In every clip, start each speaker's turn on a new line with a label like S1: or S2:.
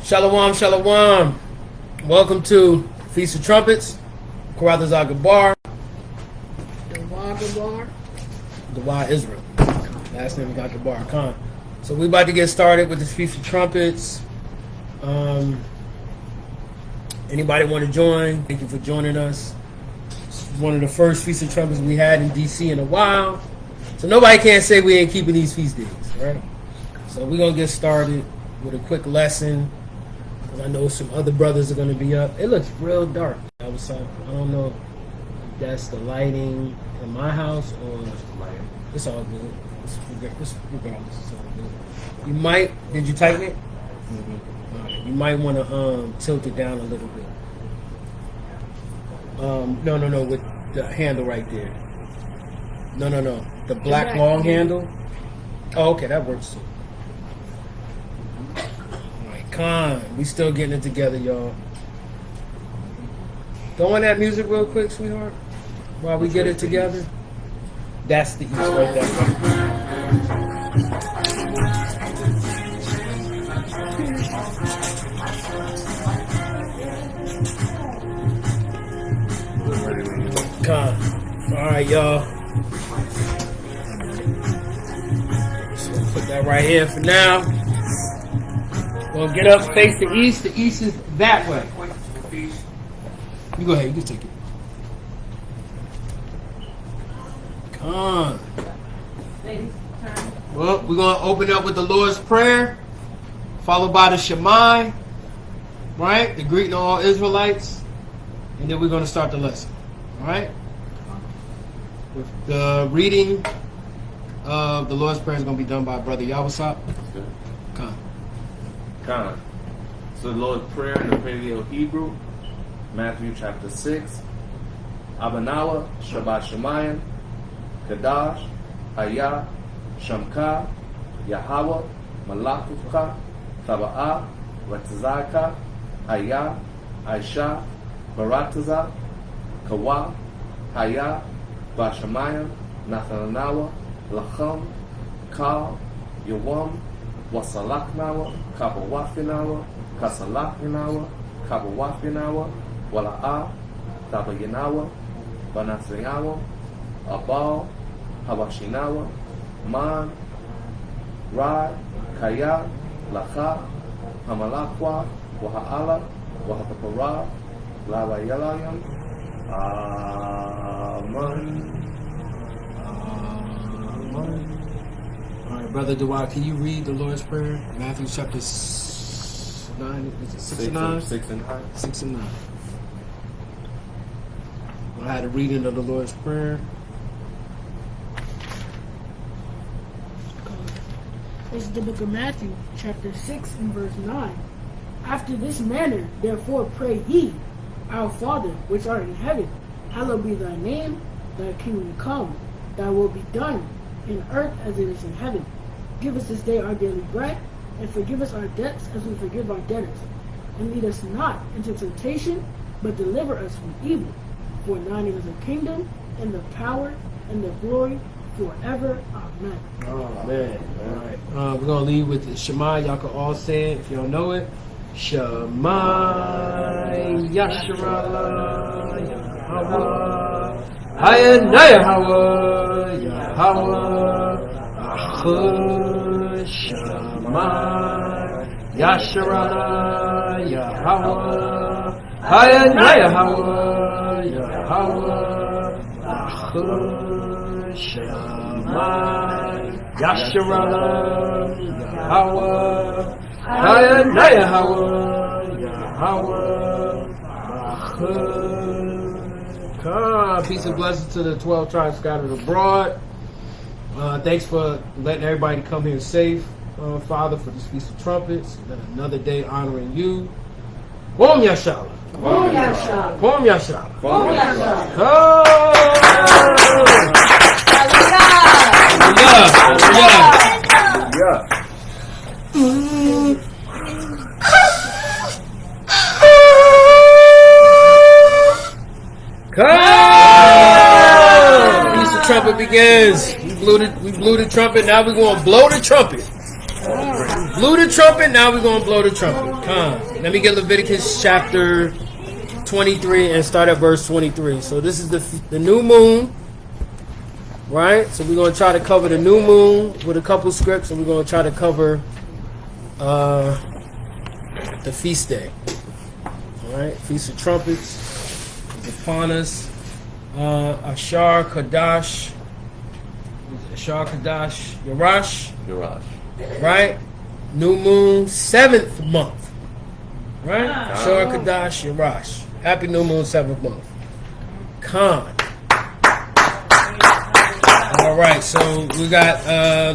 S1: Shalom, shalom. Welcome to Feast of Trumpets. Charataza Gabar. Gabar Israel. Last name we got Gabar Khan. So we about to get started with this Feast of Trumpets. Anybody want to join? Thank you for joining us. It's one of the first Feast of Trumpets we had in DC in a while. So nobody can say we ain't keeping these feast days, right? So we're going to get started with a quick lesson. I know some other brothers are going to be up. It looks real dark. Yawasap. I don't know if that's the lighting in my house or it's all good. It's regardless, it's all good. You might, did you tighten it? Mm-hmm. All right. You might want to tilt it down a little bit. No, with the handle right there. No. The black long handle. Oh, okay, that works too. Con, we still getting it together, y'all. Go on that music real quick, sweetheart, while we get it together. That's the east right there. Con. All right, y'all. So we'll put that right here for now. We'll get up, face the east. The east is that way. You go ahead, you can take it. Come on. Well, we're going to open up with the Lord's Prayer, followed by the Shema, right? The greeting of all Israelites. And then we're going to start the lesson. All right? With the reading of the Lord's Prayer is going to be done by Brother Yawasap. Come.
S2: Con. So the Lord's Prayer in the Paleo Hebrew, Matthew chapter 6. Abanawa, Shabbat Shemayim, Kadash, Hayah, Shamka, Yahweh, Malakufka, Thawadah, Ratzaka, Hayah, Aisha, Charataza, Kawa, Hayah, Bashamayim, Nathanawa, Lacham, Kal, Yawam, Wasalaknawa, Kabawafinawa, Kasalakinawa, Kabawafinawa, Wala'a, Tabayinawa, Banasayawa, Abal, Habashinawa, Man, Ra, Kaya, Lacha, Hamalakwa, Waha'ala, Wahapapara, Lavayalayam, Amen. All right, Brother Dawah, can you read the Lord's Prayer? Matthew chapter 9, is it 6 and 9? 6 and 9. 6 and 9. I had a reading of the Lord's Prayer.
S3: This is the book of Matthew, chapter 6 and verse 9. After this manner, therefore pray ye, Our Father, which art in heaven, hallowed be thy name, thy kingdom come, thy will be done, in earth as it is in heaven. Give us this day our daily bread, and forgive us our debts as we forgive our debtors. And lead us not into temptation, but deliver us from evil. For thine is the kingdom, and the power, and the glory, forever. Amen.
S1: Amen. All right. We're going to lead with the Shema. Y'all can all say it if y'all know it. Shema Yasharallah Yahweh Hayanah Yahweh Yahweh Achud Shema Yasharallah Yahweh Hayanah Yahweh Yahweh Achud Shema Yasharallah Yahweh Hayanah Yahweh Yahweh Achud. Peace and blessings to the 12 tribes scattered abroad. Thanks for letting everybody come here safe, Father, for this Feast of Trumpets. Another day honoring you. Om Yashala.
S3: Om Yashala.
S1: Om Yashala.
S3: Om Yashala.
S1: Yeah. Feast of Trumpet begins. We blew the trumpet. Now we're going to blow the trumpet. Blew the trumpet, now we're going to blow the trumpet. Come. Let me get Leviticus chapter 23 and start at verse 23. So this is the new moon, right? So we're going to try to cover the new moon with a couple scripts, and we're going to try to cover the feast day. All right, Feast of Trumpets is upon us. Ashar Kadash, Yarash, right? New moon, 7th month, right? Ashar Kadash, Yarash. Happy new moon, 7th month. Khan. All right, so we got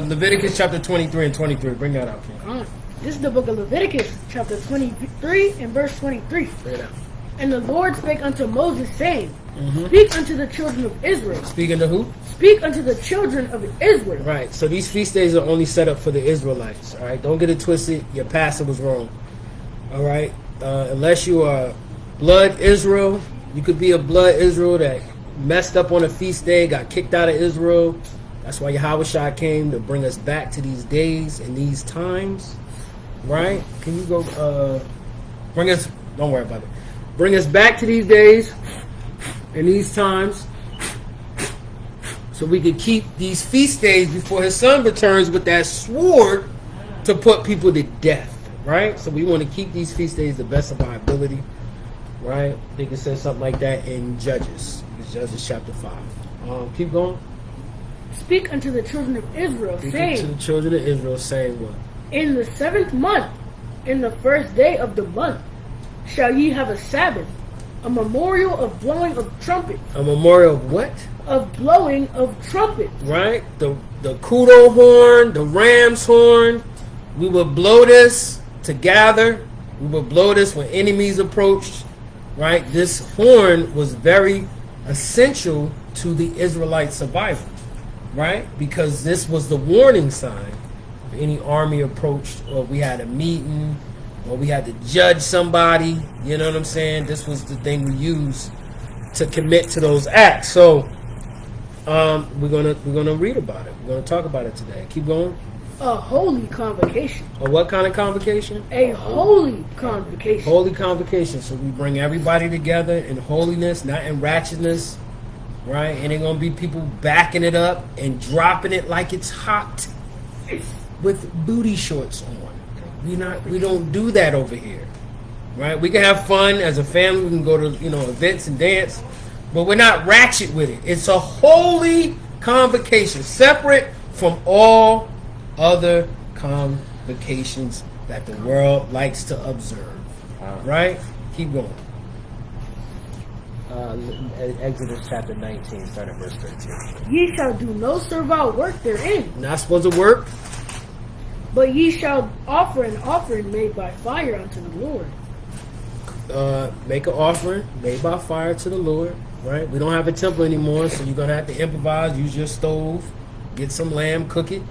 S1: Leviticus chapter 23 and 23. Bring that out, King.
S3: This is the book of Leviticus, chapter 23 and verse 23.
S1: Bring it out.
S3: And the Lord spake unto Moses, saying, Speak unto the children of Israel.
S1: Speaking to who?
S3: Speak unto the children of Israel.
S1: Right, so these feast days are only set up for the Israelites. All right, don't get it twisted. Your pastor was wrong. All right, unless you are blood Israel, you could be a blood Israel that messed up on a feast day, got kicked out of Israel. That's why Yahweh came, to bring us back to these days and these times. Right? Can you go bring us, don't worry about it. Bring us back to these days and these times, so we can keep these feast days before his son returns with that sword to put people to death. Right? So we want to keep these feast days the best of our ability. Right? I think it says something like that in Judges. It's Judges chapter 5. Keep going.
S3: Speak unto the children of Israel,
S1: Speak
S3: saying,
S1: unto the children of Israel, saying what?
S3: In the 7th month, in the 1st day of the month, shall ye have a Sabbath, a memorial of blowing of trumpets.
S1: A memorial of what?
S3: Of blowing of trumpets.
S1: Right? The kudo horn, the ram's horn. We will blow this to gather. We will blow this when enemies approached. Right? This horn was very essential to the Israelite survival. Right? Because this was the warning sign. Any army approached, or we had a meeting, or we had to judge somebody, you know what I'm saying? This was the thing we used to commit to those acts. So we're gonna read about it. We're gonna talk about it today. Keep going.
S3: A holy convocation.
S1: A what kind of convocation?
S3: A holy convocation.
S1: Holy convocation. So we bring everybody together in holiness, not in ratchetness, right? And ain't gonna be people backing it up and dropping it like it's hot with booty shorts on. We don't do that over here, right? We can have fun as a family. We can go to events and dance, but we're not ratchet with it. It's a holy convocation, separate from all other convocations that the world likes to observe. Right? Keep going. Exodus chapter 19, start at verse 13.
S3: Ye shall do no servile work therein.
S1: Not supposed to work.
S3: But ye shall offer an offering made by fire unto the Lord.
S1: Make an offering made by fire to the Lord. Right? We don't have a temple anymore, so you're going to have to improvise. Use your stove. Get some lamb. Cook it.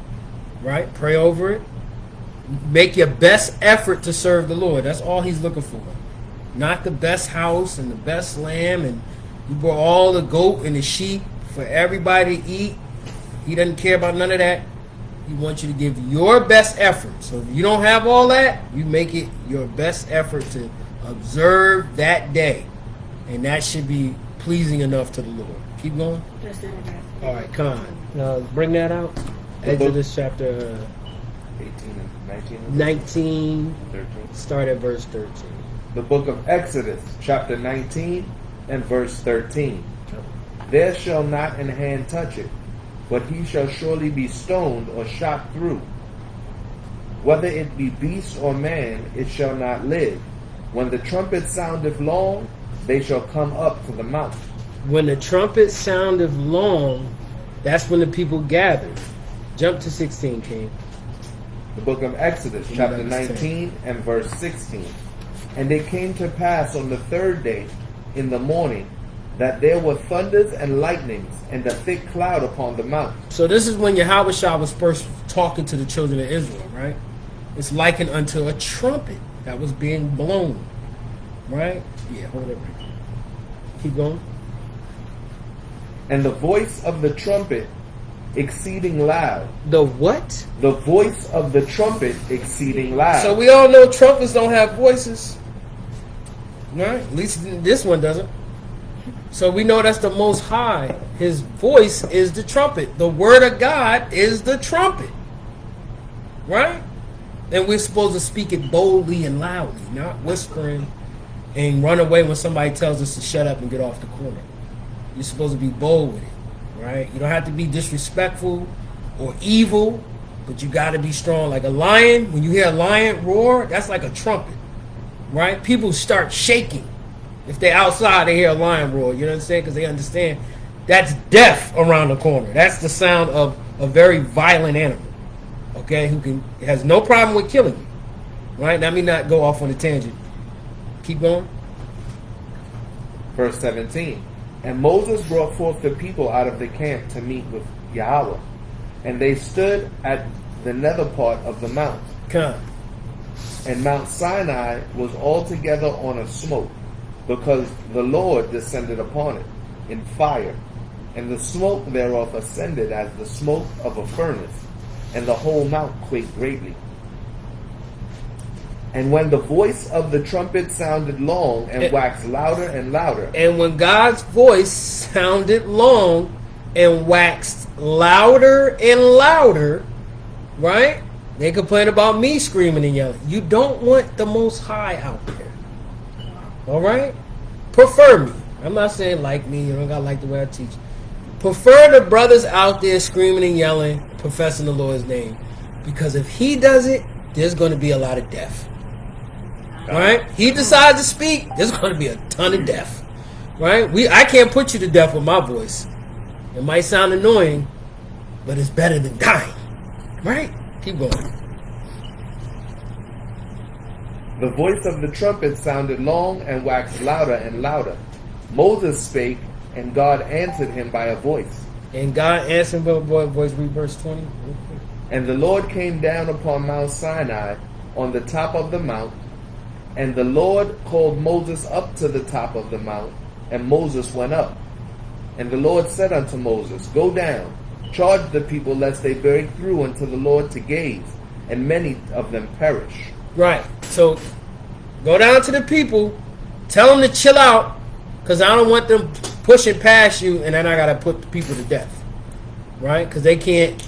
S1: Right? Pray over it. Make your best effort to serve the Lord. That's all he's looking for. Not the best house and the best lamb. And you brought all the goat and the sheep for everybody to eat. He doesn't care about none of that. He wants you to give your best effort. So if you don't have all that, you make it your best effort to observe that day. And that should be pleasing enough to the Lord. Keep going. All right, Khan. Bring that out. Exodus chapter
S4: 18 and 19. 13.
S1: Start at verse 13.
S4: The book of Exodus, chapter 19 and verse 13. There shall not an hand touch it, but he shall surely be stoned or shot through. Whether it be beast or man, it shall not live. When the trumpet soundeth long, they shall come up to the mount.
S1: When the trumpet soundeth long, that's when the people gathered. Jump to 16, King.
S4: The book of Exodus, chapter 19 and verse 16. And it came to pass on the 3rd day in the morning that there were thunders and lightnings and a thick cloud upon the mount.
S1: So this is when Yahweh was first talking to the children of Israel, right? It's likened unto a trumpet that was being blown, right? Yeah, hold it right there. Keep going.
S4: And the voice of the trumpet exceeding loud.
S1: The what?
S4: The voice of the trumpet exceeding loud.
S1: So we all know trumpets don't have voices. Right? At least this one doesn't. So we know that's the Most High. His voice is the trumpet. The word of God is the trumpet. Right? And we're supposed to speak it boldly and loudly, not whispering and run away when somebody tells us to shut up and get off the corner. You're supposed to be bold with it. Right? You don't have to be disrespectful or evil, but you got to be strong. Like a lion, when you hear a lion roar, that's like a trumpet. Right? People start shaking. If they're outside, they hear a lion roar. You know what I'm saying? Because they understand that's death around the corner. That's the sound of a very violent animal. Okay? Who has no problem with killing you. Right? Let me not go off on a tangent. Keep going.
S4: Verse 17. And Moses brought forth the people out of the camp to meet with Yahweh. And they stood at the nether part of the mount.
S1: Come.
S4: And Mount Sinai was altogether on a smoke, because the Lord descended upon it in fire, and the smoke thereof ascended as the smoke of a furnace, and the whole mount quaked greatly. And when the voice of the trumpet sounded long and waxed louder and louder.
S1: And when God's voice sounded long and waxed louder and louder, right? They complain about me screaming and yelling. You don't want the Most High out there. All right? Prefer me. I'm not saying like me. You don't got to like the way I teach. Prefer the brothers out there screaming and yelling, professing the Lord's name. Because if he does it, there's going to be a lot of death. All right? He decides to speak, there's going to be a ton of death. Right? I can't put you to death with my voice. It might sound annoying, but it's better than dying. Right? Keep going.
S4: The voice of the trumpet sounded long and waxed louder and louder. Moses spake, and God answered him by a voice.
S1: And God answered by a voice. Read verse 20.
S4: And the Lord came down upon Mount Sinai on the top of the mount. And the Lord called Moses up to the top of the mount, and Moses went up. And the Lord said unto Moses, Go down, charge the people lest they break through unto the Lord to gaze, and many of them perish.
S1: Right. So go down to the people, tell them to chill out, because I don't want them pushing past you, and then I got to put the people to death. Right? Because they can't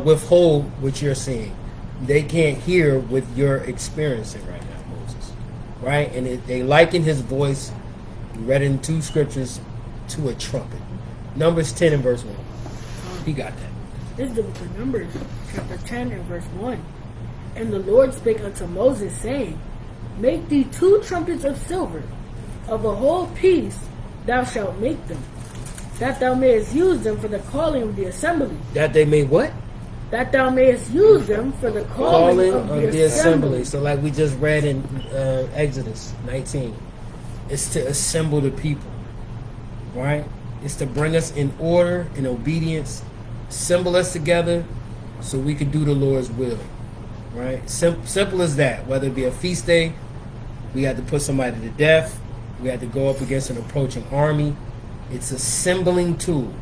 S1: withhold what you're seeing. They can't hear what you're experiencing right now, Moses. Right? And they liken his voice, we read in 2 scriptures, to a trumpet. Numbers 10 and verse 1. He got that.
S3: This is the book of Numbers, chapter 10 and verse 1. And the Lord spake unto Moses, saying, Make thee 2 trumpets of silver, of a whole piece thou shalt make them, that thou mayest use them for the calling of the assembly.
S1: That they may what?
S3: That thou mayest use them for the calling of the assembly.
S1: So like we just read in Exodus 19. It's to assemble the people. Right? It's to bring us in order, in obedience, assemble us together so we can do the Lord's will. Right? Simple as that. Whether it be a feast day, we had to put somebody to death, we had to go up against an approaching army. It's assembling tool.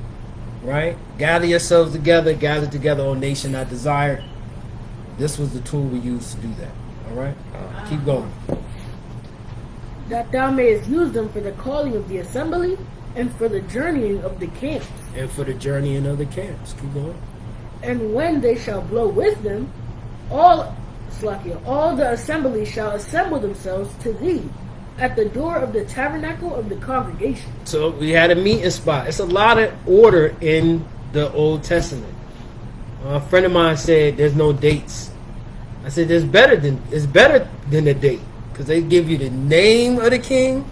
S1: Right? Gather yourselves together, gather together, O nation I desire. This was the tool we used to do that. Alright? Keep going.
S3: That thou mayest use them for the calling of the assembly, and for the journeying of the camps.
S1: And for the journeying of the camps. Keep going.
S3: And when they shall blow with them, all the assembly shall assemble themselves to thee at the door of the tabernacle of the congregation.
S1: So we had a meeting spot. It's a lot of order in the Old Testament. A friend of mine said there's no dates. I said it's better than a date, because they give you the name of the king,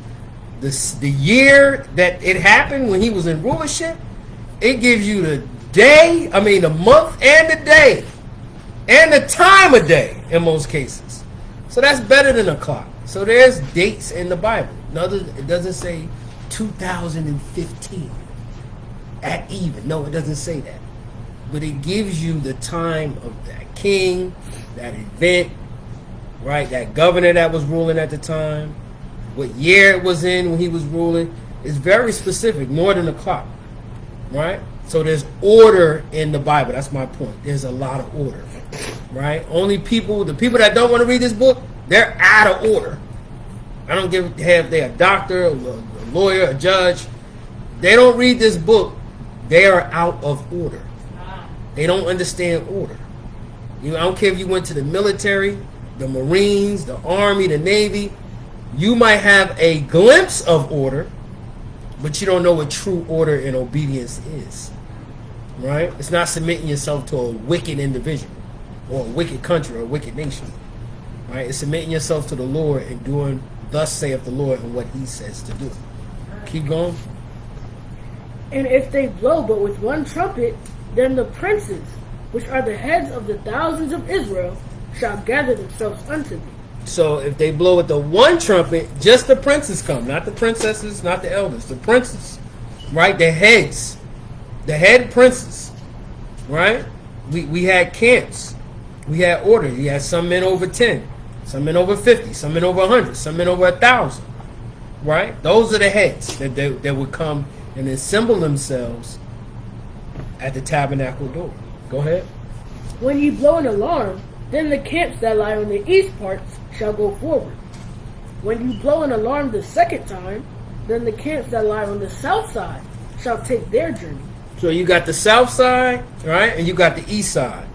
S1: the year that it happened when he was in rulership. It gives you the month and the day, and the time of day in most cases. So that's better than a clock. So there's dates in the Bible. It doesn't say 2015 at even. No, it doesn't say that. But it gives you the time of that king, that event, right? That governor that was ruling at the time, what year it was in when he was ruling. It's very specific, more than a clock, right? So there's order in the Bible. That's my point. There's a lot of order, right? The people that don't want to read this book, they're out of order. I don't give if they're a doctor, a lawyer, a judge. They don't read this book. They are out of order. They don't understand order. I don't care if you went to the military, the Marines, the Army, the Navy. You might have a glimpse of order, but you don't know what true order and obedience is. Right? It's not submitting yourself to a wicked individual or a wicked country or a wicked nation. Right? It's submitting yourself to the Lord and doing thus saith the Lord and what he says to do. Keep going.
S3: And if they blow but with one trumpet, then the princes, which are the heads of the thousands of Israel, shall gather themselves unto thee.
S1: So if they blow with the one trumpet, just the princes come, not the princesses, not the elders, the princes, right? The heads, the head princes, right? We had camps, we had order. You had some men over 10, some men over 50, some men over 100, some men over 1,000, right? Those are the heads that would come and assemble themselves at the tabernacle door. Go ahead.
S3: When ye blow an alarm, then the camps that lie on the east parts shall go forward. When you blow an alarm the second time, then the camps that lie on the south side shall take their journey.
S1: So you got the south side, right, and you got the east side,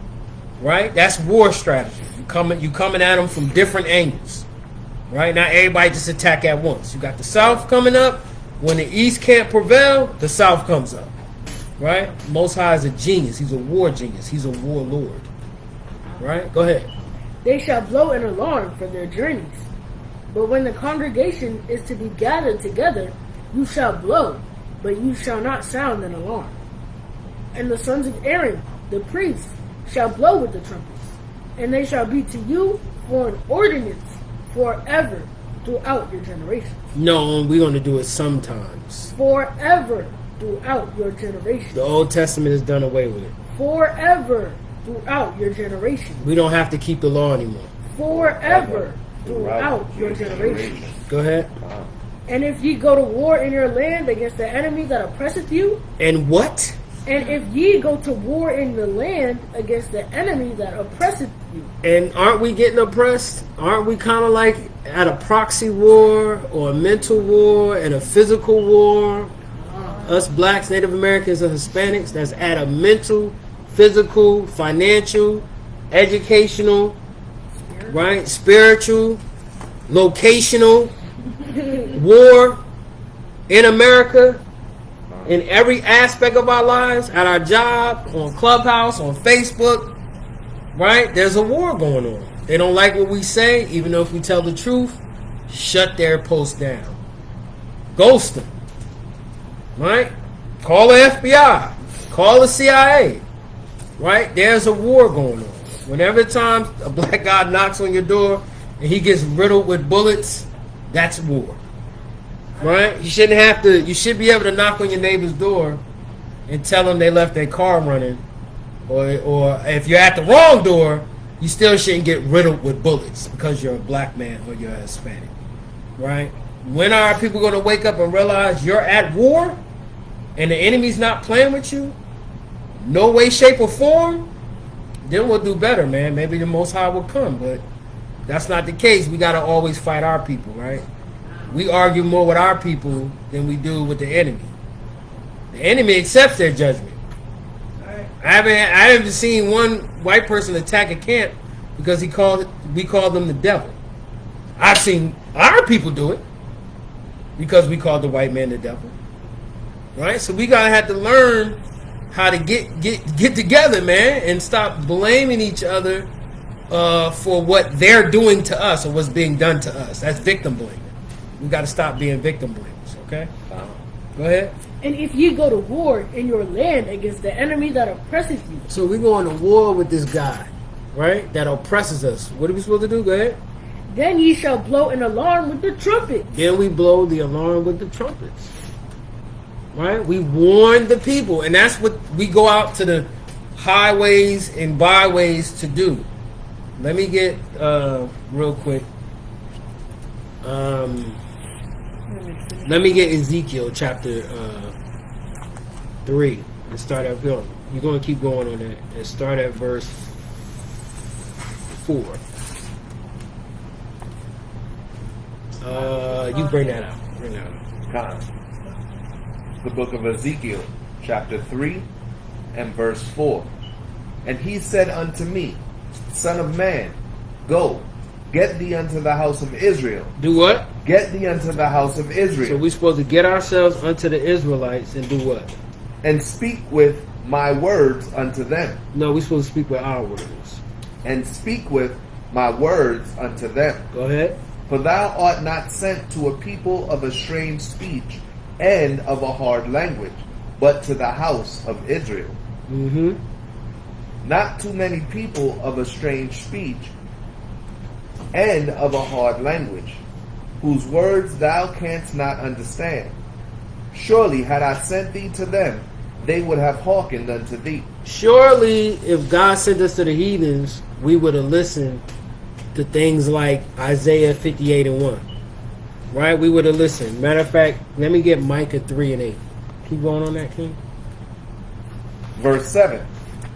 S1: right? That's war strategy. You coming at them from different angles, right? Not everybody just attack at once. You got the south coming up. When the east can't prevail, the south comes up, right? Most High is a genius. He's a war genius. He's a warlord, right? Go ahead.
S3: They shall blow an alarm for their journeys. But when the congregation is to be gathered together, you shall blow, but you shall not sound an alarm. And the sons of Aaron, the priests, shall blow with the trumpets, and they shall be to you for an ordinance forever throughout your generations.
S1: No, we're going to do it sometimes.
S3: Forever throughout your generations.
S1: The Old Testament is done away with it.
S3: Forever throughout your generations.
S1: We don't have to keep the law anymore.
S3: Forever throughout your generations.
S1: Go ahead.
S3: And if ye go to war in your land against the enemy that oppresseth you,
S1: and what?
S3: and if ye go to war in the land against the enemy that oppresseth you.
S1: And aren't we getting oppressed? Aren't we kind of like at a proxy war or a mental war and a physical war? Us blacks, Native Americans, and Hispanics, that's at a mental, physical, financial, educational, right, spiritual, locational war in America, in every aspect of our lives, at our job, on Clubhouse, on Facebook, right? There's a war going on. They don't like what we say, even though if we tell the truth, shut their post down. Ghost them. Right? Call the FBI. Call the CIA. Right? There's a war going on. Whenever time a black guy knocks on your door and he gets riddled with bullets, that's war. Right? You should be able to knock on your neighbor's door and tell them they left their car running. Or if you're at the wrong door, you still shouldn't get riddled with bullets because you're a black man or you're a Hispanic. Right? When are people going to wake up and realize you're at war and the enemy's not playing with you? No way, shape, or form? Then we'll do better, man. Maybe the Most High will come, but that's not the case. We got to always fight our people, right? We argue more with our people than we do with the enemy. The enemy accepts their judgment. I haven't seen one white person attack a camp because we called them the devil. I've seen our people do it because we called the white man the devil. Right? So we gotta have to learn how to get together, man, and stop blaming each other for what they're doing to us or what's being done to us. That's victim blaming. We gotta stop being victim blamers, okay? Go ahead.
S3: And if ye go to war in your land against the enemy that oppresseth you.
S1: So we're going to war with this guy, right? That oppresses us. What are we supposed to do? Go ahead.
S3: Then ye shall blow an alarm with the trumpet.
S1: Then we blow the alarm with the trumpets. Right? We warn the people. And that's what we go out to the highways and byways to do. Let me get, real quick. Let me get Ezekiel chapter 3. and start at You're going to keep going on that and start at verse 4. You bring that out.
S4: The book of Ezekiel, chapter 3 and verse 4. And he said unto me, Son of man, go, get thee unto the house of Israel.
S1: Do what?
S4: Get thee unto the house of Israel.
S1: So we're supposed to get ourselves unto the Israelites and do what?
S4: And speak with my words unto them.
S1: No, we're supposed to speak with our words.
S4: And speak with my words unto them.
S1: Go ahead.
S4: For thou art not sent to a people of a strange speech and of a hard language, but to the house of Israel.
S1: Mm-hmm.
S4: Not too many people of a strange speech and of a hard language, whose words thou canst not understand. Surely had I sent thee to them, they would have hearkened unto thee.
S1: Surely, if God sent us to the heathens, we would have listened to things like Isaiah 58 and 1. Right? We would have listened. Matter of fact, let me get Micah 3 and 8. Keep going on that, King.
S4: Verse 7.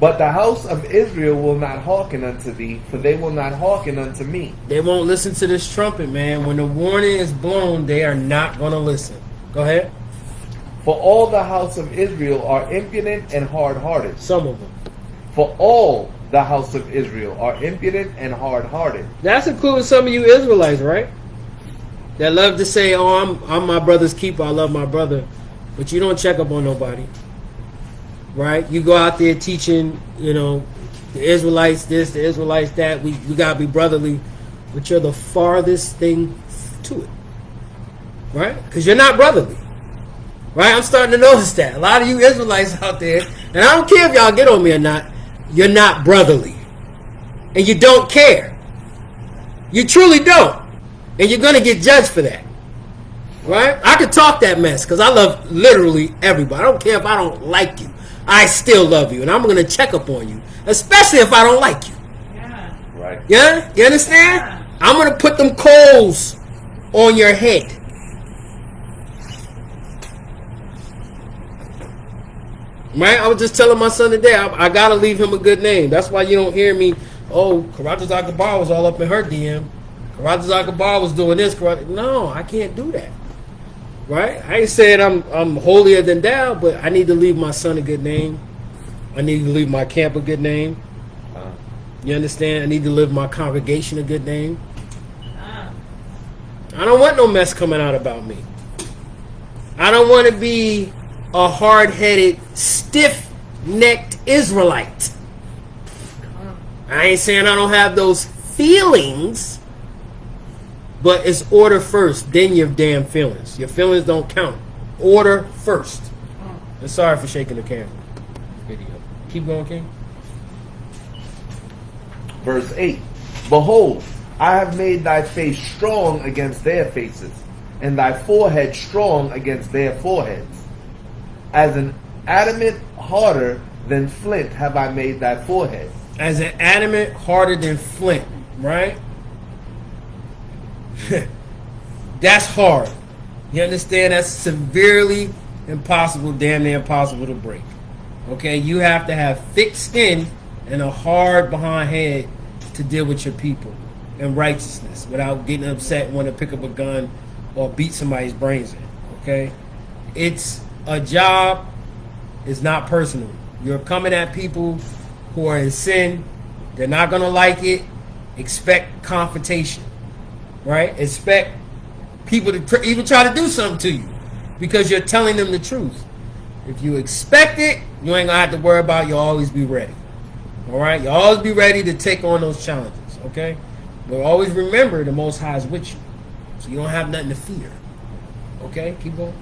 S4: But the house of Israel will not hearken unto thee, for they will not hearken unto me.
S1: They won't listen to this trumpet, man. When the warning is blown, they are not going to listen. Go ahead.
S4: For all the house of Israel are impudent and hard-hearted.
S1: Some of them.
S4: For all the house of Israel are impudent and hard-hearted.
S1: That's including some of you Israelites, right? That love to say, oh, I'm my brother's keeper. I love my brother. But you don't check up on nobody. Right? You go out there teaching, the Israelites this, the Israelites that. We got to be brotherly. But you're the farthest thing to it. Right? Because you're not brotherly. Right? I'm starting to notice that. A lot of you Israelites out there, and I don't care if y'all get on me or not, you're not brotherly. And you don't care. You truly don't. And you're going to get judged for that. Right? I could talk that mess because I love literally everybody. I don't care if I don't like you. I still love you. And I'm going to check up on you. Especially if I don't like you.
S3: Yeah.
S4: Right.
S1: Yeah? You understand? Yeah. I'm going to put them coals on your head. Right? I was just telling my son today, I got to leave him a good name. That's why you don't hear me, Charataza Gabar was all up in her DM. Charataza Gabar was doing this. No, I can't do that. Right? I ain't saying I'm holier than thou, but I need to leave my son a good name. I need to leave my camp a good name. You understand? I need to leave my congregation a good name. I don't want no mess coming out about me. I don't want to be a hard-headed, stiff-necked Israelite. I ain't saying I don't have those feelings, but it's order first, then your damn feelings. Your feelings don't count. Order first. And sorry for shaking the camera. Video. Keep going, King.
S4: Verse 8. Behold, I have made thy face strong against their faces, and thy forehead strong against their foreheads. As an adamant harder than flint have I made thy forehead.
S1: As an adamant harder than flint, right? That's hard. You understand? That's severely impossible, damn near impossible to break. Okay? You have to have thick skin and a hard behind head to deal with your people and righteousness without getting upset and want to pick up a gun or beat somebody's brains in. Okay? It's a job. It's not personal. You're coming at people who are in sin. They're not going to like it. Expect confrontation. Right? Expect people to even try to do something to you because you're telling them the truth. If you expect it, you ain't going to have to worry about it. You'll always be ready. All right? You'll always be ready to take on those challenges. Okay? But always remember the Most High is with you. So you don't have nothing to fear. Okay? Keep going.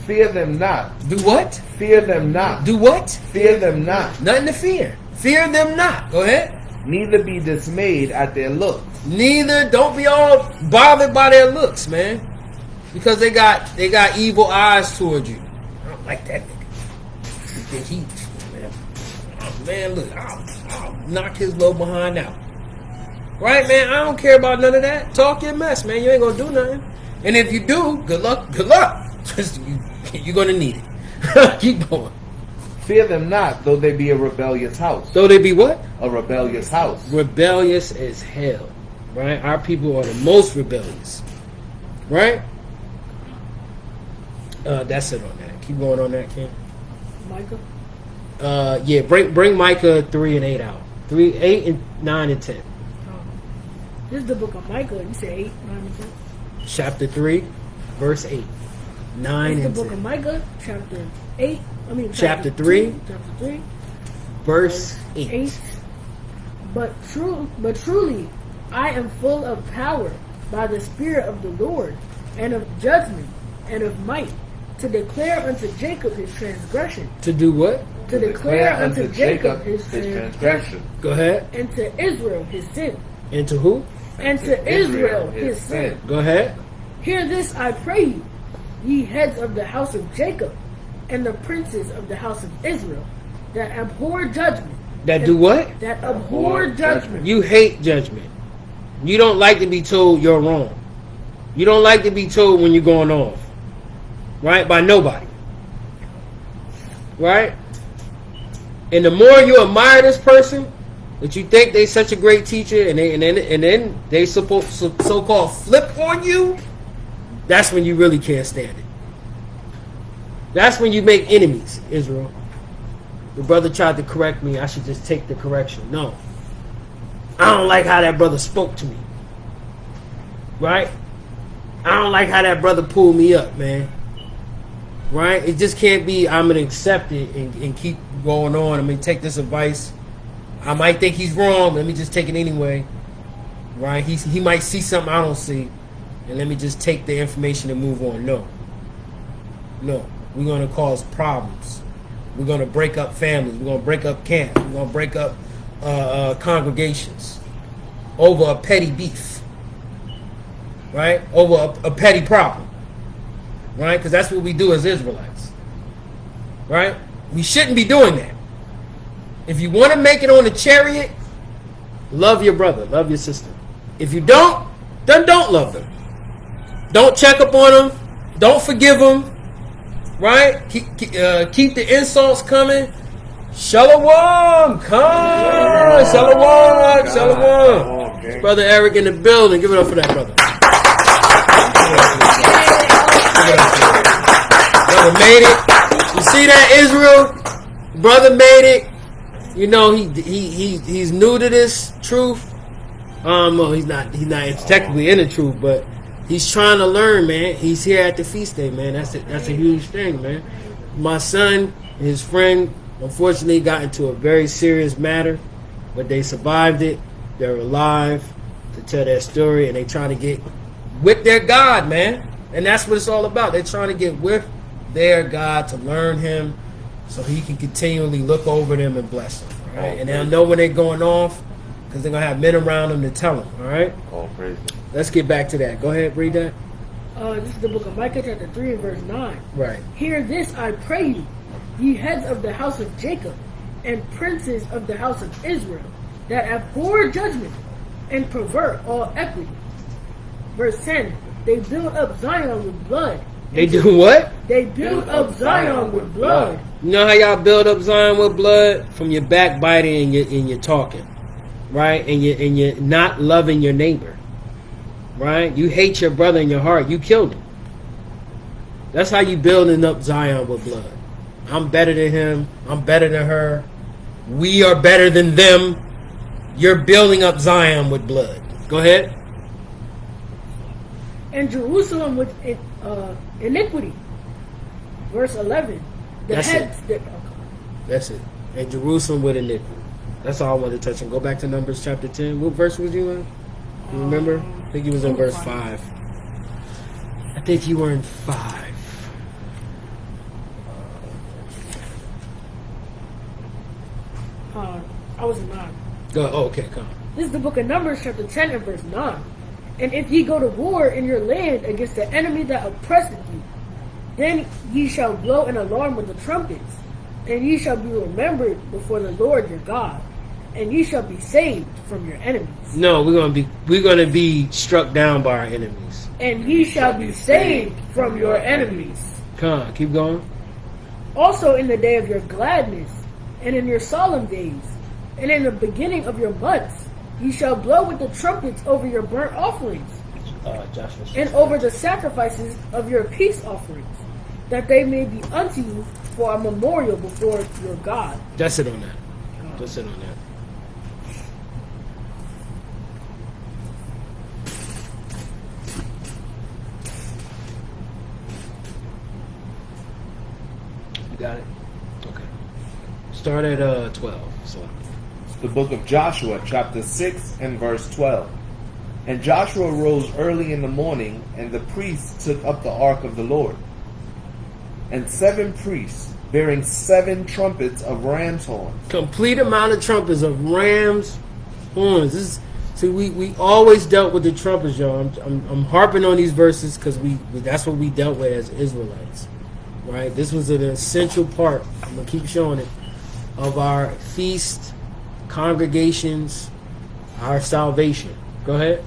S4: Fear them not.
S1: Do what?
S4: Fear them not.
S1: Do what?
S4: Fear them not.
S1: Nothing to fear. Fear them not. Go ahead.
S4: Neither be dismayed at their looks.
S1: Neither. Don't be all bothered by their looks, man. Because they got evil eyes towards you. I don't like that nigga. You think he, man? Oh, man, look. I'll knock his low behind out. Right, man? I don't care about none of that. Talk your mess, man. You ain't gonna do nothing. And if you do, good luck. Good luck. You're going to need it. Keep going.
S4: Fear them not, though they be a rebellious house.
S1: Though they be what?
S4: A rebellious house.
S1: Rebellious as hell. Right? Our people are the most rebellious. Right? That's it on that. Keep going on that, Ken.
S3: Micah?
S1: Yeah, bring Micah 3 and 8 out. 3, 8, and 9 and 10.
S3: This is the book of Micah. You say 8, 9, and 10?
S1: Chapter 3, verse 8. 9
S3: This is
S1: and
S3: the book
S1: 10.
S3: of Micah, chapter 8.
S1: Chapter 3,
S3: 2, chapter 3,
S1: verse 8.
S3: 8. But truly, I am full of power by the Spirit of the Lord, and of judgment, and of might, to declare unto Jacob his transgression.
S1: To do what?
S3: To declare unto Jacob his transgression.
S1: Go ahead.
S3: And to Israel his sin.
S1: And to who?
S3: And to Israel his sin.
S1: Go ahead.
S3: Hear this, I pray you, ye heads of the house of Jacob, and the princes of the house of Israel, that abhor judgment.
S1: That do what?
S3: That abhor judgment.
S1: You hate judgment. You don't like to be told you're wrong. You don't like to be told when you're going off. Right? By nobody. Right? And the more you admire this person, that you think they're such a great teacher, and then they so-called flip on you, that's when you really can't stand it. That's when you make enemies, Israel. The brother tried to correct me. I should just take the correction. No. I don't like how that brother spoke to me. Right? I don't like how that brother pulled me up, man. Right? It just can't be I'm going to accept it and keep going on. I mean, take this advice. I might think he's wrong. Let me just take it anyway. Right? He might see something I don't see. And let me just take the information and move on. No. We're going to cause problems. We're going to break up families. We're going to break up camps. We're going to break up congregations over a petty beef. Right? Over a petty problem. Right? Because that's what we do as Israelites. Right? We shouldn't be doing that. If you want to make it on the chariot, love your brother, love your sister. If you don't, then don't love them. Don't check up on them. Don't forgive them. Right? Keep the insults coming. Shalom, come. Shalom, shalom.
S4: Okay.
S1: Brother Eric in the building. Give it up for that brother. Brother made it. You see that, Israel? Brother made it. You know he's new to this truth. Well, he's not technically in the truth, but he's trying to learn, man. He's here at the feast day, man. That's a huge thing, man. My son and his friend unfortunately got into a very serious matter, but they survived it. They're alive to tell their story, and they trying to get with their God, man. And that's what it's all about. They're trying to get with their God to learn him so he can continually look over them and bless them. All right? And they'll know when they're going off because they're going to have men around them to tell them. All right?
S4: Oh, praise.
S1: Let's get back to that. Go ahead, read that.
S3: This is the book of Micah, chapter 3, and verse 9.
S1: Right.
S3: Hear this, I pray you, ye heads of the house of Jacob, and princes of the house of Israel, that abhor judgment, and pervert all equity. Verse 10, they build up Zion with blood.
S1: They do what?
S3: They build up Zion with blood.
S1: You know how y'all build up Zion with blood? From your backbiting and your talking. Right? And you're not loving your neighbor. Right? You hate your brother in your heart. You killed him. That's how you building up Zion with blood. I'm better than him. I'm better than her. We are better than them. You're building up Zion with blood. Go ahead.
S3: And Jerusalem with iniquity. Verse 11.
S1: That's it. And Jerusalem with iniquity. That's all I wanted to touch on. Go back to Numbers chapter 10. What verse was you in? You remember? I think you was in verse 5. I think you were in 5.
S3: I was in 9.
S1: Go. Oh, okay, come.
S3: This is the book of Numbers, chapter 10 and verse 9. And if ye go to war in your land against the enemy that oppresseth you, then ye shall blow an alarm with the trumpets, and ye shall be remembered before the Lord your God, and ye shall be saved from your enemies.
S1: No, we're gonna be struck down by our enemies.
S3: And ye shall be saved from your enemies.
S1: Come on, keep going.
S3: Also in the day of your gladness, and in your solemn days, and in the beginning of your months, ye shall blow with the trumpets over your burnt offerings,
S1: Joshua.
S3: and over the sacrifices of your peace offerings, that they may be unto you for a memorial before your God.
S1: That's it on that. That's it on that. You got it? Okay. Start at 12. So.
S4: The book of Joshua, chapter 6 and verse 12. And Joshua rose early in the morning, and the priests took up the ark of the Lord. And 7 priests, bearing 7 trumpets of ram's horns.
S1: Complete amount of trumpets of ram's horns. See, we always dealt with the trumpets, y'all. I'm harping on these verses because we that's what we dealt with as Israelites, right? This was an essential part. I'm gonna keep showing it of our feast, congregations, our salvation. Go ahead.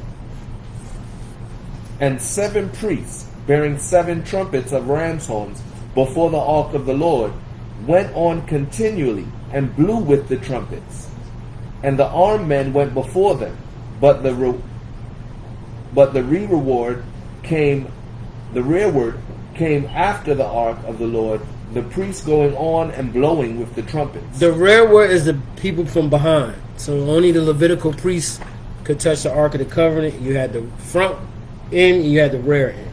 S4: And 7 priests, bearing 7 trumpets of ram's horns, before the ark of the Lord, went on continually and blew with the trumpets. And the armed men went before them, but the rearward came after the ark of the Lord, the priests going on and blowing with the trumpets.
S1: The rearward is the people from behind. So only the Levitical priests could touch the Ark of the Covenant. You had the front end and you had the rear end.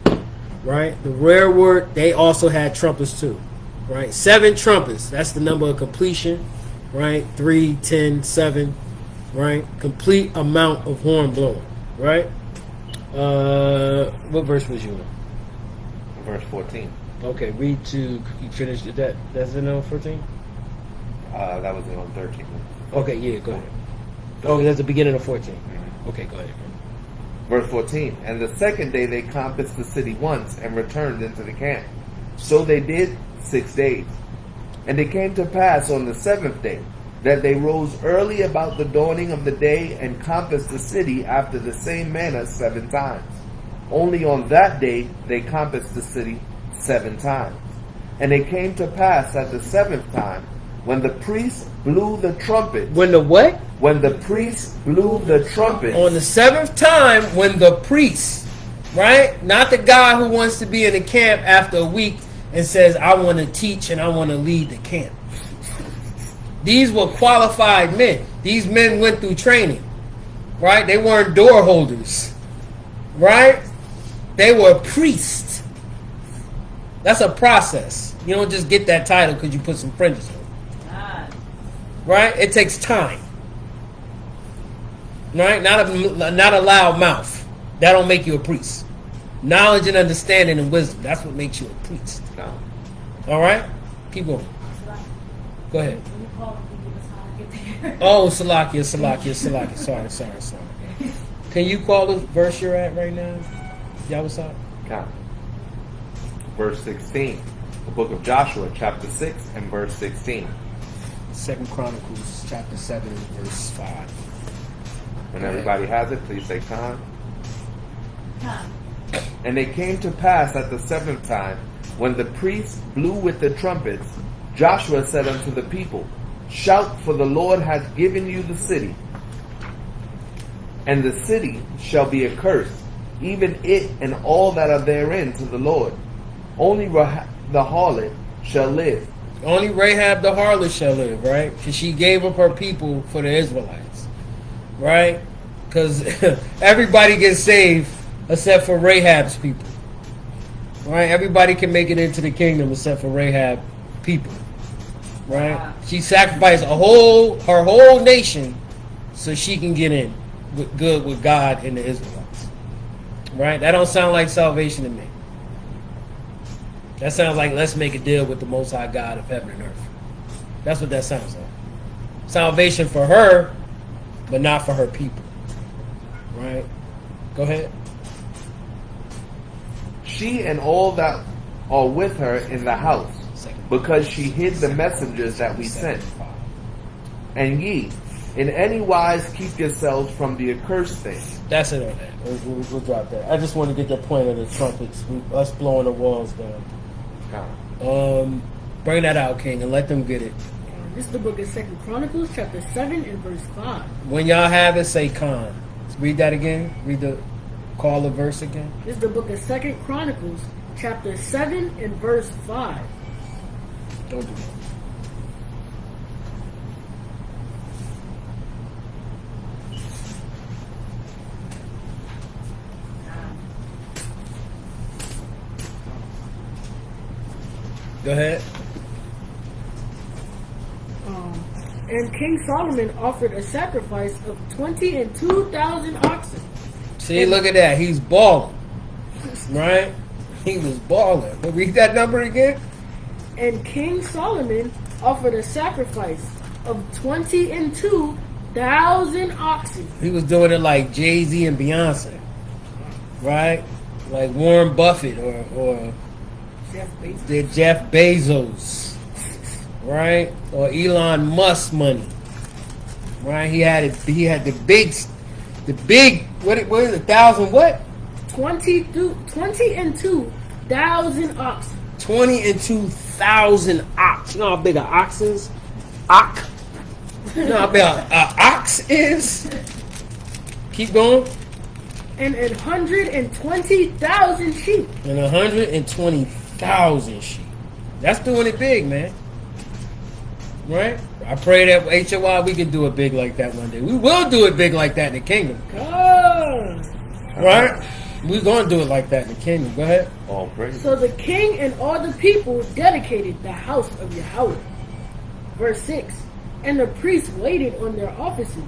S1: Right? The rearward, they also had trumpets too. Right? 7 trumpets. That's the number of completion. Right? 3, 10, 7. Right? Complete amount of horn blowing. Right? What verse was you in?
S4: Verse 14.
S1: Okay, read to, you finished that. That's in on 14?
S4: That was on 13.
S1: Okay, yeah, go ahead. Oh, that's the beginning of 14. Okay, go ahead.
S4: Verse 14. And the second day they compassed the city once and returned into the camp. So they did 6 days. And it came to pass on the 7th day that they rose early about the dawning of the day and compassed the city after the same manner 7 times. Only on that day they compassed the city 7 times. And it came to pass at the 7th time, when the priests blew the trumpet.
S1: When the what?
S4: When the priests blew the trumpet.
S1: On the 7th time, when the priest, right? Not the guy who wants to be in the camp after a week and says, I want to teach and I want to lead the camp. These were qualified men. These men went through training, right? They weren't door holders, right? They were priests. That's a process. You don't just get that title because you put some fringes on it. Right? It takes time. Right? Not a loud mouth. That don't make you a priest. Knowledge and understanding and wisdom. That's what makes you a priest.
S4: No.
S1: All right? Keep going. Go ahead. Oh, Salakia. Sorry. Can you call the verse you're at right now? Yawasap?
S4: Count. Verse 16. The book of Joshua, chapter 6 and verse 16.
S1: 2 Chronicles, chapter 7, verse 5.
S4: When everybody has it, please say Khan. And it came to pass at the 7th time, when the priests blew with the trumpets, Joshua said unto the people, Shout, for the Lord hath given you the city. And the city shall be accursed, even it and all that are therein, to the Lord. Only the harlot shall live.
S1: Only Rahab the harlot shall live, right? Because she gave up her people for the Israelites, right? Because everybody gets saved except for Rahab's people, right? Everybody can make it into the kingdom except for Rahab people, right? Wow. She sacrificed her whole nation so she can get in with God and the Israelites, right? That don't sound like salvation to me. That sounds like let's make a deal with the Most High God of heaven and earth. That's what that sounds like. Salvation for her, but not for her people. Right? Go ahead.
S4: She and all that are with her in the house, because she hid the messengers that we sent. And ye, in any wise, keep yourselves from the accursed thing.
S1: That's it on that. We'll drop that. I just want to get the point of the trumpets, us blowing the walls down. Bring that out, King, and let them get it.
S3: This is the book of 2 Chronicles, chapter 7 and verse 5.
S1: When y'all have it, say con. Read that again. Read the call the verse again.
S3: This is the book of 2 Chronicles, chapter 7 and verse 5.
S1: Don't do that. Go ahead.
S3: And King Solomon offered a sacrifice of 22,000 oxen.
S1: See, look at that. He's balling. Right? He was balling. But read that number again.
S3: And King Solomon offered a sacrifice of 22,000 oxen.
S1: He was doing it like Jay-Z and Beyonce. Right? Like Warren Buffett or Jeff Bezos. Right? Or Elon Musk money. Right? He had the big what is it, 1,000 what?
S3: 22,000 oxen.
S1: 22,000 ox. You know how big an ox is? Ox. You know how big an ox is? Keep going.
S3: And 120,000 sheep.
S1: And 120,000 sheep. That's doing it big, man. Right? I pray that HOI we can do it big like that one day. We will do it big like that in the kingdom.
S3: God.
S1: Right? We're going to do it like that in the kingdom. Go ahead.
S4: All praise.
S3: So the king and all the people dedicated the house of Yahweh. Verse 6. And the priests waited on their offices.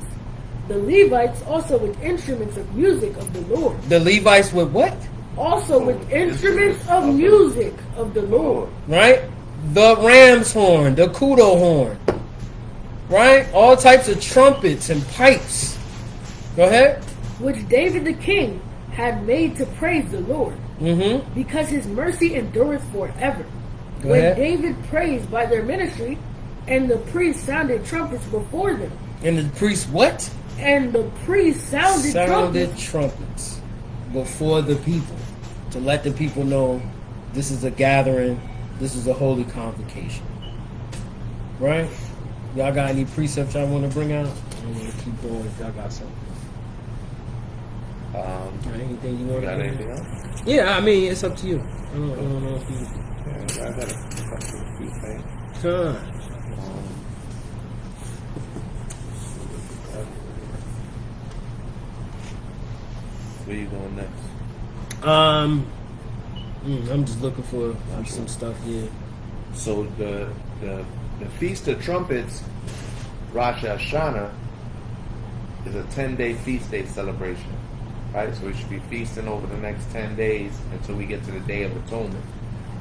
S3: The Levites also with instruments of music of the Lord.
S1: The Levites with what?
S3: Also with instruments of music of the Lord.
S1: Right? The ram's horn, the kudo horn. Right? All types of trumpets and pipes. Go ahead.
S3: Which David the king had made to praise the Lord.
S1: Mm-hmm.
S3: Because his mercy endureth forever.
S1: Go
S3: when
S1: ahead.
S3: David praised by their ministry, and the priests sounded trumpets before them.
S1: And the priests what?
S3: And the priests sounded
S1: trumpets before the people to let the people know this is a gathering, this is a holy convocation. Right? Y'all got any precepts y'all want to bring out? I'm going to keep going if y'all got something. Anything you want to bring
S4: anything
S1: out?
S4: else?
S1: Yeah, I mean, it's up to you. I don't know if you...
S4: Yeah, I got a few things.
S1: Come.
S4: Where you going next?
S1: I'm just looking for some stuff here.
S4: So the Feast of Trumpets, Rosh Hashanah, is a 10-day feast day celebration. Right? So we should be feasting over the next 10 days until we get to the Day of Atonement.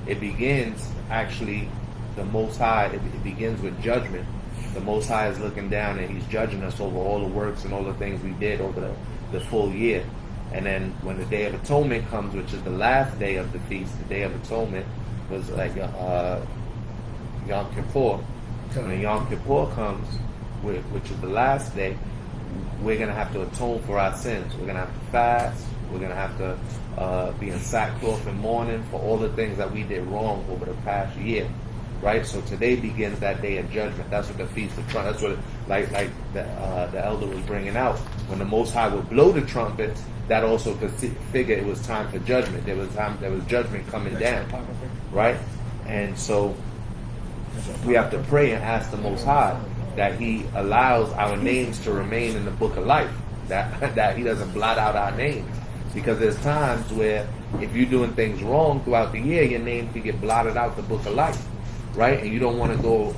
S4: It begins, actually, the Most High, it begins with judgment. The Most High is looking down and He's judging us over all the works and all the things we did over the full year. And then when the Day of Atonement comes, which is the last day of the feast, the Day of Atonement was like Yom Kippur. When Yom Kippur comes, which is the last day, we're going to have to atone for our sins. We're going to have to fast. We're going to have to be in sackcloth and mourning for all the things that we did wrong over the past year. Right? So today begins that day of judgment. That's what the Feast of Trumpets, that's what the elder was bringing out. When the Most High would blow the trumpets, that also could figure it was time for judgment. There was judgment coming down. Right? And so we have to pray and ask the Most High that He allows our names to remain in the book of life, that He doesn't blot out our names, because there's times where if you're doing things wrong throughout the year, your name can get blotted out the book of life, right? And you don't want to go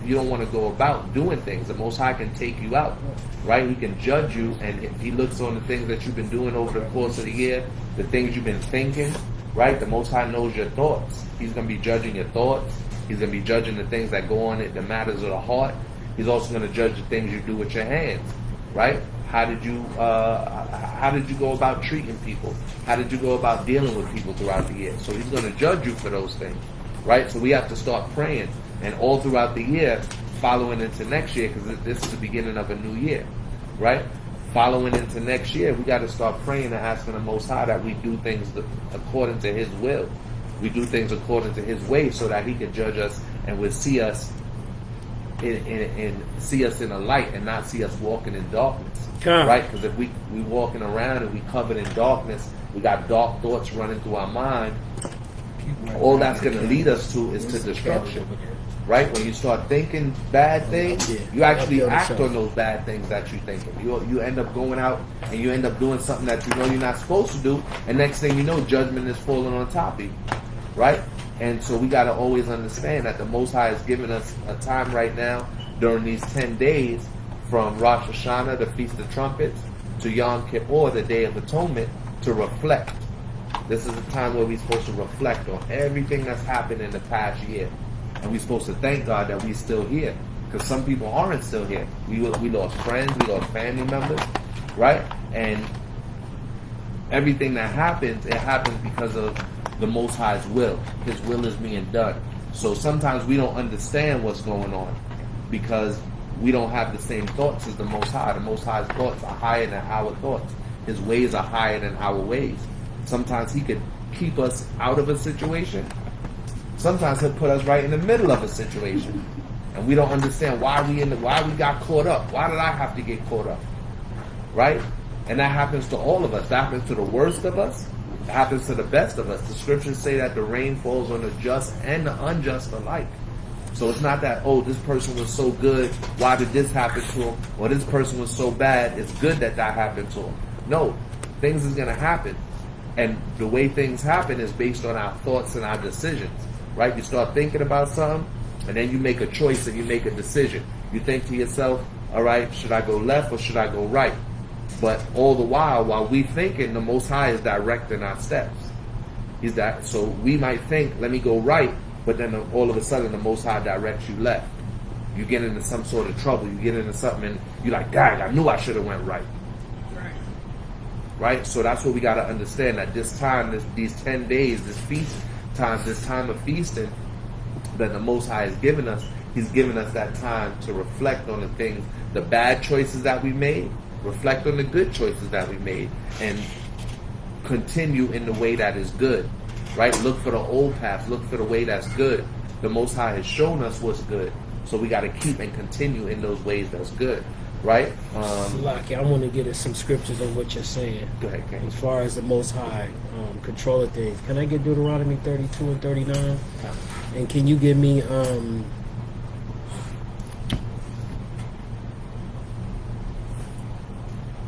S4: about doing things. The Most High can take you out, right? He can judge you, and if He looks on the things that you've been doing over the course of the year, the things you've been thinking, right? The Most High knows your thoughts. He's going to be judging your thoughts. He's going to be judging the things that go on, the matters of the heart. He's also going to judge the things you do with your hands, right? How did you go about treating people? How did you go about dealing with people throughout the year? So He's going to judge you for those things, right? So we have to start praying, and all throughout the year, following into next year, because this is the beginning of a new year, right? Following into next year, we got to start praying and asking the Most High that we do things according to His will, We do things according to His way, so that He can judge us and will see us see us in a light and not see us walking in darkness. Right? Because if we walking around and we covered in darkness, we got dark thoughts running through our mind. All that's going to lead us to is to destruction. Right? When you start thinking bad things, you actually act on those bad things that you're thinking. You end up going out and you end up doing something that you know you're not supposed to do, and next thing you know, judgment is falling on top of you. Right? And so we got to always understand that the Most High has given us a time right now during these 10 days from Rosh Hashanah, the Feast of Trumpets, to Yom Kippur, the Day of Atonement, to reflect. This is a time where we're supposed to reflect on everything that's happened in the past year. And we're supposed to thank God that we're still here. Because some people aren't still here. We lost friends, we lost family members, right? And everything that happens, it happens because of the Most High's will. His will is being done. So sometimes we don't understand what's going on because we don't have the same thoughts as the Most High. The Most High's thoughts are higher than our thoughts. His ways are higher than our ways. Sometimes He could keep us out of a situation. Sometimes He'll put us right in the middle of a situation, and we don't understand why we got caught up. Why did I have to get caught up? Right? And that happens to all of us. That happens to the worst of us. It happens to the best of us. The scriptures say that the rain falls on the just and the unjust alike. So it's not that, oh, this person was so good, why did this happen to him? Or this person was so bad, it's good that happened to him. No, things is going to happen. And the way things happen is based on our thoughts and our decisions. Right? You start thinking about something, and then you make a choice and you make a decision. You think to yourself, all right, should I go left or should I go right? But all the while we thinking, the Most High is directing our steps. So we might think, let me go right, but then all of a sudden the Most High directs you left. You get into some sort of trouble. You get into something and you're like, dang, I knew I should have went right. Right? So that's what we got to understand, that this time, these 10 days, this feast time, this time of feasting that the Most High has given us, He's given us that time to reflect on the things, the bad choices that we made, reflect on the good choices that we made, and continue in the way that is good. Right? Look for the old path. Look for the way that's good. The Most High has shown us what's good, so we got to keep and continue in those ways that's good. Right?
S1: Lucky, I want to get some scriptures on what you're saying.
S4: Go ahead, King.
S1: As far as the Most High control of things, can I get Deuteronomy 32 and 39? And can you give me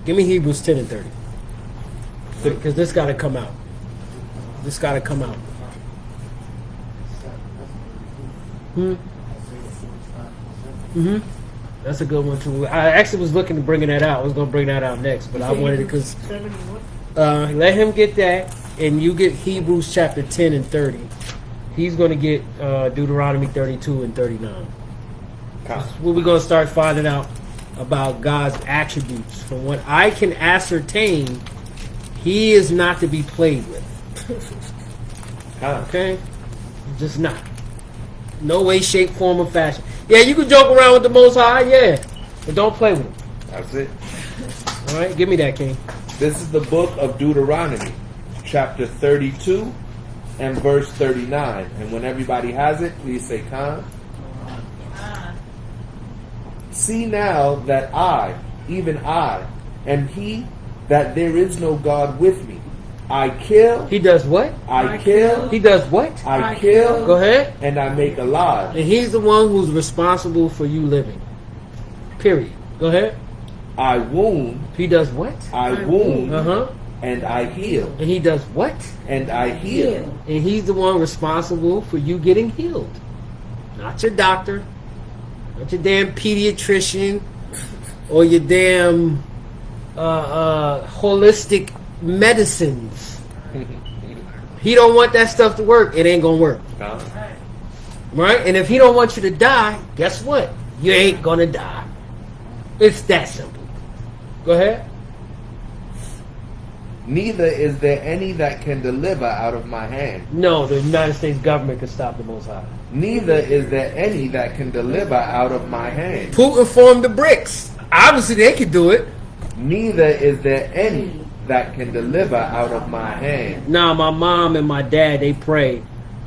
S1: Hebrews 10 and 30? Because this got to come out. This got to come out. That's a good one too. I actually was looking to bringing that out. I was going to bring that out next, but I wanted it because let him get that, and you get Hebrews chapter 10 and 30. He's going to get Deuteronomy 32 and 39. Where we're going to start finding out about God's attributes. From what I can ascertain, He is not to be played with. Okay? Just not. No way, shape, form, or fashion. Yeah, you can joke around with the Most High, yeah, but don't play with Him.
S4: That's it.
S1: All right, give me that, King.
S4: This is the book of Deuteronomy, chapter 32 and verse 39. And when everybody has it, please say, Khan. See now that I, even I, am He, that there is no God with me. I kill.
S1: He does what?
S4: I kill.
S1: He does what?
S4: I kill.
S1: Go ahead.
S4: And I make alive.
S1: And He's the one who's responsible for you living. Period. Go ahead.
S4: I wound.
S1: He does what?
S4: I wound.
S1: Uh-huh.
S4: And I heal.
S1: And He does what?
S4: And I heal.
S1: And He's the one responsible for you getting healed. Not your doctor. Not your damn pediatrician. Or your damn holistic medicines. He don't want that stuff to work. It ain't gonna work. Right? And if He don't want you to die, guess what? You ain't gonna die. It's that simple. Go ahead.
S4: Neither is there any that can deliver out of my hand.
S1: No, the United States government can stop the Most High.
S4: Neither is there any that can deliver out of my hand.
S1: Putin formed the BRICS. Obviously they can do it.
S4: Neither is there any that can deliver out of my hand.
S1: Nah, my mom and my dad, they pray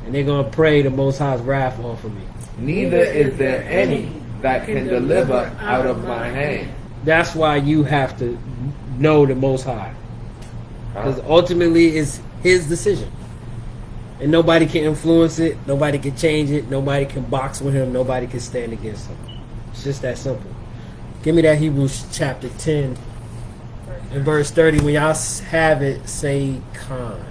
S1: and they're going to pray the Most High's wrath off of me.
S4: Neither is there any that can deliver out of my hand.
S1: That's why you have to know the Most High. Because ultimately it's his decision. And nobody can influence it. Nobody can change it. Nobody can box with him. Nobody can stand against him. It's just that simple. Give me that Hebrews chapter 10 and verse 30. When y'all have it, say Khan.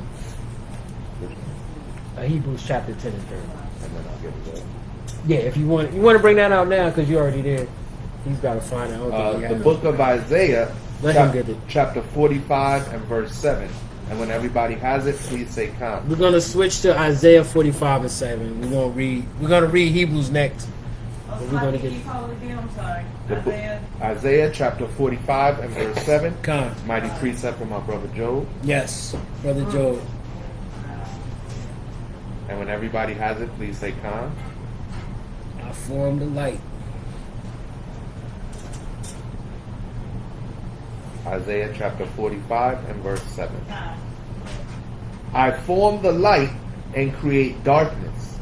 S1: Hebrews chapter 10 and 30.
S4: And then I'll get it up.
S1: Yeah, if you want to bring that out now because you're already there. He's got to find it. I don't think he
S4: The
S1: has it.
S4: book of Isaiah,
S1: Let him get it.
S4: chapter 45 and verse 7. And when everybody has it, please say "Come."
S1: We're gonna switch to Isaiah 45 and 7. We're gonna read Hebrews next. But we're gonna get
S5: I'm sorry.
S4: Isaiah chapter 45 and verse 7.
S1: Khan.
S4: Mighty precept from my brother Job.
S1: Yes, Brother Joe.
S4: And when everybody has it, please say "Come."
S1: I formed the light.
S4: Isaiah chapter 45 and verse 7. I form the light and create darkness.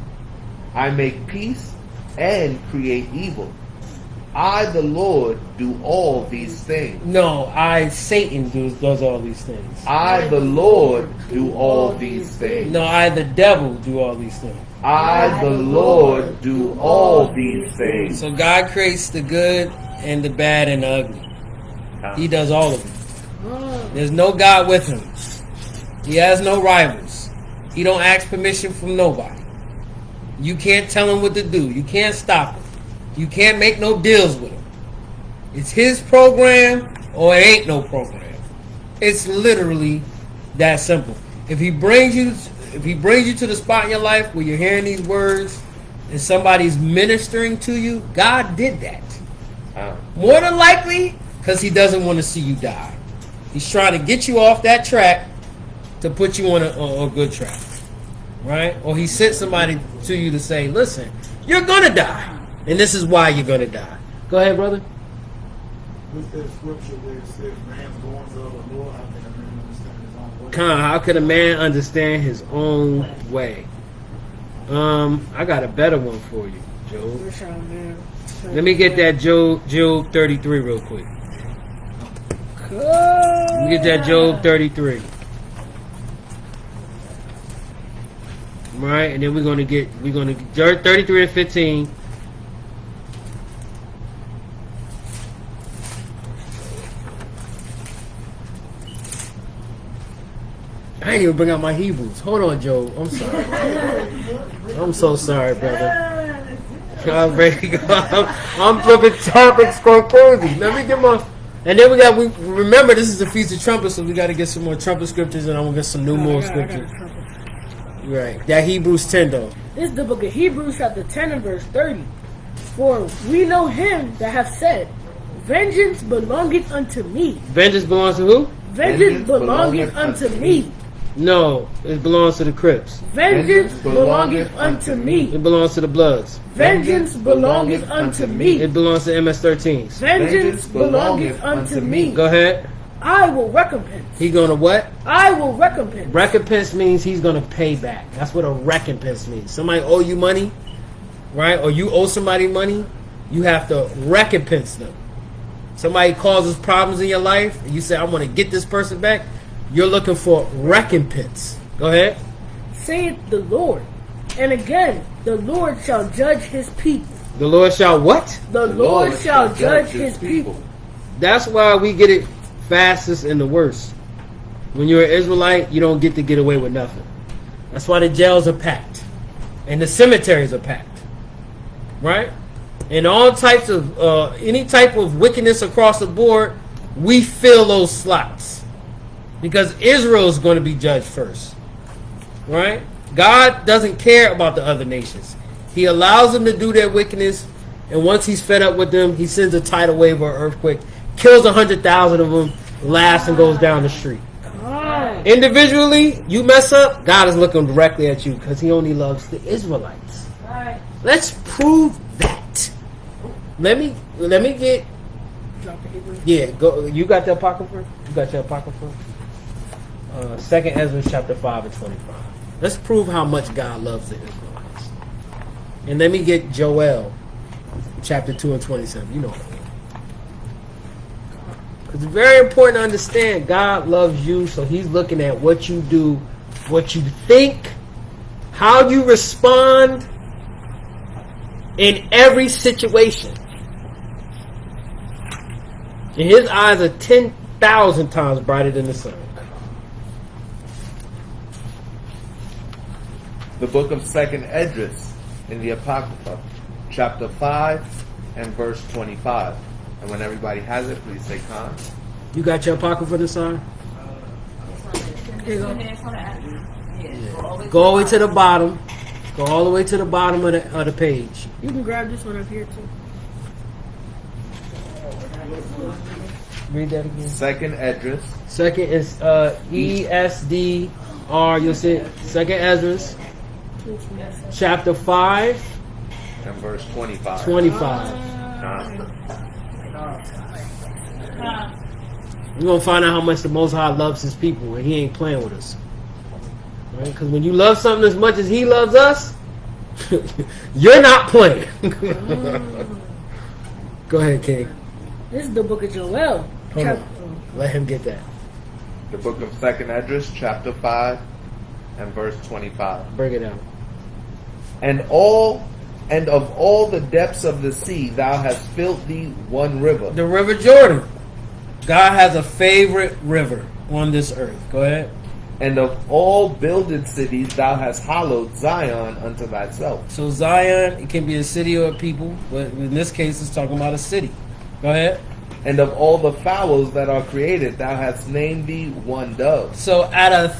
S4: I make peace and create evil. I, the Lord, do all these things.
S1: No, Satan, does all these things.
S4: I, the Lord, do all these things.
S1: No, the devil, do all these things.
S4: I, the Lord, do all these things.
S1: So God creates the good and the bad and the ugly. He does all of it. There's no God with him. He has no rivals. He don't ask permission from nobody. You can't tell him what to do. You can't stop him. You can't make no deals with him. It's his program or it ain't no program. It's literally that simple. If he brings you to the spot in your life where you're hearing these words and somebody's ministering to you, God did that. More than likely, because he doesn't want to see you die. He's trying to get you off that track to put you on a good track. Right? Or he sent somebody to you to say, listen, you're going to die. And this is why you're going to die. Go ahead, brother.
S6: With that scripture where it says, man's going to the Lord,
S1: How could a man understand his own way? I got a better one for you, Job. Let me get that Job 33 real quick. Let me get that Job 33. Right, and then we're gonna get 33 and 15. I didn't even bring out my Hebrews. Hold on, Joe. I'm sorry. I'm so sorry, brother. I'm ready to go. I'm flipping topics going crazy. Let me get my. And then we remember this is the Feast of Trumpets, so we got to get some more trumpet scriptures, and I'm gonna get some more scriptures. Right. That Hebrews 10 though.
S3: This is the book of Hebrews chapter 10 and verse 30. For we know him that hath said, vengeance belongeth unto me.
S1: Vengeance belongs to who?
S3: Vengeance belongeth unto me.
S1: No, it belongs to the Crips.
S3: Vengeance belongeth unto me.
S1: It belongs to the Bloods.
S3: Vengeance belongeth unto me.
S1: It belongs to MS-13s.
S3: Vengeance belongeth unto me.
S1: Go ahead.
S3: I will recompense.
S1: He gonna what?
S3: I will recompense.
S1: Recompense means he's gonna pay back. That's what a recompense means. Somebody owe you money, right? Or you owe somebody money, you have to recompense them. Somebody causes problems in your life, and you say, I want to get this person back. You're looking for recompense. Go ahead.
S3: Saith the Lord. And again, the Lord shall judge his people.
S1: The Lord shall what?
S3: The Lord shall judge his people.
S1: That's why we get it fastest and the worst. When you're an Israelite, you don't get to get away with nothing. That's why the jails are packed. And the cemeteries are packed. Right? And all types of, any type of wickedness across the board, we fill those slots. Because Israel is going to be judged first. Right? God doesn't care about the other nations. He allows them to do their wickedness, and once he's fed up with them, he sends a tidal wave or earthquake, kills 100,000 of them, laughs and goes down the street. Individually, you mess up, God is looking directly at you because he only loves the Israelites.
S5: Right.
S1: Let's prove that. Let me get. Yeah, go. You got the Apocrypha? You got your Apocrypha? 2nd Ezra chapter 5 and 25. Let's prove how much God loves the Israelites. And let me get Joel, chapter 2 and 27. You know what I mean. It's very important to understand God loves you, so he's looking at what you do, what you think, how you respond in every situation. And his eyes are 10,000 times brighter than the sun.
S4: The book of 2nd Esdras in the Apocrypha, chapter 5 and verse 25. And when everybody has it, please say Khan.
S1: You got your Apocrypha this side?
S3: Here you go.
S1: Go all the way to the bottom. Go all the way to the bottom of the page.
S3: You can grab this one up here too.
S1: Read that again.
S4: 2nd Esdras,
S1: Second is ESDR. You'll see it. 2nd Esdras, chapter 5,
S4: and verse 25.
S1: 25.
S4: Khan.
S1: We're going to find out how much the Most High loves his people, and he ain't playing with us. Right? Because when you love something as much as he loves us, you're not playing. Go ahead, King.
S3: This is the book of Joel.
S1: Hold on. Let him get that.
S4: The book of 2nd Esdras, chapter 5 and verse 25.
S1: Bring it out.
S4: And of all the depths of the sea thou hast filled thee one river.
S1: The River Jordan. God has a favorite river on this earth. Go ahead.
S4: And of all builded cities thou hast hallowed Zion unto thyself.
S1: So Zion, it can be a city or a people, but in this case it's talking about a city. Go ahead.
S4: And of all the fowls that are created thou hast named thee one dove.
S1: So out of,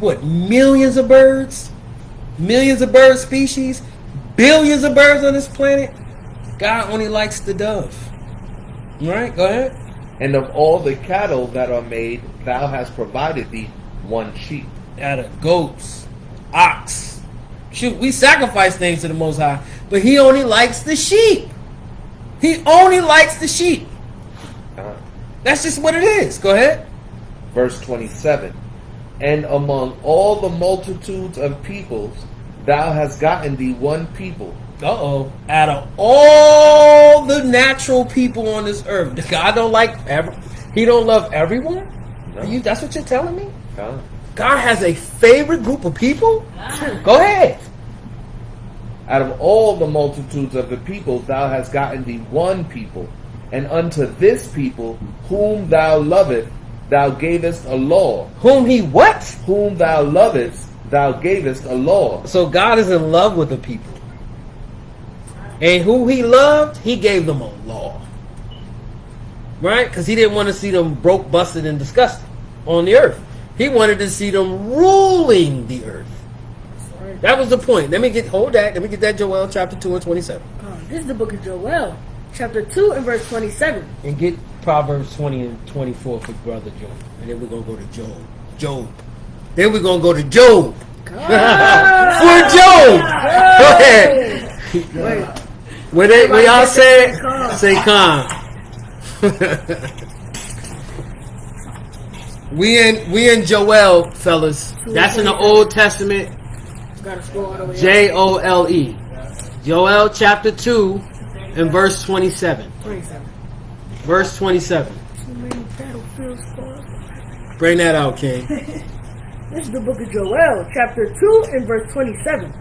S1: what, millions of birds? Millions of bird species? Billions of birds on this planet? God only likes the dove. All right, go ahead.
S4: And of all the cattle that are made thou hast provided thee one sheep.
S1: Out of goats, ox. Shoot, we sacrifice things to the Most High, but he only likes the sheep. He only likes the sheep. That's just what it is. Go ahead.
S4: Verse 27. And among all the multitudes of peoples thou hast gotten thee one people.
S1: Uh-oh. Out of all the natural people on this earth, God don't like he don't love everyone?
S4: No.
S1: That's what you're telling me?
S4: Huh?
S1: God has a favorite group of people? Go ahead.
S4: Out of all the multitudes of the people thou hast gotten thee one people, and unto this people whom thou lovest thou gavest a law.
S1: Whom he what?
S4: Whom thou lovest thou gavest a law.
S1: So God is in love with the people. And who he loved, he gave them a law. Right? Because he didn't want to see them broke, busted, and disgusted on the earth. He wanted to see them ruling the earth. That was the point. Let me get that Joel chapter 2 and 27.
S3: This is the book of Joel, chapter 2 and verse 27.
S1: And get Proverbs 20 and 24 for Brother Job. And then we're going to go to Job. Then we're going to go to Job. For Job. Go ahead.
S3: Wait.
S1: When y'all say it, say calm. We in Joel, fellas. That's in the Old Testament.
S3: Gotta scroll all the way
S1: Jole. Joel chapter 2 and verse 27.
S3: 27.
S1: Verse 27.
S3: Too many battlefields for us.
S1: Bring that out, King.
S3: This is the book of Joel, chapter 2 and verse 27.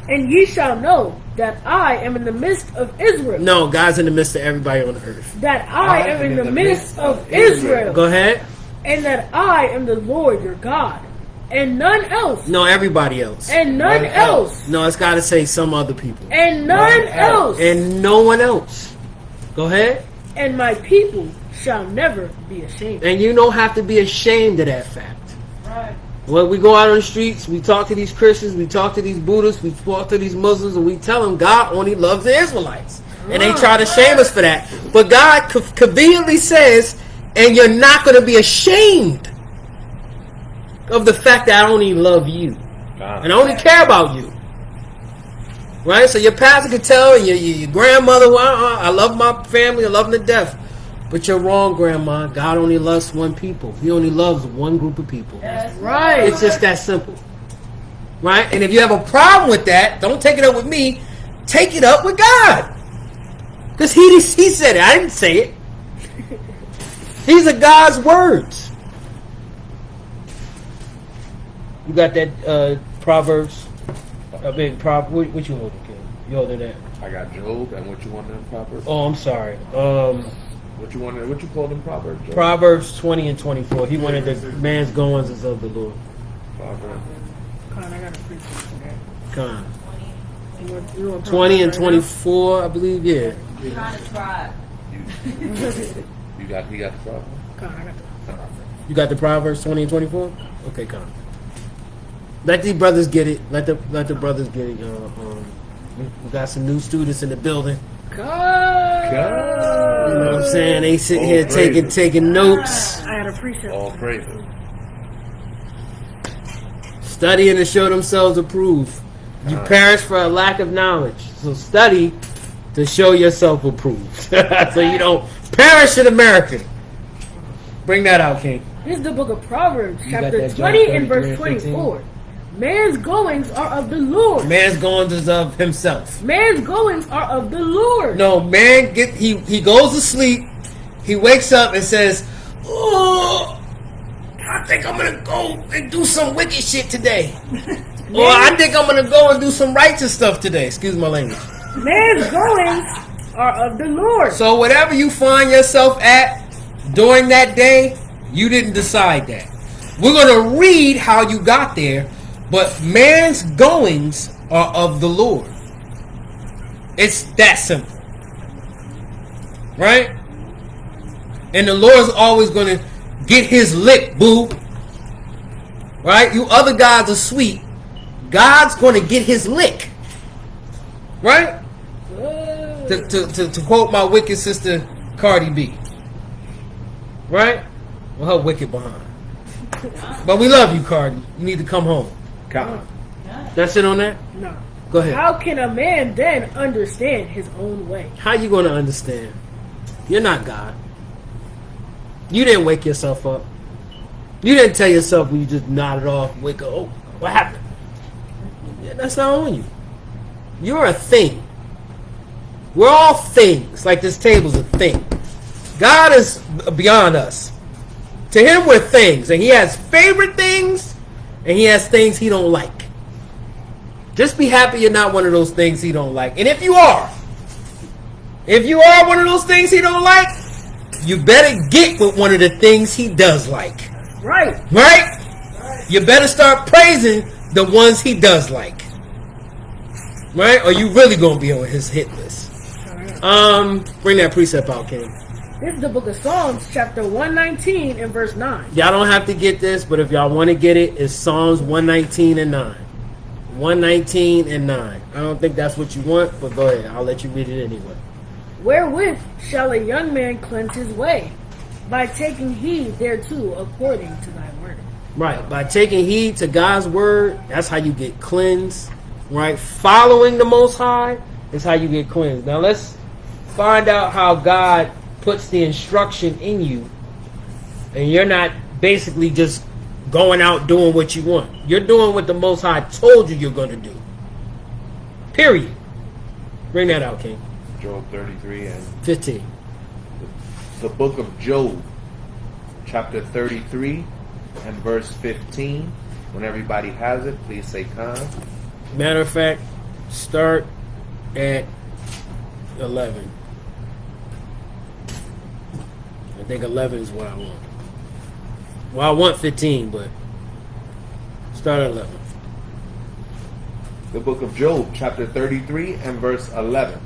S3: And ye shall know that I am in the midst of Israel.
S1: No, God's in the midst of everybody on the earth.
S3: That I am in the midst of Israel.
S1: Go ahead.
S3: And that I am the Lord your God. And none else.
S1: No, everybody else.
S3: And none else.
S1: No, it's got to say some other people.
S3: And none else.
S1: And no one else. Go ahead.
S3: And my people shall never be ashamed.
S1: And you don't have to be ashamed of that fact.
S3: Right.
S1: When we go out on the streets, we talk to these Christians, we talk to these Buddhists, we talk to these Muslims, and we tell them God only loves the Israelites. And they try to shame us for that. But God conveniently says, and you're not going to be ashamed of the fact that I only love you. And I only care about you. Right? So your pastor could tell your grandmother, well, I love my family, I love them to death. But you're wrong, Grandma. God only loves one people. He only loves one group of people.
S3: That's right.
S1: It's just that simple. Right? And if you have a problem with that, don't take it up with me. Take it up with God. Because he said it. I didn't say it. These are God's words. You got that Proverbs? What you holding, kid? You holding that?
S4: I got Job, and what you want in Proverbs?
S1: Oh, I'm sorry.
S4: What you called in Proverbs? Job?
S1: Proverbs 20 and 24. He wanted the man's goings is of the Lord.
S4: Proverbs.
S3: Con, I got a precept for that.
S1: Con.
S3: You want
S1: 20 and
S3: right
S1: 24, I believe. Yeah.
S5: Trying to try.
S4: He got the Proverbs.
S3: Con, I got the
S1: You got the Proverbs 20 and 24? Okay, con. Let these brothers get it. Let the brothers get it. We got some new students in the building.
S3: Con.
S1: You know what I'm saying? They sitting here taking notes,
S3: I had a precept.
S4: All praises.
S1: studying to show themselves approved. You perish for a lack of knowledge. So study to show yourself approved. So you don't perish in America. Bring that out, King.
S3: This is the book of Proverbs,
S1: You got
S3: chapter
S1: that, John
S3: 20 and
S1: 33
S3: verse
S1: and
S3: 24. Man's goings are of the Lord.
S1: Man's goings is of himself.
S3: Man's goings are of the Lord.
S1: No, man he goes to sleep, he wakes up and says, "Oh, I think I'm gonna go and do some wicked shit today." Or I think I'm gonna go and do some righteous stuff today. Excuse my language.
S3: Man's goings are of the Lord.
S1: So whatever you find yourself at during that day, you didn't decide that. We're gonna read how you got there, but man's goings are of the Lord. It's that simple. Right? And the Lord's always gonna get his lick, boo. Right? You other gods are sweet. God's gonna get his lick. Right? To quote my wicked sister Cardi B. Right? Well, her wicked behind. But we love you, Cardi. You need to come home.
S4: God.
S1: That's it on that?
S3: No.
S1: Go ahead.
S3: How can a man then understand his own way?
S1: How you going to understand? You're not God. You didn't wake yourself up. You didn't tell yourself when you just nodded off, wake up, oh, what happened? Yeah, that's not on you. You're a thing. We're all things. Like this table's a thing. God is beyond us. To him, we're things. And he has favorite things, and he has things he don't like. Just be happy you're not one of those things he don't like. And if you are one of those things he don't like, you better get with one of the things he does like.
S3: Right.
S1: Right? You better start praising the ones he does like. Right? Or you really gonna be on his hit list. Bring that precept out, King.
S3: This is the book of Psalms, chapter 119 and verse 9.
S1: Y'all don't have to get this, but if y'all want to get it, it's Psalms 119 and 9. 119 and 9. I don't think that's what you want, but go ahead. I'll let you read it anyway.
S3: Wherewith shall a young man cleanse his way? By taking heed thereto according to thy word.
S1: Right. By taking heed to God's word, that's how you get cleansed. Right? Following the Most High is how you get cleansed. Now let's find out how God puts the instruction in you, and you're not basically just going out doing what you want. You're doing what the Most High told you you're going to do. Period. Bring that out, King.
S4: Job 33 and
S1: 15.
S4: the book of Job, chapter 33 and verse 15. When everybody has it, please say "Con."
S1: Matter of fact, start at 11. I think 11 is what I want. Well, I want 15, but start at 11.
S4: The book of Job, chapter 33 and verse 11.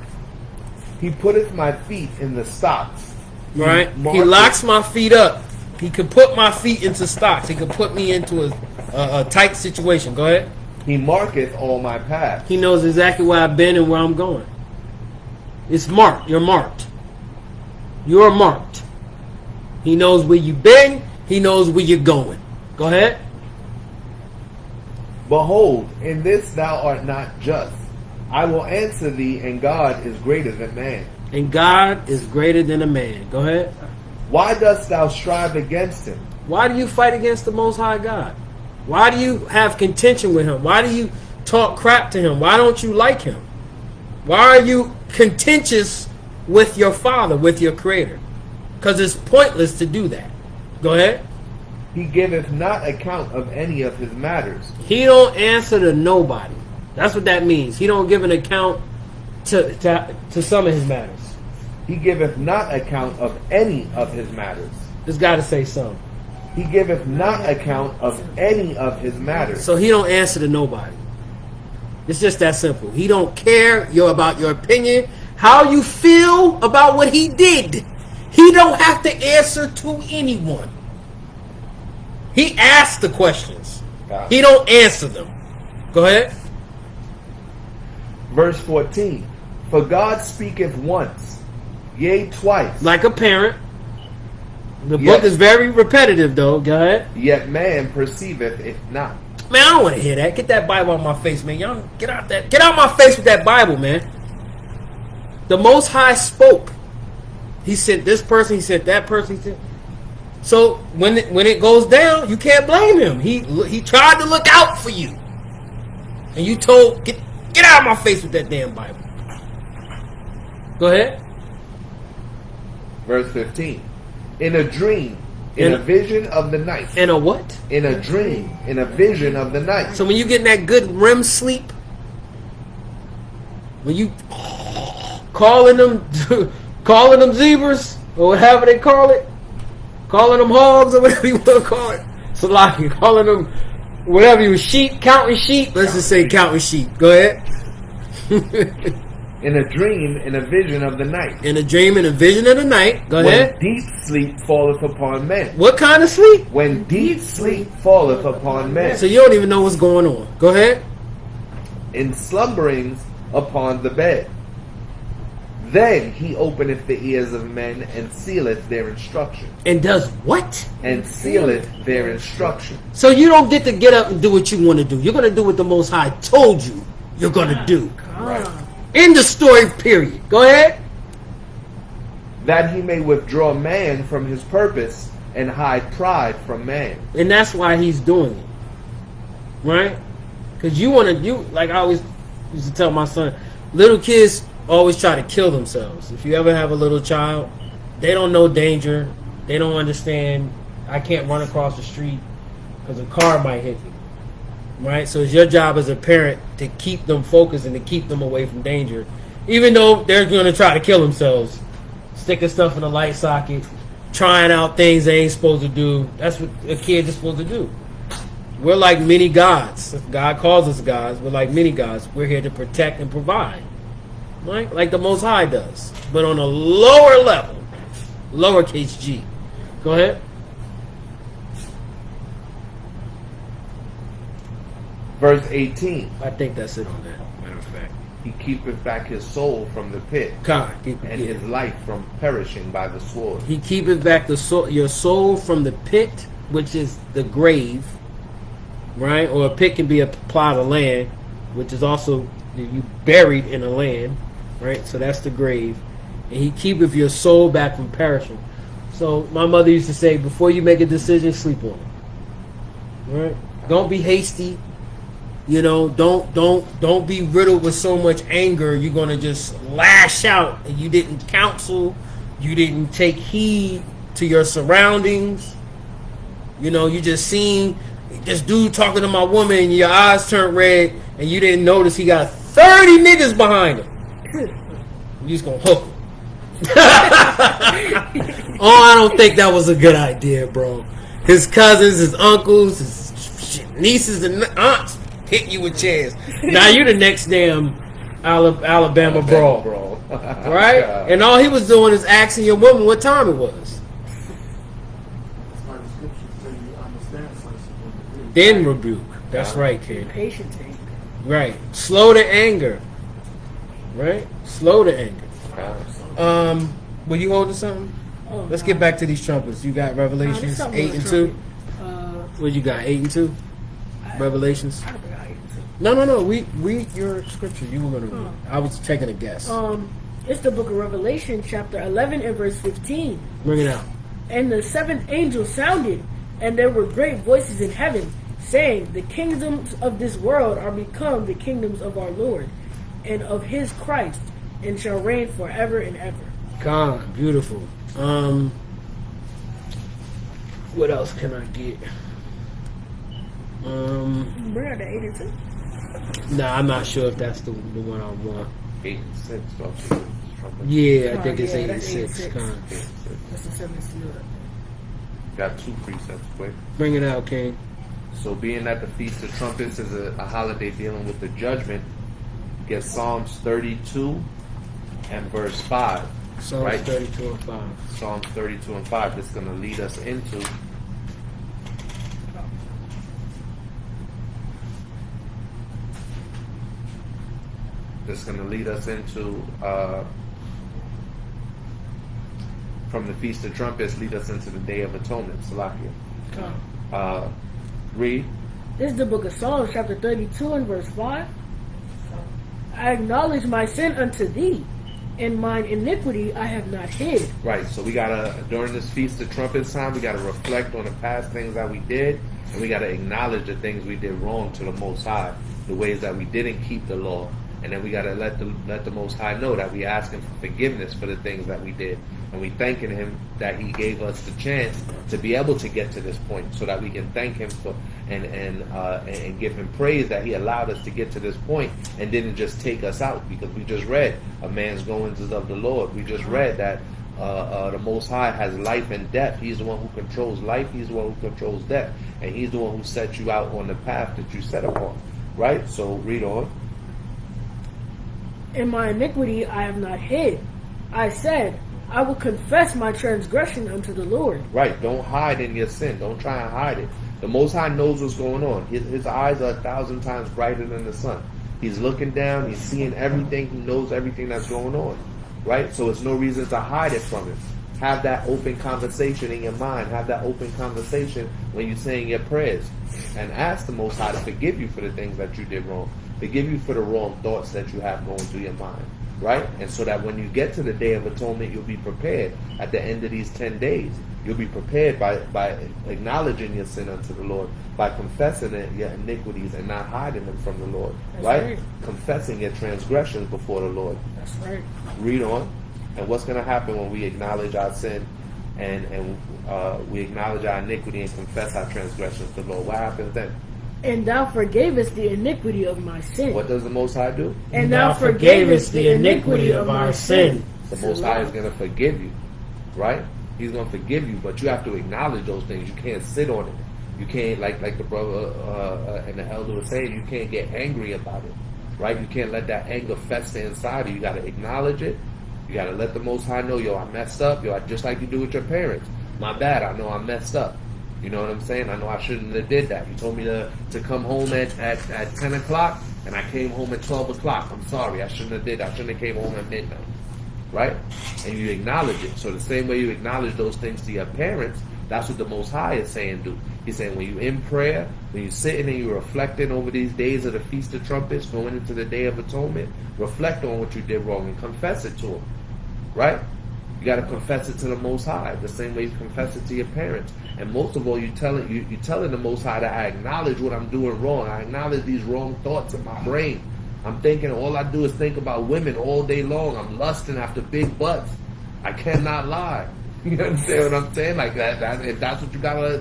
S4: He putteth my feet in the stocks.
S1: Right? He locks my feet up. He could put my feet into stocks. He could put me into a tight situation. Go ahead.
S4: He marketh all my paths.
S1: He knows exactly where I've been and where I'm going. It's marked. You're marked. You're marked. He knows where you've been. He knows where you're going. Go ahead.
S4: Behold, in this thou art not just. I will answer thee, and God is greater than man.
S1: And God is greater than a man. Go ahead.
S4: Why dost thou strive against him?
S1: Why do you fight against the Most High God? Why do you have contention with him? Why do you talk crap to him? Why don't you like him? Why are you contentious with your Father, with your Creator? Because it's pointless to do that. Go ahead.
S4: He giveth not account of any of his matters.
S1: He don't answer to nobody. That's what that means. He don't give an account to some of his matters.
S4: He giveth not account of any of his matters.
S1: This got to say some.
S4: He giveth not account of any of his matters.
S1: So he don't answer to nobody. It's just that simple. He don't care about your opinion, how you feel about what he did. He don't have to answer to anyone. He asks the questions. He don't answer them. Go ahead.
S4: Verse 14. For God speaketh once, yea, twice.
S1: Like a parent. The book is very repetitive, though. Go ahead.
S4: Yet man perceiveth it not.
S1: Man, I don't want to hear that. Get that Bible out my face, man. Y'all get out my face with that Bible, man. The Most High spoke. He sent this person. He sent that person. So when it goes down, you can't blame him. He tried to look out for you, and you told get out of my face with that damn Bible. Go ahead.
S4: Verse 15. In a dream, in a vision of the night.
S1: In a what?
S4: In a dream, in a vision of the night.
S1: So when you get in that good REM sleep, when you calling them zebras or whatever they call it, calling them hogs or whatever you want to call it, so like you calling them whatever you sheep, counting sheep. Let's just say counting sheep. Go ahead.
S4: In a dream, in a vision of the night.
S1: In a dream, in a vision of the night. Go ahead.
S4: When deep sleep falleth upon men.
S1: What kind of sleep?
S4: When deep sleep falleth upon men.
S1: So you don't even know what's going on. Go ahead.
S4: In slumberings upon the bed. Then he openeth the ears of men and sealeth their instruction.
S1: And does what?
S4: And sealeth their instruction.
S1: So you don't get to get up and do what you want to do. You're going to do what the Most High told you you're going to do.
S4: Right.
S1: End the story, period. Go ahead.
S4: That he may withdraw man from his purpose and hide pride from man.
S1: And that's why he's doing it. Right? Because like I always used to tell my son, little kids always try to kill themselves. If you ever have a little child, they don't know danger. They don't understand, I can't run across the street because a car might hit me. Right? So it's your job as a parent to keep them focused and to keep them away from danger. Even though they're going to try to kill themselves. Sticking stuff in a light socket. Trying out things they ain't supposed to do. That's what a kid is supposed to do. We're like mini gods. God calls us gods. We're like mini gods. We're here to protect and provide. Right? Like the Most High does. But on a lower level. Lowercase g. Go ahead.
S4: Verse 18.
S1: I think that's it on that, matter of fact.
S4: He keepeth back his soul from the pit, and his life from perishing by the sword.
S1: He keepeth back your soul from the pit, which is the grave, right? Or a pit can be a plot of land, which is also you buried in a land, right? So that's the grave. And he keepeth your soul back from perishing. So my mother used to say, before you make a decision, sleep on it. Right? Don't be hasty. You know, don't be riddled with so much anger. You're gonna just lash out, and you didn't counsel, you didn't take heed to your surroundings. You know, you just seen this dude talking to my woman, and your eyes turned red, and you didn't notice he got 30 niggas behind him. You just gonna hook him. Oh, I don't think that was a good idea, bro. His cousins, his uncles, his nieces and aunts hit you with chairs. Now you the next damn Alabama brawl. Right? And all he was doing is asking your woman what time it was. Then rebuke. That's right, kid.
S3: Patience, anger.
S1: Right. Slow to anger. Right? Slow to anger. Were you holding something? Let's get back to these trumpets. You got Revelations 8 and 2? What you got? 8 and 2? Revelations? No. Read your scripture. You were going to read. I was taking a guess.
S3: It's the book of Revelation, chapter 11 and verse 15.
S1: Bring it out.
S3: And the seventh angel sounded, and there were great voices in heaven, saying, the kingdoms of this world are become the kingdoms of our Lord and of his Christ, and shall reign forever and ever.
S1: God, beautiful. What else can I get?
S3: Bring out the 8 and 6.
S1: Nah, I'm not sure if that's the one I want.
S4: 8 and 6. Don't you? Trumpets.
S1: Yeah, I think
S3: Oh,
S1: it's
S3: yeah,
S1: 8 and
S3: that's 8 and
S1: 6.
S3: 6.
S1: Con.
S4: 8 and 6.
S3: That's the 7th seal.
S4: Got 2 precepts, quick.
S1: Bring it out, King.
S4: So being that the Feast of Trumpets is a holiday dealing with the judgment, get Psalms 32 and verse 5.
S1: Psalms
S4: Right.
S1: 32 and 5.
S4: Psalms 32 and 5. This is going to lead us into from the Feast of Trumpets, lead us into the Day of Atonement. Salakia. Read.
S3: This is the book of Psalms, chapter 32 and verse 5. I acknowledge my sin unto thee, and mine iniquity I have not hid.
S4: Right, so we gotta, during this Feast of Trumpets time, we gotta reflect on the past things that we did, and we gotta acknowledge the things we did wrong to the Most High, the ways that we didn't keep the law, and then we gotta let the Most High know that we ask Him for forgiveness for the things that we did, and we thanking Him that He gave us the chance to be able to get to this point, so that we can thank Him for and give Him praise that He allowed us to get to this point and didn't just take us out, because we just read a man's goings is of the Lord. We just read that the Most High has life and death. He's the one who controls life. He's the one who controls death, and He's the one who set you out on the path that you set upon. Right? So read on.
S3: And my iniquity I have not hid. I said, I will confess my transgression unto the Lord.
S4: Right. Don't hide in your sin. Don't try and hide it. The Most High knows what's going on. His eyes are 1,000 times brighter than the sun. He's looking down. He's seeing everything. He knows everything that's going on. Right? So it's no reason to hide it from Him. Have that open conversation in your mind. Have that open conversation when you're saying your prayers. And ask the Most High to forgive you for the things that you did wrong. Forgive you for the wrong thoughts that you have going through your mind. Right? And so that when you get to the Day of Atonement, you'll be prepared at the end of these 10 days. You'll be prepared by acknowledging your sin unto the Lord, by confessing your iniquities and not hiding them from the Lord. Right? Confessing your transgressions before the Lord.
S3: That's right.
S4: Read on. And what's going to happen when we acknowledge our sin and we acknowledge our iniquity and confess our transgressions to the Lord? What happens then?
S3: And thou forgavest the iniquity of my sin.
S4: What does the Most High do?
S3: And thou forgavest the iniquity of my sin.
S4: The Most High is going to forgive you, right? He's going to forgive you, but you have to acknowledge those things. You can't sit on it. You can't, like the brother and the elder was saying, you can't get angry about it, right? You can't let that anger fester inside of you. You got to acknowledge it. You got to let the Most High know, yo, I messed up. Yo, just like you do with your parents. My bad. I know I messed up. You know what I'm saying? I know I shouldn't have did that. You told me to come home at 10 o'clock, and I came home at 12 o'clock. I'm sorry. I shouldn't have did that. I shouldn't have came home at midnight. Right? And you acknowledge it. So the same way you acknowledge those things to your parents, that's what the Most High is saying do. He's saying when you're in prayer, when you're sitting and you're reflecting over these days of the Feast of Trumpets, going into the Day of Atonement, reflect on what you did wrong and confess it to Him. Right? You got to confess it to the Most High, the same way you confess it to your parents. And most of all, you're telling the Most High that I acknowledge what I'm doing wrong. I acknowledge these wrong thoughts in my brain. I'm thinking, all I do is think about women all day long. I'm lusting after big butts. I cannot lie. You understand what I'm saying? Like that's what you gotta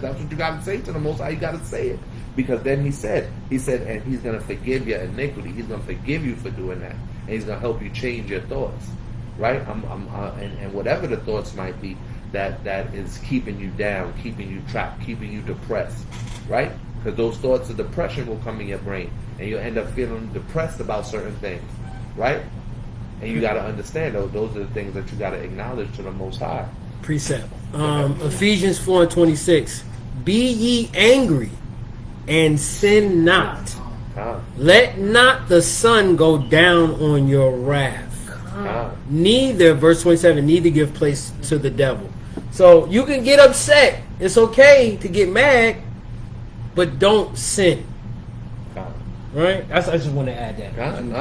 S4: say to the Most High. You gotta say it, because then He said, and He's gonna forgive your iniquity. He's gonna forgive you for doing that, and He's gonna help you change your thoughts. Right? And whatever the thoughts might be that is keeping you down, keeping you trapped, keeping you depressed. Right? Because those thoughts of depression will come in your brain, and you'll end up feeling depressed about certain things. Right? And you got to understand, those are the things that you got to acknowledge to the Most High.
S1: Precept. Ephesians 4:26. Be ye angry and sin not. Let not the sun go down on your wrath. Neither, verse 27, neither give place to the devil. So you can get upset. It's okay to get mad, but don't sin. Right? I just want to add that.
S4: And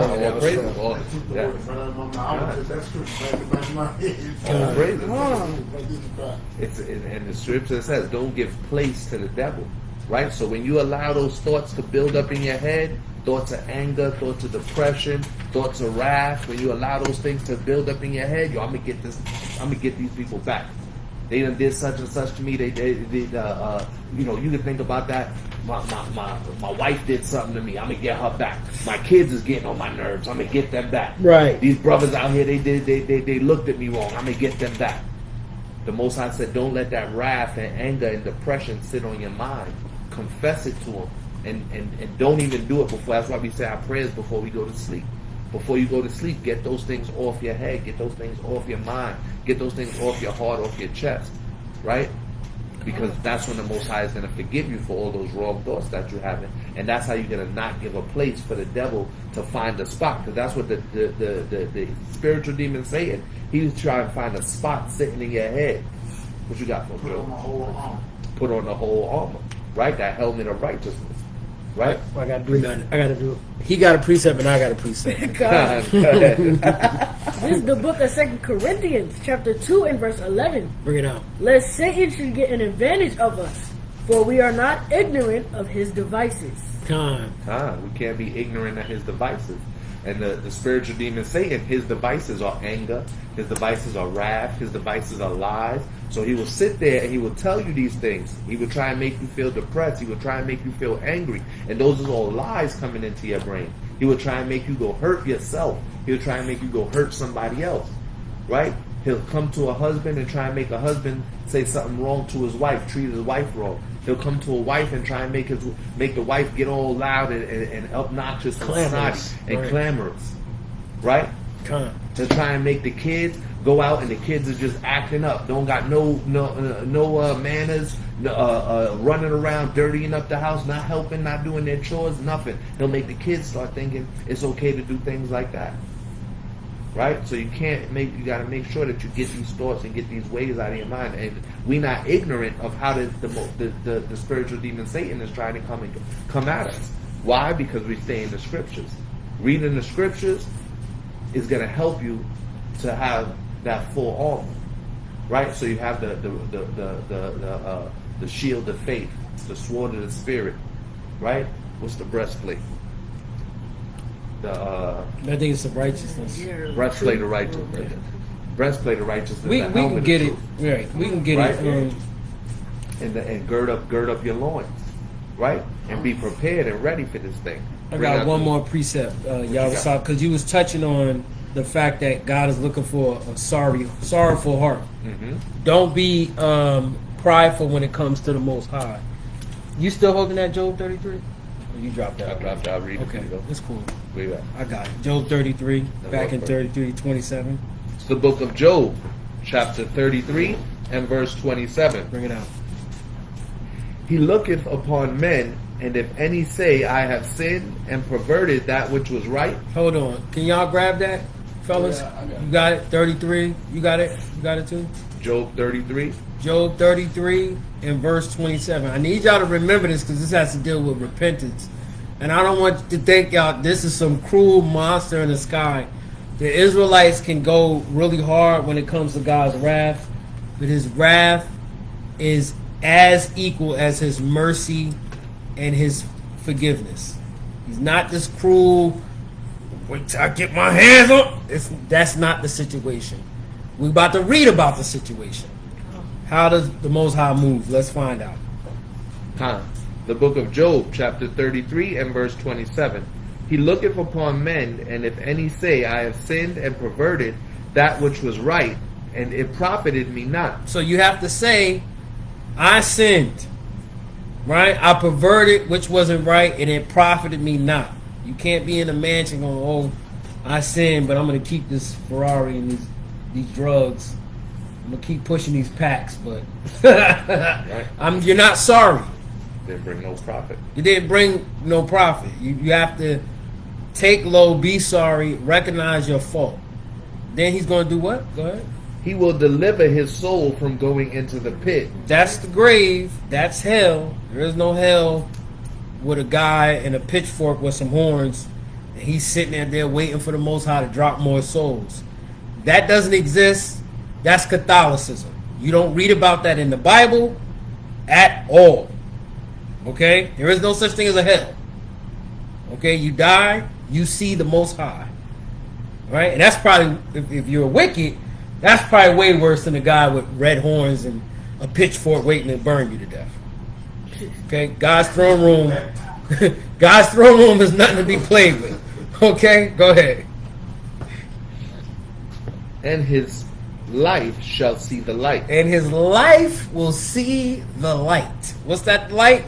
S4: the scripture says, don't give place to the devil. right? So when you allow those thoughts to build up in your head, thoughts of anger, thoughts of depression, thoughts of wrath, when you allow those things to build up in your head, I'm gonna get these people back. They done did such and such to me. They you can think about that. My wife did something to me. I'm gonna get her back. My kids is getting on my nerves. I'm gonna get them back.
S1: Right.
S4: These brothers out here, they looked at me wrong. I'm gonna get them back. The Most High said, don't let that wrath and anger and depression sit on your mind. Confess it to Him, and don't even do it before. That's why we say our prayers before we go to sleep. Before you go to sleep, get those things off your head. Get those things off your mind. Get those things off your heart, off your chest, right? Because that's when the Most High is going to forgive you for all those wrong thoughts that you're having, and that's how you're going to not give a place for the devil to find a spot. Because that's what the spiritual demon saying. He's trying to find a spot sitting in your head. What you got for
S6: Put on the whole armor.
S4: Put on the whole armor, right? That helmet of righteousness, right?
S1: I gotta do that. I gotta do it. He got a precept and I got a precept.
S3: God.
S4: Go ahead.
S3: This is the book of 2 Corinthians, chapter 2 and verse 11.
S1: Bring it out.
S3: Lest Satan should get an advantage of us, for we are not ignorant of his devices.
S4: We can't be ignorant of his devices. And the spiritual demon Satan, his devices are anger, his devices are wrath, his devices are lies. So he will sit there and he will tell you these things. He will try and make you feel depressed. He will try and make you feel angry. And those are all lies coming into your brain. He will try and make you go hurt yourself. He'll try and make you go hurt somebody else. Right? He'll come to a husband and try and make a husband say something wrong to his wife, treat his wife wrong. He'll come to a wife and try and make the wife get all loud and obnoxious and snotty and clamorous, right? He'll try and make the kids go out and the kids are just acting up, don't got no manners, running around, dirtying up the house, not helping, not doing their chores, nothing. He'll make the kids start thinking it's okay to do things like that. Right? So you got to make sure that you get these thoughts and get these ways out of your mind. And we're not ignorant of how the spiritual demon Satan is trying to come at us. Why? Because we stay in the scriptures. Reading the scriptures is going to help you to have that full armor. Right? So you have the shield of faith, the sword of the spirit. Right? What's the breastplate?
S1: I think it's the righteousness.
S4: Breastplate of righteousness. Breastplate of righteousness.
S1: We can get it. Right. We can get it.
S4: And gird up your loins, right? And be prepared and ready for this thing.
S1: I got one more precept, Yawasap, because you was touching on the fact that God is looking for a sorrowful heart.
S4: Mm-hmm.
S1: Don't be prideful when it comes to the Most High. You still holding that Job 33? You dropped that.
S4: I dropped that. I'll read it.
S1: Okay, it's cool.
S4: Where you at?
S1: I got it. Job 33, back in 33:27.
S4: It's the book of Job, chapter 33 and verse 27.
S1: Bring it out.
S4: He looketh upon men, and if any say, I have sinned and perverted that which was right.
S1: Hold on. Can y'all grab that, fellas?
S6: Yeah, I got it.
S1: You got it? 33. You got it? You got it too?
S4: Job 33.
S1: Job 33 and verse 27. I need y'all to remember this because this has to deal with repentance. And I don't want you to think y'all this is some cruel monster in the sky. The Israelites can go really hard when it comes to God's wrath, but his wrath is as equal as his mercy and his forgiveness. He's not this cruel, wait till I get my hands on. That's not the situation. We're about to read about the situation. How does the Most High move? Let's find out.
S4: The book of Job, chapter 33 and verse 27. He looketh upon men, and if any say, I have sinned and perverted that which was right, and it profited me not.
S1: So you have to say, I sinned, right? I perverted which wasn't right, and it profited me not. You can't be in a mansion going, oh, I sinned, but I'm going to keep this Ferrari and these drugs. I'm going to keep pushing these packs, but
S4: Right.
S1: You're not sorry.
S4: Didn't bring no profit.
S1: You didn't bring no profit. You have to take low, be sorry, recognize your fault. Then he's going to do what? Go ahead.
S4: He will deliver his soul from going into the pit.
S1: That's the grave. That's hell. There is no hell with a guy and a pitchfork with some horns, and he's sitting there waiting for the Most High to drop more souls. That doesn't exist. That's Catholicism. You don't read about that in the Bible at all. Okay? There is no such thing as a hell. Okay? You die, you see the Most High. Right? And that's probably, if you're wicked, that's probably way worse than a guy with red horns and a pitchfork waiting to burn you to death. Okay? God's throne room. God's throne room is nothing to be played with. Okay? Go ahead.
S4: And his life shall see the light.
S1: And his life will see the light. What's that light?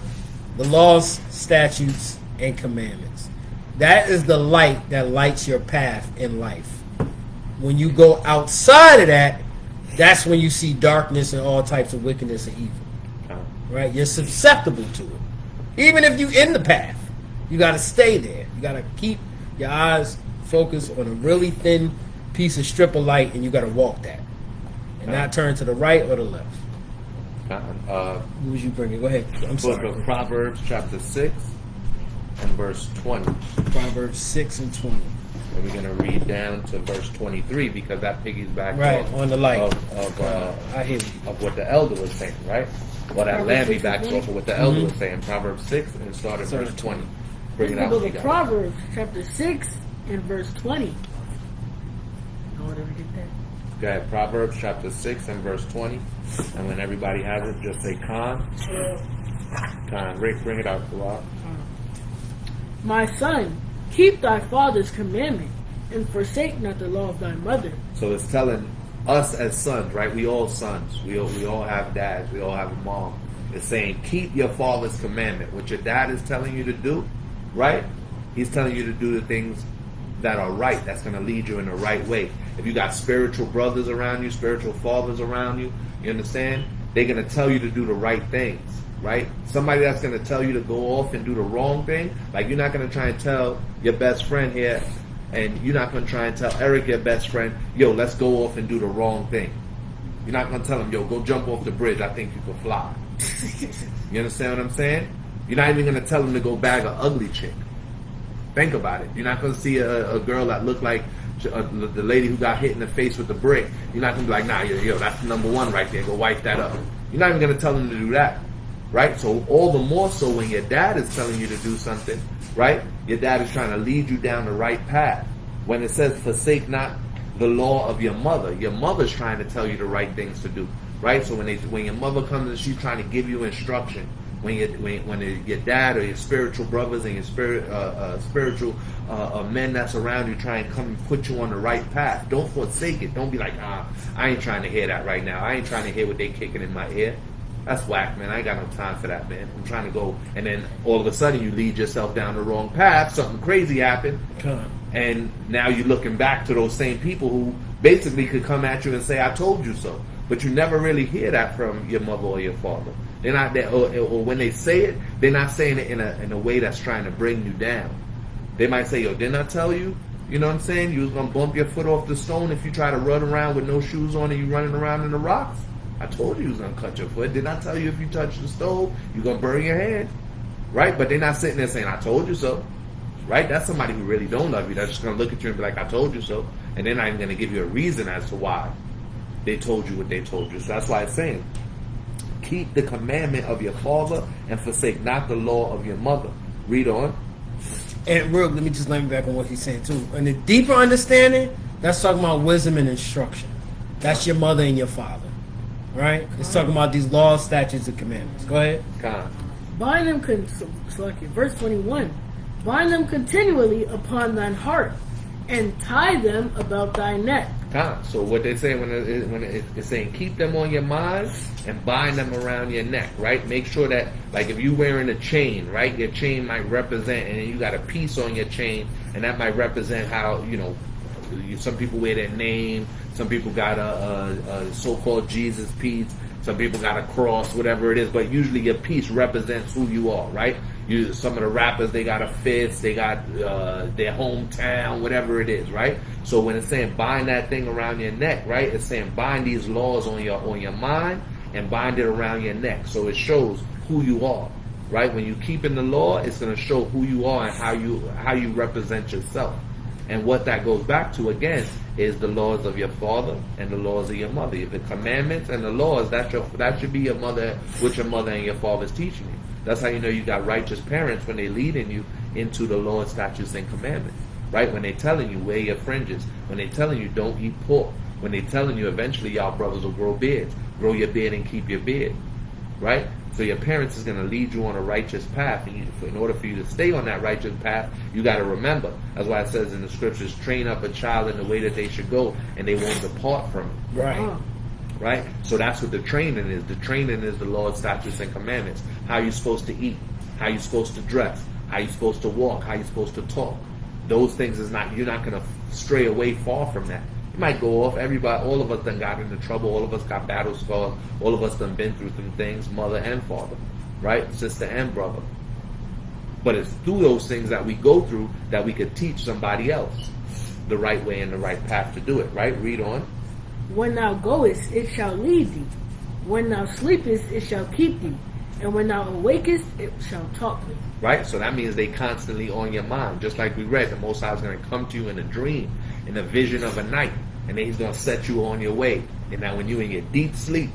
S1: The laws, statutes, and commandments. That is the light that lights your path in life. When you go outside of that, that's when you see darkness and all types of wickedness and evil. Right? You're susceptible to it. Even if you're in the path, you got to stay there. You got to keep your eyes focused on a really thin piece of strip of light, and you got to walk that. And not turn to the right or the left. Who was you bringing? Go ahead. I'm sorry.
S4: Book of Proverbs, chapter 6, and verse 20.
S1: Proverbs 6 and 20.
S4: And we're going to read down to verse 23 because that piggybacks
S1: right on the light
S4: I hear of what the elder was saying, right? Well, that lamb backs off of what the elder was saying. Proverbs 6 and start at verse 20. Bring it out.
S3: The book of Proverbs, chapter 6 and verse 20.
S4: Go ahead. Proverbs chapter 6 and verse 20. And when everybody has it, just say Khan. Khan. Rick, bring it out.
S3: My son, keep thy father's commandment, and forsake not the law of thy mother.
S4: So it's telling us as sons, right? We all sons. We all have dads. We all have a mom. It's saying, keep your father's commandment. What your dad is telling you to do, right? He's telling you to do the things that are right. That's going to lead you in the right way. If you got spiritual brothers around you, spiritual fathers around you, you understand? They're going to tell you to do the right things, right? Somebody that's going to tell you to go off and do the wrong thing, like you're not going to try and tell your best friend here, and you're not going to try and tell Eric, your best friend, yo, let's go off and do the wrong thing. You're not going to tell him, yo, go jump off the bridge. I think you can fly. You understand what I'm saying? You're not even going to tell him to go bag an ugly chick. Think about it. You're not going to see a girl that looked like the lady who got hit in the face with the brick. You're not going to be like, nah, yo, that's the number one right there. Go wipe that up. You're not even going to tell them to do that, right? So all the more so when your dad is telling you to do something, right? Your dad is trying to lead you down the right path. When it says, forsake not the law of your mother's trying to tell you the right things to do, right? So when your mother comes and she's trying to give you instruction, when your dad or your spiritual brothers and your spiritual men that's around you try and come and put you on the right path, don't forsake it. Don't be like, I ain't trying to hear that right now. I ain't trying to hear what they kicking in my ear. That's whack, man. I ain't got no time for that, man. I'm trying to go, and then all of a sudden you lead yourself down the wrong path. Something crazy happened, and now you're looking back to those same people who basically could come at you and say, I told you so. But you never really hear that from your mother or your father. They're not there, or when they say it, they're not saying it in a way that's trying to bring you down. They might say, yo, didn't I tell you? You know what I'm saying? You was going to bump your foot off the stone if you try to run around with no shoes on and you running around in the rocks. I told you was going to cut your foot. Didn't I tell you if you touch the stove, you're going to burn your hand? Right? But they're not sitting there saying, I told you so. Right? That's somebody who really don't love you. That's just going to look at you and be like, I told you so. And they're not even going to give you a reason as to why they told you what they told you. So that's why it's saying, keep the commandment of your father and forsake not the law of your mother. Read on.
S1: And real, let me back on what he's saying too. And the deeper understanding, that's talking about wisdom and instruction. That's your mother and your father. Right? It's talking about these laws, statutes, and commandments. Go ahead.
S3: Bind them, verse 21. Bind them continually upon thine heart, and tie them about thy neck.
S4: So what they say when it's saying keep them on your mind and bind them around your neck, right? Make sure that, like, if you're wearing a chain, right, your chain might represent, and you got a piece on your chain, and that might represent how, you know, some people wear their name, some people got a so-called Jesus piece, some people got a cross, whatever it is, but usually your piece represents who you are, right? Some of the rappers, they got a fist, they got their hometown, whatever it is, right? So when it's saying bind that thing around your neck, right, it's saying bind these laws on your mind and bind it around your neck. So it shows who you are, right? When you keep in the law, it's going to show who you are and how you represent yourself. And what that goes back to, again, is the laws of your father and the laws of your mother. The commandments and the laws, that should be your mother, what your mother and your father is teaching you. That's how you know you got righteous parents, when they leading you into the Lord's statutes and commandments. Right? When they telling you wear your fringes, when they telling you don't eat pork, when they telling you eventually y'all brothers will grow beards, grow your beard and keep your beard. Right? So your parents is going to lead you on a righteous path. And in order for you to stay on that righteous path, you got to remember. That's why it says in the scriptures, train up a child in the way that they should go, and they won't depart from it.
S1: Right.
S4: Right? So that's what the training is. The training is the Lord's statutes and commandments. How you're supposed to eat, how you're supposed to dress, how you're supposed to walk, how you're supposed to talk. Those things is not, you're not going to stray away far from that. You might go off. Everybody, all of us done got into trouble. All of us got battle scars. All of us done been through some things, mother and father, right? Sister and brother. But it's through those things that we go through that we could teach somebody else the right way and the right path to do it, right? Read on.
S3: When thou goest, it shall lead thee. When thou sleepest, it shall keep thee. And when thou awakest, it shall talk with thee.
S4: Right? So that means they constantly on your mind. Just like we read, the Most High is going to come to you in a dream, in a vision of a night. And then he's going to set you on your way. And now when you're in your deep sleep,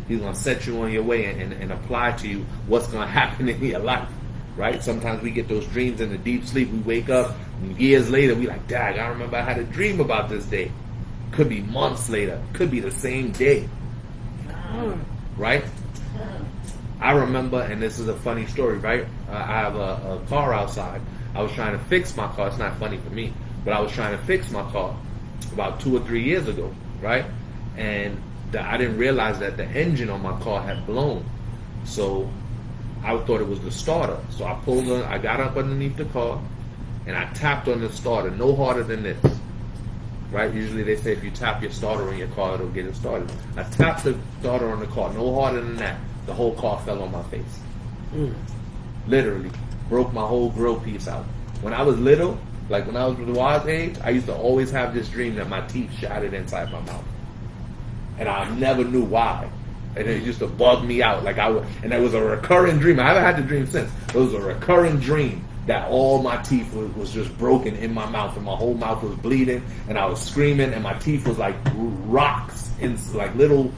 S4: he's going to set you on your way and apply to you what's going to happen in your life. Right? Sometimes we get those dreams in the deep sleep. We wake up, and years later, we like, Dad, I remember I had a dream about this day. Could be months later. Could be the same day. Right? I remember, and this is a funny story, right? I have a car outside. I was trying to fix my car. It's not funny for me, but I was trying to fix my car about 2 or 3 years ago, right? And I didn't realize that the engine on my car had blown. So I thought it was the starter. So I got up underneath the car, and I tapped on the starter, no harder than this. Right? Usually they say if you tap your starter on your car, it'll get it started. I tapped the starter on the car, no harder than that. The whole car fell on my face. Literally. Broke my whole grill piece out. When I was little, like when I was the wise age, I used to always have this dream that my teeth shattered inside my mouth. And I never knew why. And it used to bug me out. And it was a recurring dream. I haven't had the dream since. It was a recurring dream that all my teeth was just broken in my mouth, and my whole mouth was bleeding, and I was screaming, and my teeth was like rocks, like little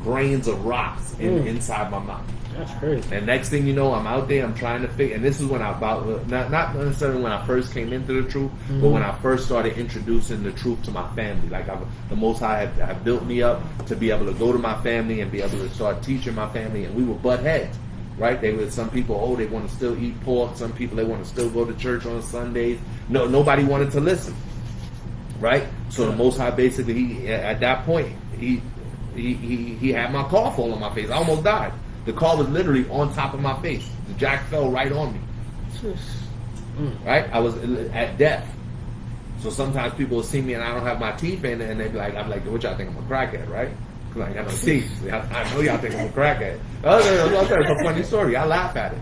S4: grains of rocks inside my mouth.
S1: That's crazy.
S4: And next thing you know, I'm out there, I'm trying to figure, and this is when not necessarily when I first came into the truth, but when I first started introducing the truth to my family. Like the Most High had built me up to be able to go to my family and be able to start teaching my family, and we were butt heads. Right? Some people, they want to still eat pork. Some people, they want to still go to church on Sundays. No, nobody wanted to listen. Right? So the Most High basically, at that point, he had my car fall on my face. I almost died. The car was literally on top of my face. The jack fell right on me. Right? I was at death. So sometimes people will see me and I don't have my teeth in, and they be like, I'm like, what y'all think I'm a crackhead, right? Because I ain't got no teeth. I know y'all think I'm a crackhead. It's a funny story. I laugh at it.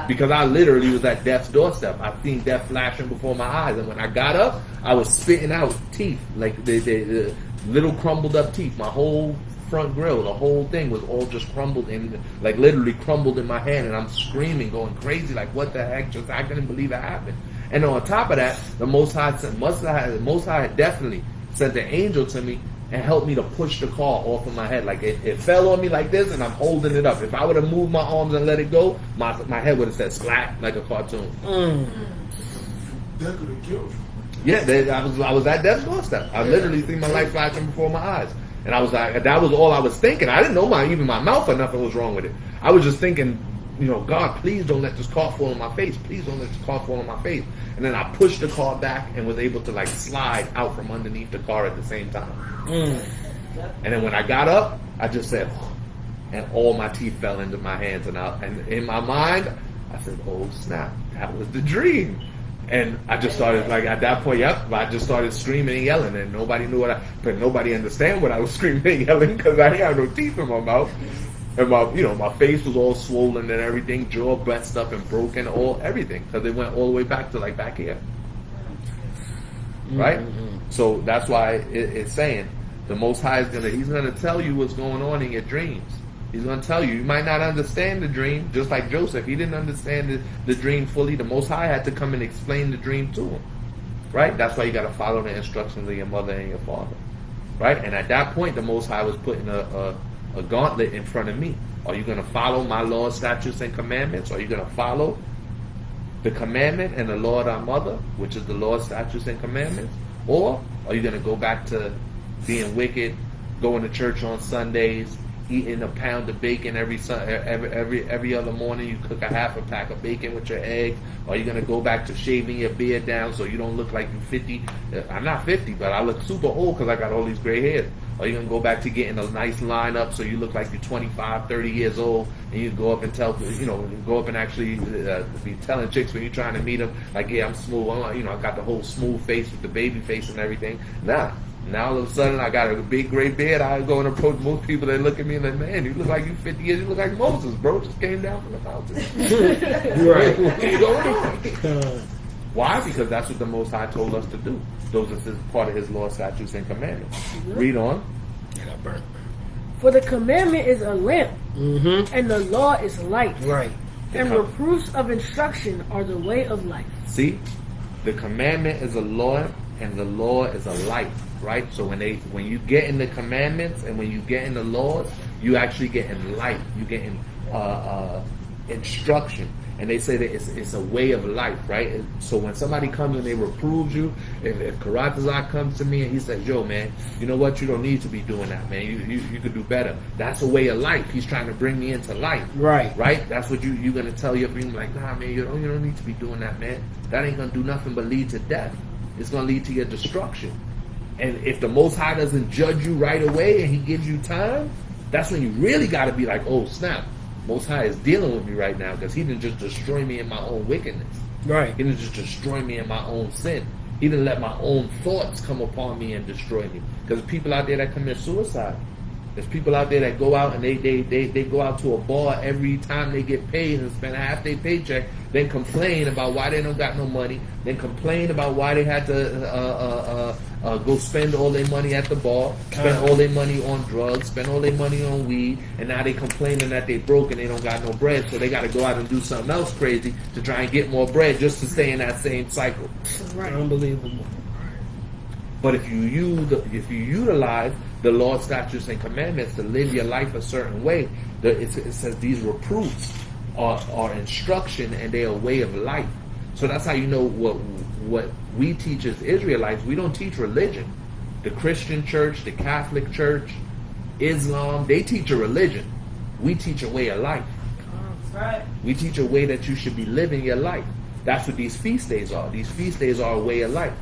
S4: Because I literally was at death's doorstep. I seen death flashing before my eyes. And when I got up, I was spitting out teeth. Like the little crumbled up teeth. My whole front grill, the whole thing was all just crumbled in, like literally crumbled in my hand. And I'm screaming, going crazy. Like, what the heck? I couldn't believe it happened. And on top of that, the Most High had definitely sent an angel to me and helped me to push the car off of my head. Like it fell on me like this, and I'm holding it up. If I would have moved my arms and let it go, my head would have said splat like a cartoon.
S6: That could have killed you.
S4: Yeah, I was at death's doorstep. I literally seen my life flashing before my eyes, and I was like, that was all I was thinking. I didn't know even my mouth or nothing was wrong with it. I was just thinking, God, please don't let this car fall on my face. Please don't let this car fall on my face. And then I pushed the car back and was able to slide out from underneath the car at the same time. And then when I got up, I just said, and all my teeth fell into my hands. And in my mind, I said, oh snap, that was the dream. And I just started, at that point, I just started screaming and yelling, and nobody knew but nobody understand what I was screaming and yelling because I didn't have no teeth in my mouth. And my face was all swollen and everything, jaw bust up and broken, everything, because it went all the way back to back here. Right? So that's why it's saying the Most High he's gonna tell you what's going on in your dreams. He's gonna tell you. You might not understand the dream, just like Joseph. He didn't understand the dream fully. The Most High had to come and explain the dream to him. Right? That's why you gotta follow the instructions of your mother and your father. Right? And at that point, the Most High was putting a a gauntlet in front of me. Are you going to follow my laws, statutes, and commandments? Are you going to follow the commandment and the law of our mother, which is the law, statutes, and commandments? Or are you going to go back to being wicked, going to church on Sundays, eating a pound of bacon every other morning? You cook a half a pack of bacon with your eggs. Or are you going to go back to shaving your beard down so you don't look like you're 50? I'm not 50, but I look super old because I got all these gray hairs. Or are you going to go back to getting a nice lineup so you look like you're 25, 30 years old, and you go up and tell, go up and actually be telling chicks when you're trying to meet them, like, yeah, I'm smooth. I got the whole smooth face with the baby face and everything. Nah. Now all of a sudden I got a big gray beard. I go and approach most people that look at me and like, man, you look like you 50 years. You look like Moses, bro. Just came down from the mountain. Right. What's going on? Why? Because that's what the Most High told us to do. Those are part of His law, statutes, and commandments. Read on.
S3: For the commandment is a lamp, and the law is light.
S1: Right.
S3: And reproofs of instruction are the way of life.
S4: See? The commandment is a law, and the law is a light. Right? So when you get in the commandments and when you get in the laws, you actually get in light. You get in instruction. And they say that it's a way of life, right? So when somebody comes and they reprove you, if Charataza comes to me and he says, yo, man, you know what? You don't need to be doing that, man. You could do better. That's a way of life. He's trying to bring me into life.
S1: Right.
S4: Right? That's what you're going to tell your being like, nah, man, you don't need to be doing that, man. That ain't going to do nothing but lead to death. It's going to lead to your destruction. And if the Most High doesn't judge you right away and He gives you time, that's when you really got to be like, oh, snap. Most High is dealing with me right now because He didn't just destroy me in my own wickedness.
S1: Right.
S4: He didn't just destroy me in my own sin. He didn't let my own thoughts come upon me and destroy me. Because there's people out there that commit suicide. There's people out there that go out and they go out to a bar every time they get paid and spend half their paycheck, then complain about why they don't got no money, then complain about why they had to go spend all their money at the bar, spend all their money on drugs, spend all their money on weed, and now they complaining that they broke and they don't got no bread, so they got to go out and do something else crazy to try and get more bread just to stay in that same cycle.
S1: Right. Unbelievable.
S4: But if you utilize the law, statutes, and commandments to live your life a certain way, it says these reproofs are instruction and they are a way of life. So that's how you know what we teach as Israelites. We don't teach religion. The Christian church, the Catholic church, Islam, they teach a religion. We teach a way of life.
S5: Right.
S4: We teach a way that you should be living your life. That's what these feast days are. These feast days are a way of life.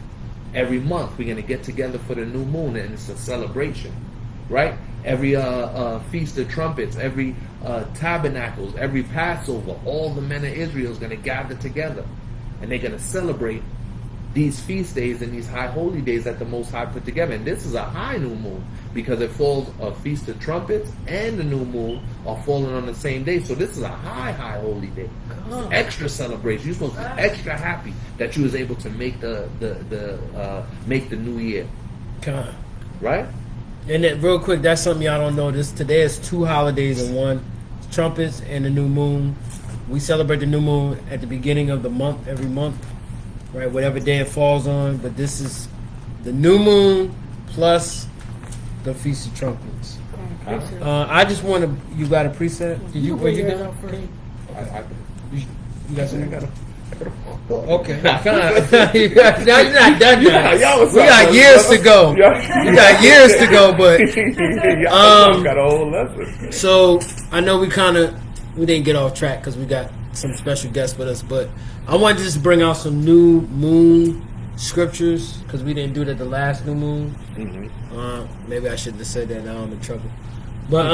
S4: Every month we're going to get together for the new moon and it's a celebration, right? Every Feast of Trumpets, every Tabernacles, every Passover, all the men of Israel is going to gather together and they're going to celebrate these feast days and these high holy days that the Most High put together. And this is a high new moon because it falls a Feast of Trumpets and the new moon are falling on the same day. So this is a high holy day. Extra celebration. You're supposed to be extra happy that you was able to make make the new year. Right?
S1: And then, real quick, that's something y'all don't know. Today is 2 holidays in one: Trumpets and the new moon. We celebrate the new moon at the beginning of the month, every month, right? Whatever day it falls on. But this is the new moon plus the Feast of Trumpets. I just want to. You got a preset? Did you? Where you done? You got something? Okay. Now you're not done yet. We got years to go. We got years to go, but
S4: got a whole lesson.
S1: So I know we didn't get off track because we got some special guests with us, but I wanted to just bring out some new moon scriptures because we didn't do it at the last new moon. Maybe I shouldn't have said that. Now I'm in trouble. But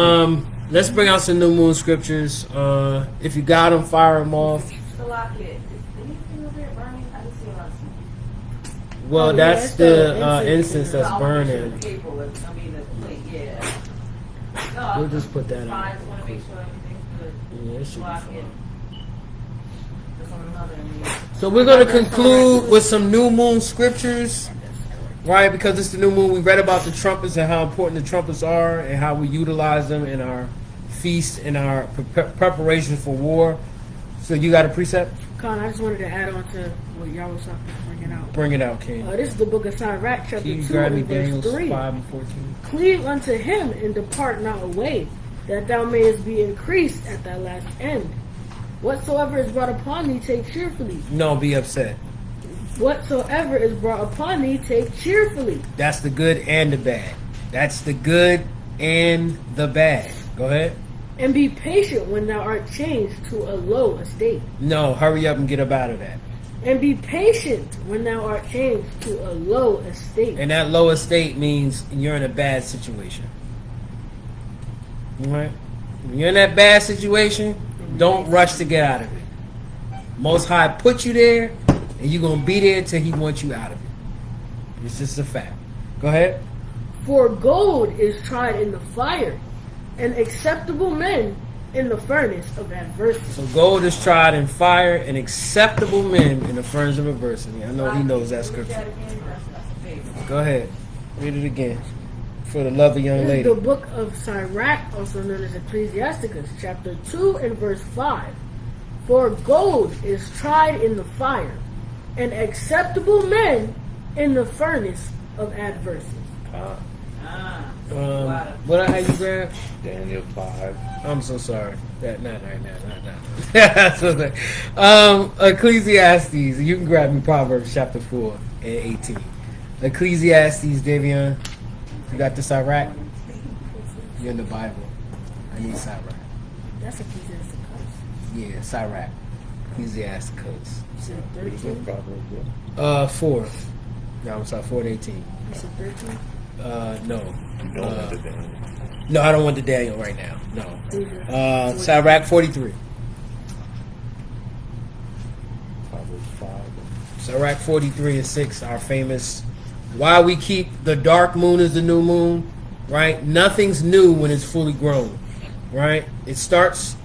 S1: let's bring out some new moon scriptures. If you got them, fire them off. Well, that's the incense that's burning. We'll just put that on. Yeah, it should be fine. So we're going to conclude with some new moon scriptures, right? Because it's the new moon. We read about the trumpets and how important the trumpets are and how we utilize them in our feast and our preparation for war. So you got a precept?
S3: Con, I just wanted to add on to what Yawasap is bringing out.
S1: Bring it out, King.
S3: This is the book of Sirach, chapter 2,
S1: Can you grab me
S3: verse
S1: Daniel
S3: 3.
S1: 5 and 14?
S3: Cleave unto him and depart not away. that thou mayest be increased at thy last end. Whatsoever is brought upon thee, take cheerfully.
S1: No, be upset.
S3: Whatsoever is brought upon thee, take cheerfully.
S1: That's the good and the bad. That's the good and the bad. Go ahead.
S3: And be patient when thou art changed to a low estate.
S1: No, hurry up and get up out of that.
S3: And be patient when thou art changed to a low estate.
S1: And that low estate means you're in a bad situation. All right? When you're in that bad situation, don't rush to get out of it. Most High put you there, and you're going to be there until He wants you out of it. It's just a fact. Go ahead.
S3: For gold is tried in the fire, and acceptable men in the furnace of adversity.
S1: So gold is tried in fire, and acceptable men in the furnace of adversity. I know he knows that scripture. Go ahead. Read it again. For the love of young
S3: This
S1: lady.
S3: is the book of Sirach, also known as Ecclesiasticus, chapter 2 and verse 5. For gold is tried in the fire, and acceptable men in the furnace of adversity.
S1: What I had you grab?
S4: Daniel 5.
S1: I'm so sorry. Not right now. So sorry. Ecclesiastes. You can grab me Proverbs chapter 4 and 18. Ecclesiastes, Davion. You got this Sirach? You're in the Bible. I need Sirach.
S3: That's Ecclesiasticus.
S1: Yeah, Sirach. Ecclesiasticus.
S3: You said 13?
S1: 4. No, I'm sorry, 4 and 18.
S3: You said 13?
S1: No.
S4: You don't want the Daniel.
S1: No, I don't want the Daniel right now. No. Sirach 43.
S4: Proverbs 5.
S1: Sirach 43 and 6, our famous. Why we keep the dark moon as the new moon, right? Nothing's new when it's fully grown, right? It starts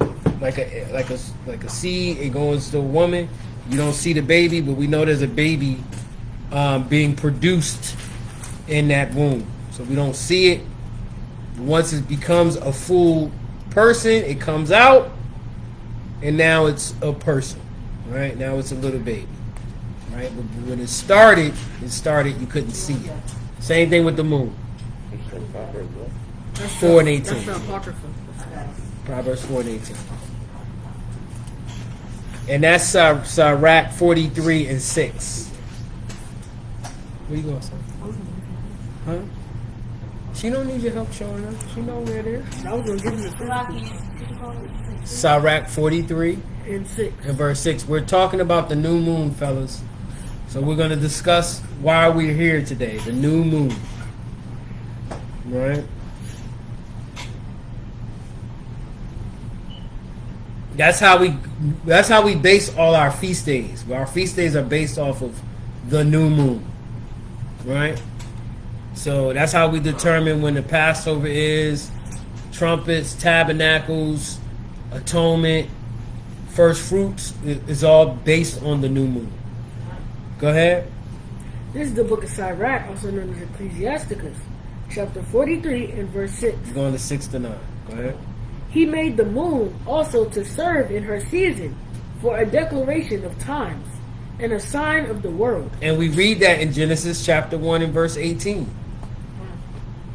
S1: like a seed. It goes to a woman. You don't see the baby, but we know there's a baby being produced in that womb. So we don't see it. Once it becomes a full person, it comes out, and now it's a person, right? Now it's a little baby, right? But when it started, you couldn't see it. Same thing with the moon.
S3: That's
S1: 4 and 18.
S3: That's the Apocrypha.
S1: Proverbs 4 and 18. And that's Sirach 43 and 6. Where you going, son? Huh? She don't need your help showing her. She know where it is.
S3: I was going to give you the
S1: Sirach 43
S3: and 6.
S1: and verse 6. We're talking about the new moon, fellas. So we're going to discuss why we're here today. The new moon. Right? That's how we base all our feast days. Our feast days are based off of the new moon. Right? So that's how we determine when the Passover is, trumpets, tabernacles, atonement, first fruits. It's all based on the new moon. Go ahead.
S3: This is the book of Sirach, also known as Ecclesiasticus, chapter 43 and verse 6.
S1: It's going to 6 to 9. Go ahead.
S3: He made the moon also to serve in her season for a declaration of times and a sign of the world.
S1: And we read that in Genesis chapter 1 and verse 18.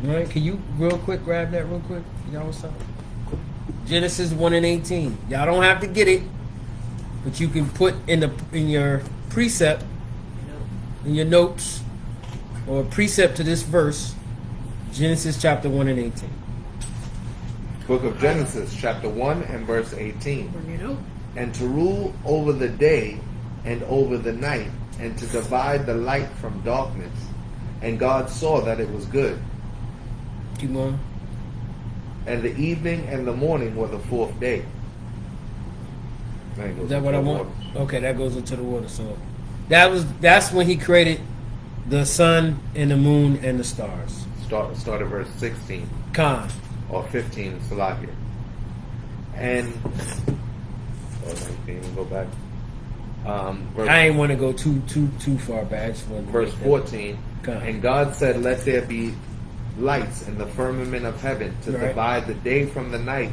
S1: All right, can you real quick grab that real quick? Yawasap. Genesis 1 and 18. Y'all don't have to get it, but you can put in your precept, in your notes, or precept to this verse, Genesis chapter 1 and 18.
S4: Book of Genesis, chapter 1 and verse 18.
S3: Bring it up.
S4: And to rule over the day and over the night, and to divide the light from darkness. And God saw that it was good.
S1: Keep going.
S4: And the evening and the morning were the fourth day.
S1: Is that what I want? Okay, that goes into the water. So that's when he created the sun and the moon and the stars.
S4: Start at verse 16
S1: Khan.
S4: or 15, Salakia. And 19, go back.
S1: I ain't want to go too far back. I just wanted to
S4: Verse
S1: make that-
S4: 14.
S1: Come on.
S4: And God said, let there be lights in the firmament of heaven to
S1: Right.
S4: divide the day from the night,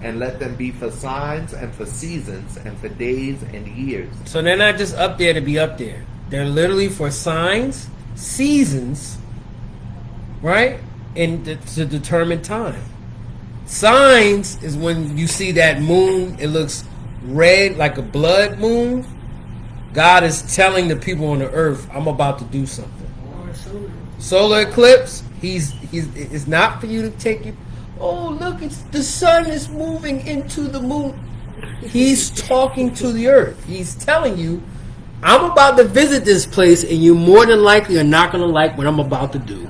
S4: and let them be for signs and for seasons and for days and years.
S1: So they're not just up there to be up there. They're literally for signs, seasons, right? And to determine time. Signs is when you see that moon, it looks red like a blood moon. God is telling the people on the earth, I'm about to do something. Solar eclipse, it's not for you to take it. Oh, look, the sun is moving into the moon. He's talking to the earth. He's telling you, I'm about to visit this place, and you more than likely are not going to like what I'm about to do.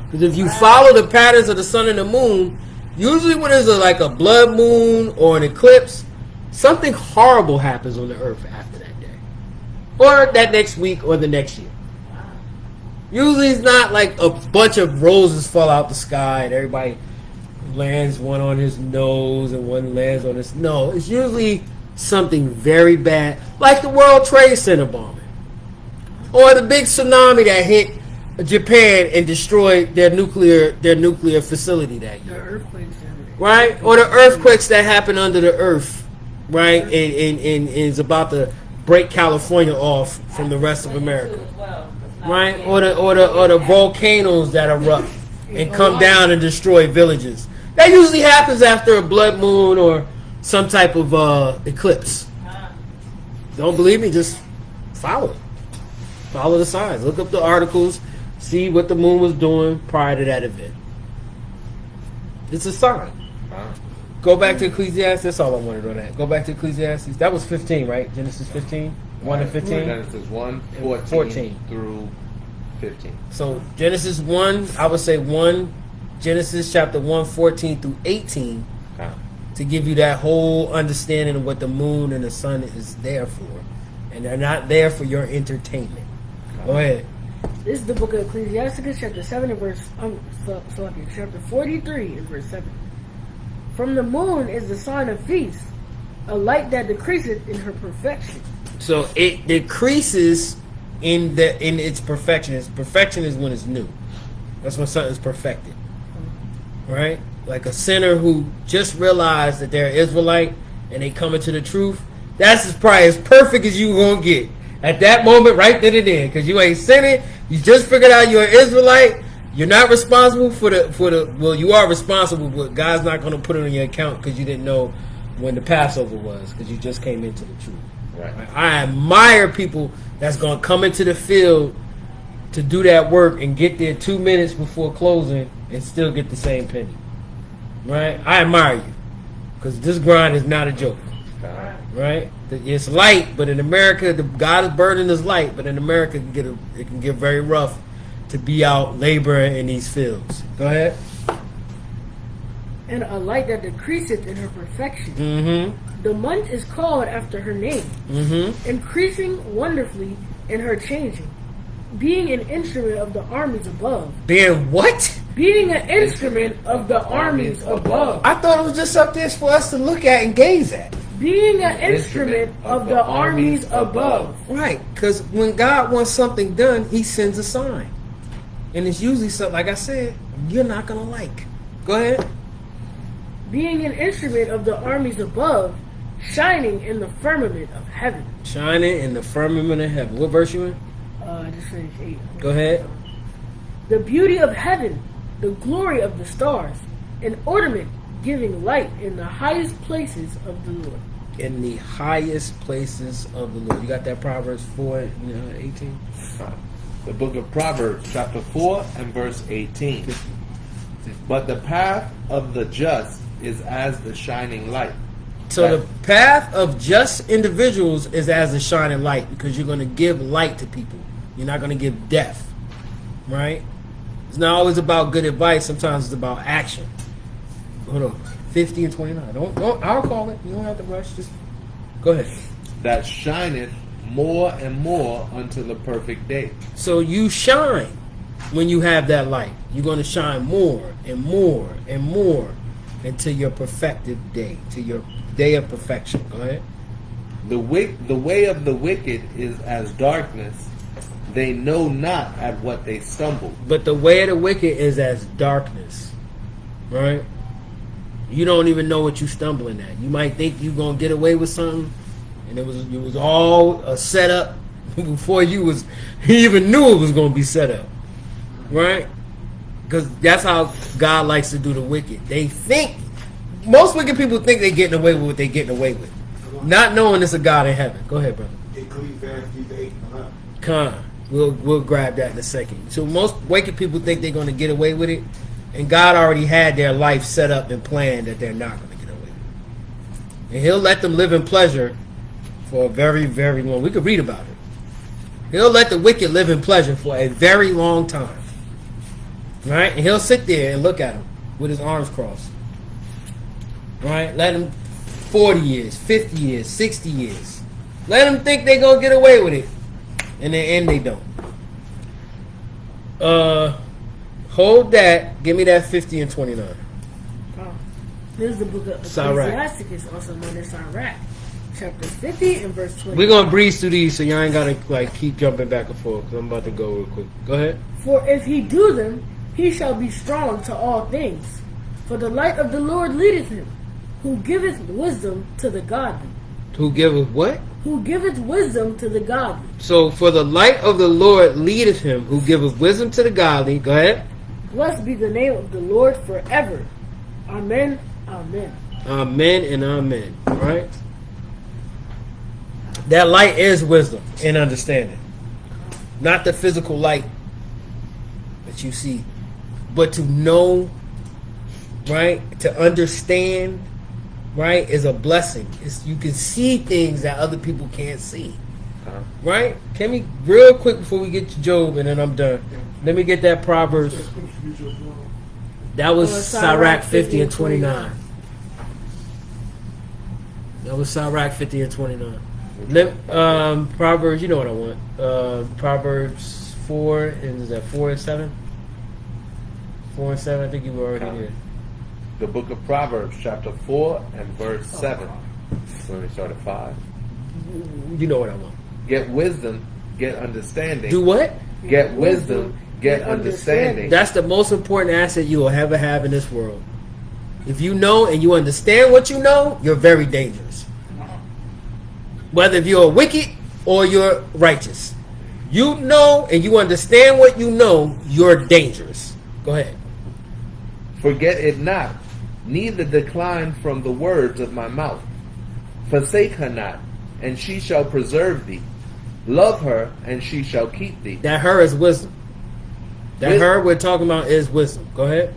S1: Because if you follow the patterns of the sun and the moon, usually when there's like a blood moon or an eclipse, something horrible happens on the earth after that day. Or that next week or the next year. Usually it's not like a bunch of roses fall out the sky and everybody lands one on his nose and one lands on his... No, it's usually something very bad, like the World Trade Center bombing. Or the big tsunami that hit Japan and destroyed their nuclear facility that year.
S3: The earthquakes.
S1: Right? Or the earthquakes that happen under the earth, right? And is about to break California off from the rest of America. Right? Or the volcanoes that erupt and come down and destroy villages. That usually happens after a blood moon or some type of eclipse. Don't believe me? Just follow it. Follow the signs. Look up the articles. See what the moon was doing prior to that event. It's a sign. Go back to Ecclesiastes. That's all I wanted on that. Go back to Ecclesiastes. That was 15, right? Genesis 15? 1 to 15?
S4: Genesis 1, 14 through 15.
S1: So Genesis 1, I would say 1, Genesis chapter 1, 14 through 18, to give you that whole understanding of what the moon and the sun is there for. And they're not there for your entertainment. Go ahead.
S3: This is the book of Ecclesiastes, chapter 7 and verse, chapter 43 and verse 7. From the moon is the sign of feast, a light that decreaseth in her perfection. So
S1: it decreases in its perfection. Its perfection is when it's new. That's when something's perfected. Right? Like a sinner who just realized that they're Israelite and they come into the truth. That's probably as perfect as you gonna get at that moment, right then and there. Because you ain't sinning. You just figured out you're an Israelite. You're not responsible for the. Well, you are responsible, but God's not gonna put it on your account because you didn't know when the Passover was, because you just came into the truth. Right. I admire people that's gonna come into the field to do that work and get there 2 minutes before closing and still get the same penny. Right? I admire you, because this grind is not a joke. Right? It's light, but in America, God is burning is light, but in America, it can get very rough to be out laboring in these fields. Go ahead.
S3: And a light that decreaseth in her perfection.
S1: Mm-hmm.
S3: The month is called after her name,
S1: mm-hmm.
S3: increasing wonderfully in her changing, being an instrument of the armies above.
S1: Being what?
S3: Being an instrument of the armies above.
S1: I thought it was just up there for us to look at and gaze at.
S3: Being an instrument of the armies above.
S1: Right, because when God wants something done, he sends a sign. And it's usually something, like I said, you're not going to like. Go ahead.
S3: Being an instrument of the armies above, shining in the firmament of heaven.
S1: Shining in the firmament of heaven. What verse you in?
S3: I just finished 8.
S1: Go ahead.
S3: The beauty of heaven, the glory of the stars, an ornament giving light in the highest places of the Lord.
S1: In the highest places of the Lord. You got that Proverbs 4 and 18?
S4: The book of Proverbs, chapter 4 and verse 18. But the path of the just is as the shining light.
S1: So the path of just individuals is as a shining light, because you're going to give light to people. You're not going to give death. Right? It's not always about good advice. Sometimes it's about action. Hold on. 50 and 29. Don't. I'll call it. You don't have to rush. Just go ahead.
S4: That shineth more and more unto the perfect day.
S1: So you shine when you have that light. You're going to shine more and more and more until your perfected day, to your day of perfection. Go ahead.
S4: The way of the wicked is as darkness. They know not at what they stumble.
S1: But the way of the wicked is as darkness. Right? You don't even know what you're stumbling at. You might think you're going to get away with something, and it was all a setup before you even knew it was going to be set up. Right? Because that's how God likes to do the wicked. They think most wicked people think they're getting away with what they're getting away with, not knowing it's a God in heaven. Go ahead, brother.
S6: Ecclesiastes 8 and 11.
S1: Con. We'll grab that in a second. So most wicked people think they're going to get away with it, and God already had their life set up and planned that they're not going to get away with it. And He'll let them live in pleasure for a very, very long. We could read about it. He'll let the wicked live in pleasure for a very long time, right? And He'll sit there and look at them with His arms crossed, right? Let them 40 years, 50 years, 60 years. Let them think they're going to get away with it. In the end, they don't. Hold that. Give me that 50 and 29.
S3: This is the book of Ecclesiastes, also known as Sirach, chapter 50 and verse 20.
S1: We're going to breeze through these so y'all ain't got to keep jumping back and forth because I'm about to go real quick. Go ahead.
S3: For if he do them, he shall be strong to all things. For the light of the Lord leadeth him, who giveth wisdom to the godly.
S1: Who giveth what?
S3: Who giveth wisdom to the godly.
S1: So, for the light of the Lord leadeth him, who giveth wisdom to the godly. Go ahead.
S3: Blessed be the name of the Lord forever. Amen. Amen.
S1: Amen and amen. Right? That light is wisdom and understanding. Not the physical light that you see, but to know, right? To understand, right, is a blessing. You can see things that other people can't see. Right? Can we, real quick before we get to Job and then I'm done. Let me get that Proverbs. That was Sirach 50 and 29. That was Sirach 50 and 29. Proverbs, you know what I want. Proverbs 4, and is that 4 and 7? 4 and 7, I think you were already there.
S4: The book of Proverbs, chapter 4 and verse 7. Let me start at 5.
S1: You know what I want.
S4: Get wisdom, get understanding.
S1: Do what?
S4: Get wisdom, get understanding.
S1: That's the most important asset you will ever have in this world. If you know and you understand what you know, you're very dangerous. Whether if you're wicked or you're righteous. You know and you understand what you know, you're dangerous. Go ahead.
S4: Forget it not, neither decline from the words of my mouth. Forsake her not, and she shall preserve thee. Love her, and she shall keep thee.
S1: That her is wisdom. That her we're talking about is wisdom. Go ahead.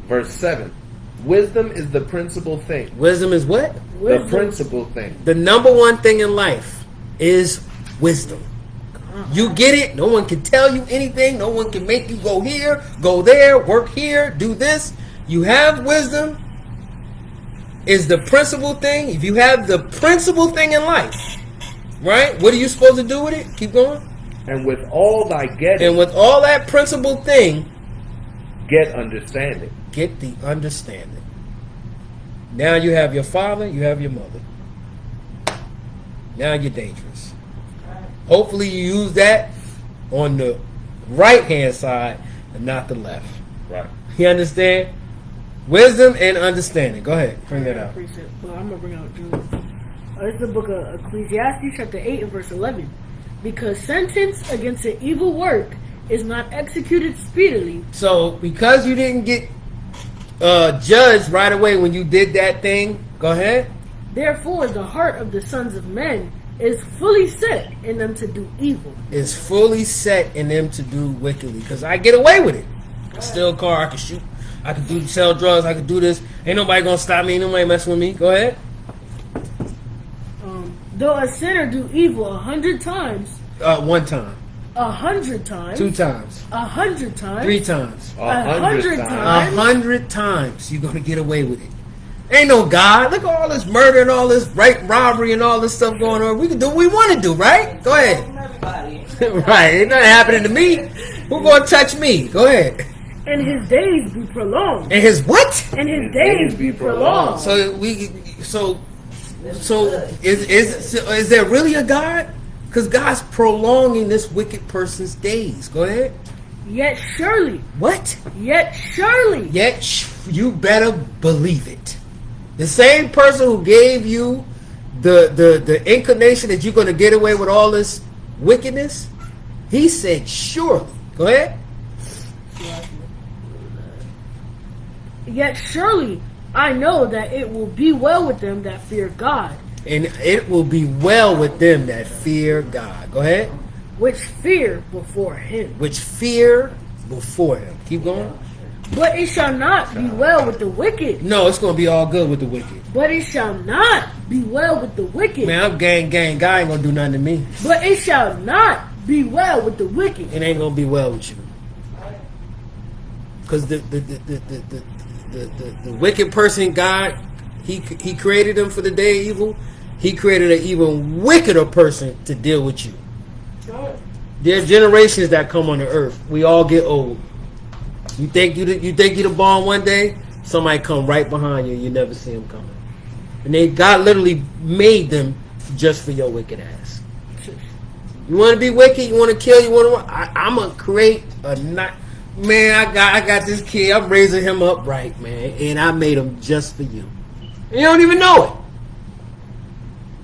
S4: Verse 7. Wisdom is the principal thing.
S1: Wisdom is what?
S4: The principal thing.
S1: The number one thing in life is wisdom. You get it? No one can tell you anything. No one can make you go here, go there, work here, do this. You have wisdom is the principal thing. If you have the principal thing in life, right? What are you supposed to do with it? Keep going.
S4: And with all thy getting.
S1: And with all that principal thing,
S4: get understanding.
S1: Get the understanding. Now you have your father, you have your mother. Now you're dangerous. Hopefully you use that on the right hand side and not the left.
S4: Right.
S1: You understand? Wisdom and understanding. Go ahead. Bring that out.
S3: Well, I'm going to bring out Job. It's the book of Ecclesiastes chapter 8 and verse 11. Because sentence against an evil work is not executed speedily.
S1: So because you didn't get judged right away when you did that thing, go ahead.
S3: Therefore the heart of the sons of men is fully set in them to do evil.
S1: Is fully set in them to do wickedly. Because I get away with it. I can steal a car, I can shoot, I can sell drugs, I can do this. Ain't nobody gonna stop me, ain't nobody messing with me. Go ahead.
S3: Though a sinner do evil 100 times.
S1: 1 time.
S3: 100 times.
S1: 2 times.
S3: 100 times.
S1: 3 times.
S3: 100 times.
S1: 100 times you're gonna get away with it. Ain't no God. Look at all this murder and all this robbery and all this stuff going on. We can do what we want to do, right? Go ahead. Right. Ain't nothing happening to me. Who gonna touch me? Go ahead.
S3: And his days be prolonged.
S1: And his what?
S3: And his days be prolonged.
S1: So is there really a God? Because God's prolonging this wicked person's days. Go ahead.
S3: Yet surely.
S1: What?
S3: Yet surely.
S1: You better believe it. The same person who gave you the inclination that you're going to get away with all this wickedness, he said surely. Go ahead.
S3: Yet surely I know that it will be well with them that fear God,
S1: And it will be well with them that fear God. Go ahead.
S3: which fear before him.
S1: Which fear before him. Keep going.
S3: But it shall not be well with the wicked.
S1: No, it's going to be all good with the wicked.
S3: But it shall not be well with the wicked.
S1: Man, I'm gang. God ain't going to do nothing to me.
S3: But it shall not be well with the wicked.
S1: It ain't going to be well with you. Because the wicked person, God, he created them for the day of evil. He created an even wickeder person to deal with you. There are generations that come on the earth. We all get old. You think you're born one day, somebody come right behind you and you never see them coming. And God literally made them just for your wicked ass. You want to be wicked? You want to kill? I'm gonna create a night. Man, I got this kid. I'm raising him up right, man, and I made him just for you. And you don't even know it.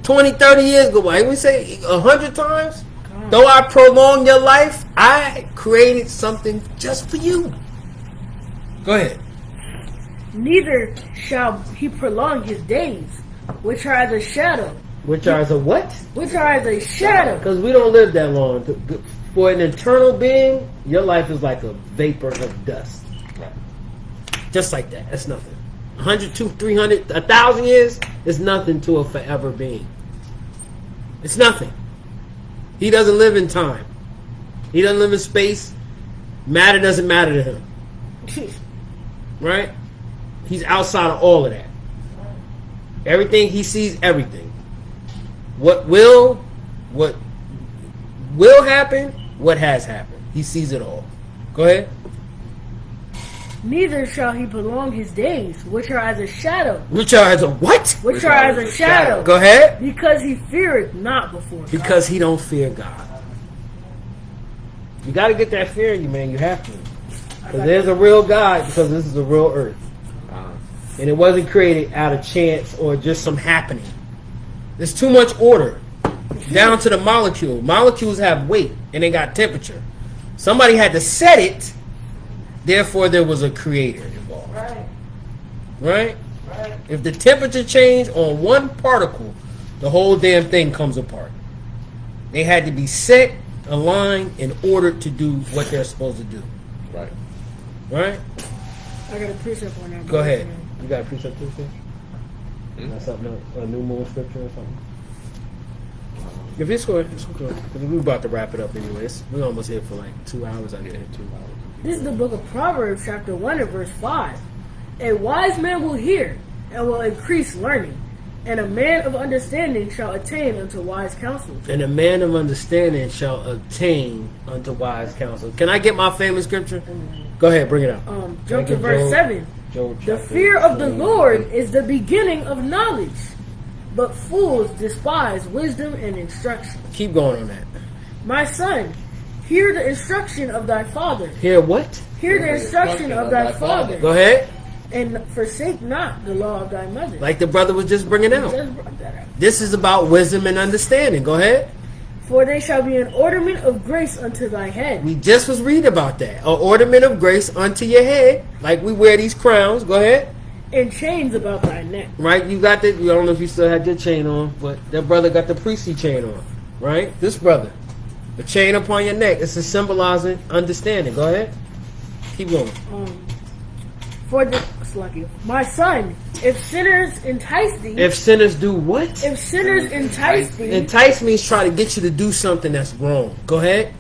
S1: 20, 30 years go by. We say 100 times. Though I prolong your life, I created something just for you. Go ahead.
S3: Neither shall he prolong his days, which are as a shadow.
S1: Which are as a what?
S3: Which are as a shadow.
S1: Because we don't live that long. For an eternal being, your life is like a vapor of dust. Just like that. That's nothing. 100, 200, 300, 1,000 years is nothing to a forever being. It's nothing. He doesn't live in time. He doesn't live in space. Matter doesn't matter to him. Right? He's outside of all of that. Everything, he sees everything. What will happen, what has happened. He sees it all. Go ahead.
S3: Neither shall he prolong his days, which are as a shadow.
S1: Which are as a what?
S3: Which are as a shadow.
S1: Go ahead.
S3: Because he feareth not before God.
S1: Because he don't fear God. You got to get that fear in you, man. You have to. Because there's a real God, because this is a real earth. And it wasn't created out of chance or just some happening. There's too much order. Down to the molecule. Molecules have weight and they got temperature. Somebody had to set it. Therefore, there was a creator involved. Right? If the temperature changed on one particle, the whole damn thing comes apart. They had to be set, aligned, and ordered to do what they're supposed to do.
S4: Right.
S1: Right?
S3: I got a precept on that.
S1: Go ahead. You got a precept too, Fish? Got something else? A new moon scripture or something? If it's good, it's good. Because we're about to wrap it up anyways. We're almost here for like 2 hours. I get it, 2 hours.
S3: This is the book of Proverbs, chapter 1 and verse 5. A wise man will hear and will increase learning, and a man of understanding shall attain unto wise counsel.
S1: And a man of understanding shall attain unto wise counsel. Can I get my famous scripture? Go ahead, bring it up.
S3: Jump to verse 7. The fear of the Lord is the beginning of knowledge, but fools despise wisdom and instruction.
S1: Keep going on that.
S3: My son, hear the instruction of thy father.
S1: Hear what?
S3: Hear the instruction of thy father.
S1: Go ahead.
S3: And forsake not the law of thy mother.
S1: Like the brother was just bringing out.
S3: Just brought that out.
S1: This is about wisdom and understanding. Go ahead.
S3: For they shall be an ornament of grace unto thy head.
S1: We just was reading about that. An ornament of grace unto your head. Like we wear these crowns. Go ahead.
S3: And chains about thy neck.
S1: Right? You got the, I don't know if you still had your chain on, but that brother got the priestly chain on. Right? This brother. The chain upon your neck. It's a symbolizing understanding. Go ahead. Keep going.
S3: For the my son, if sinners entice thee.
S1: If sinners do what?
S3: If sinners entice thee.
S1: Entice means try to get you to do something that's wrong. Go ahead.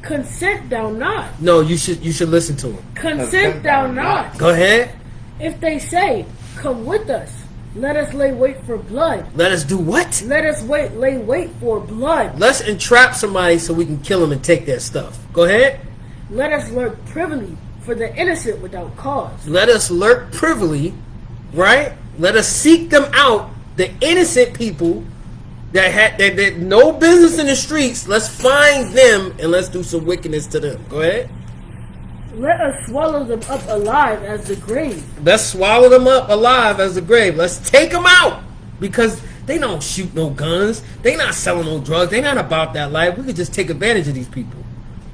S3: Consent thou not.
S1: No, you should listen to them.
S3: Consent thou not.
S1: Go ahead.
S3: If they say, come with us, let us lay wait for blood.
S1: Let us do what?
S3: Let us lay wait for blood.
S1: Let's entrap somebody so we can kill them and take their stuff. Go ahead.
S3: Let us lurk privily for the innocent without cause.
S1: Let us lurk privily, right? Let us seek them out, the innocent people that had no business in the streets. Let's find them and let's do some wickedness to them. Go ahead.
S3: Let us swallow them up alive as the grave.
S1: Let's swallow them up alive as the grave. Let's take them out because they don't shoot no guns. They not selling no drugs. They not about that life. We could just take advantage of these people.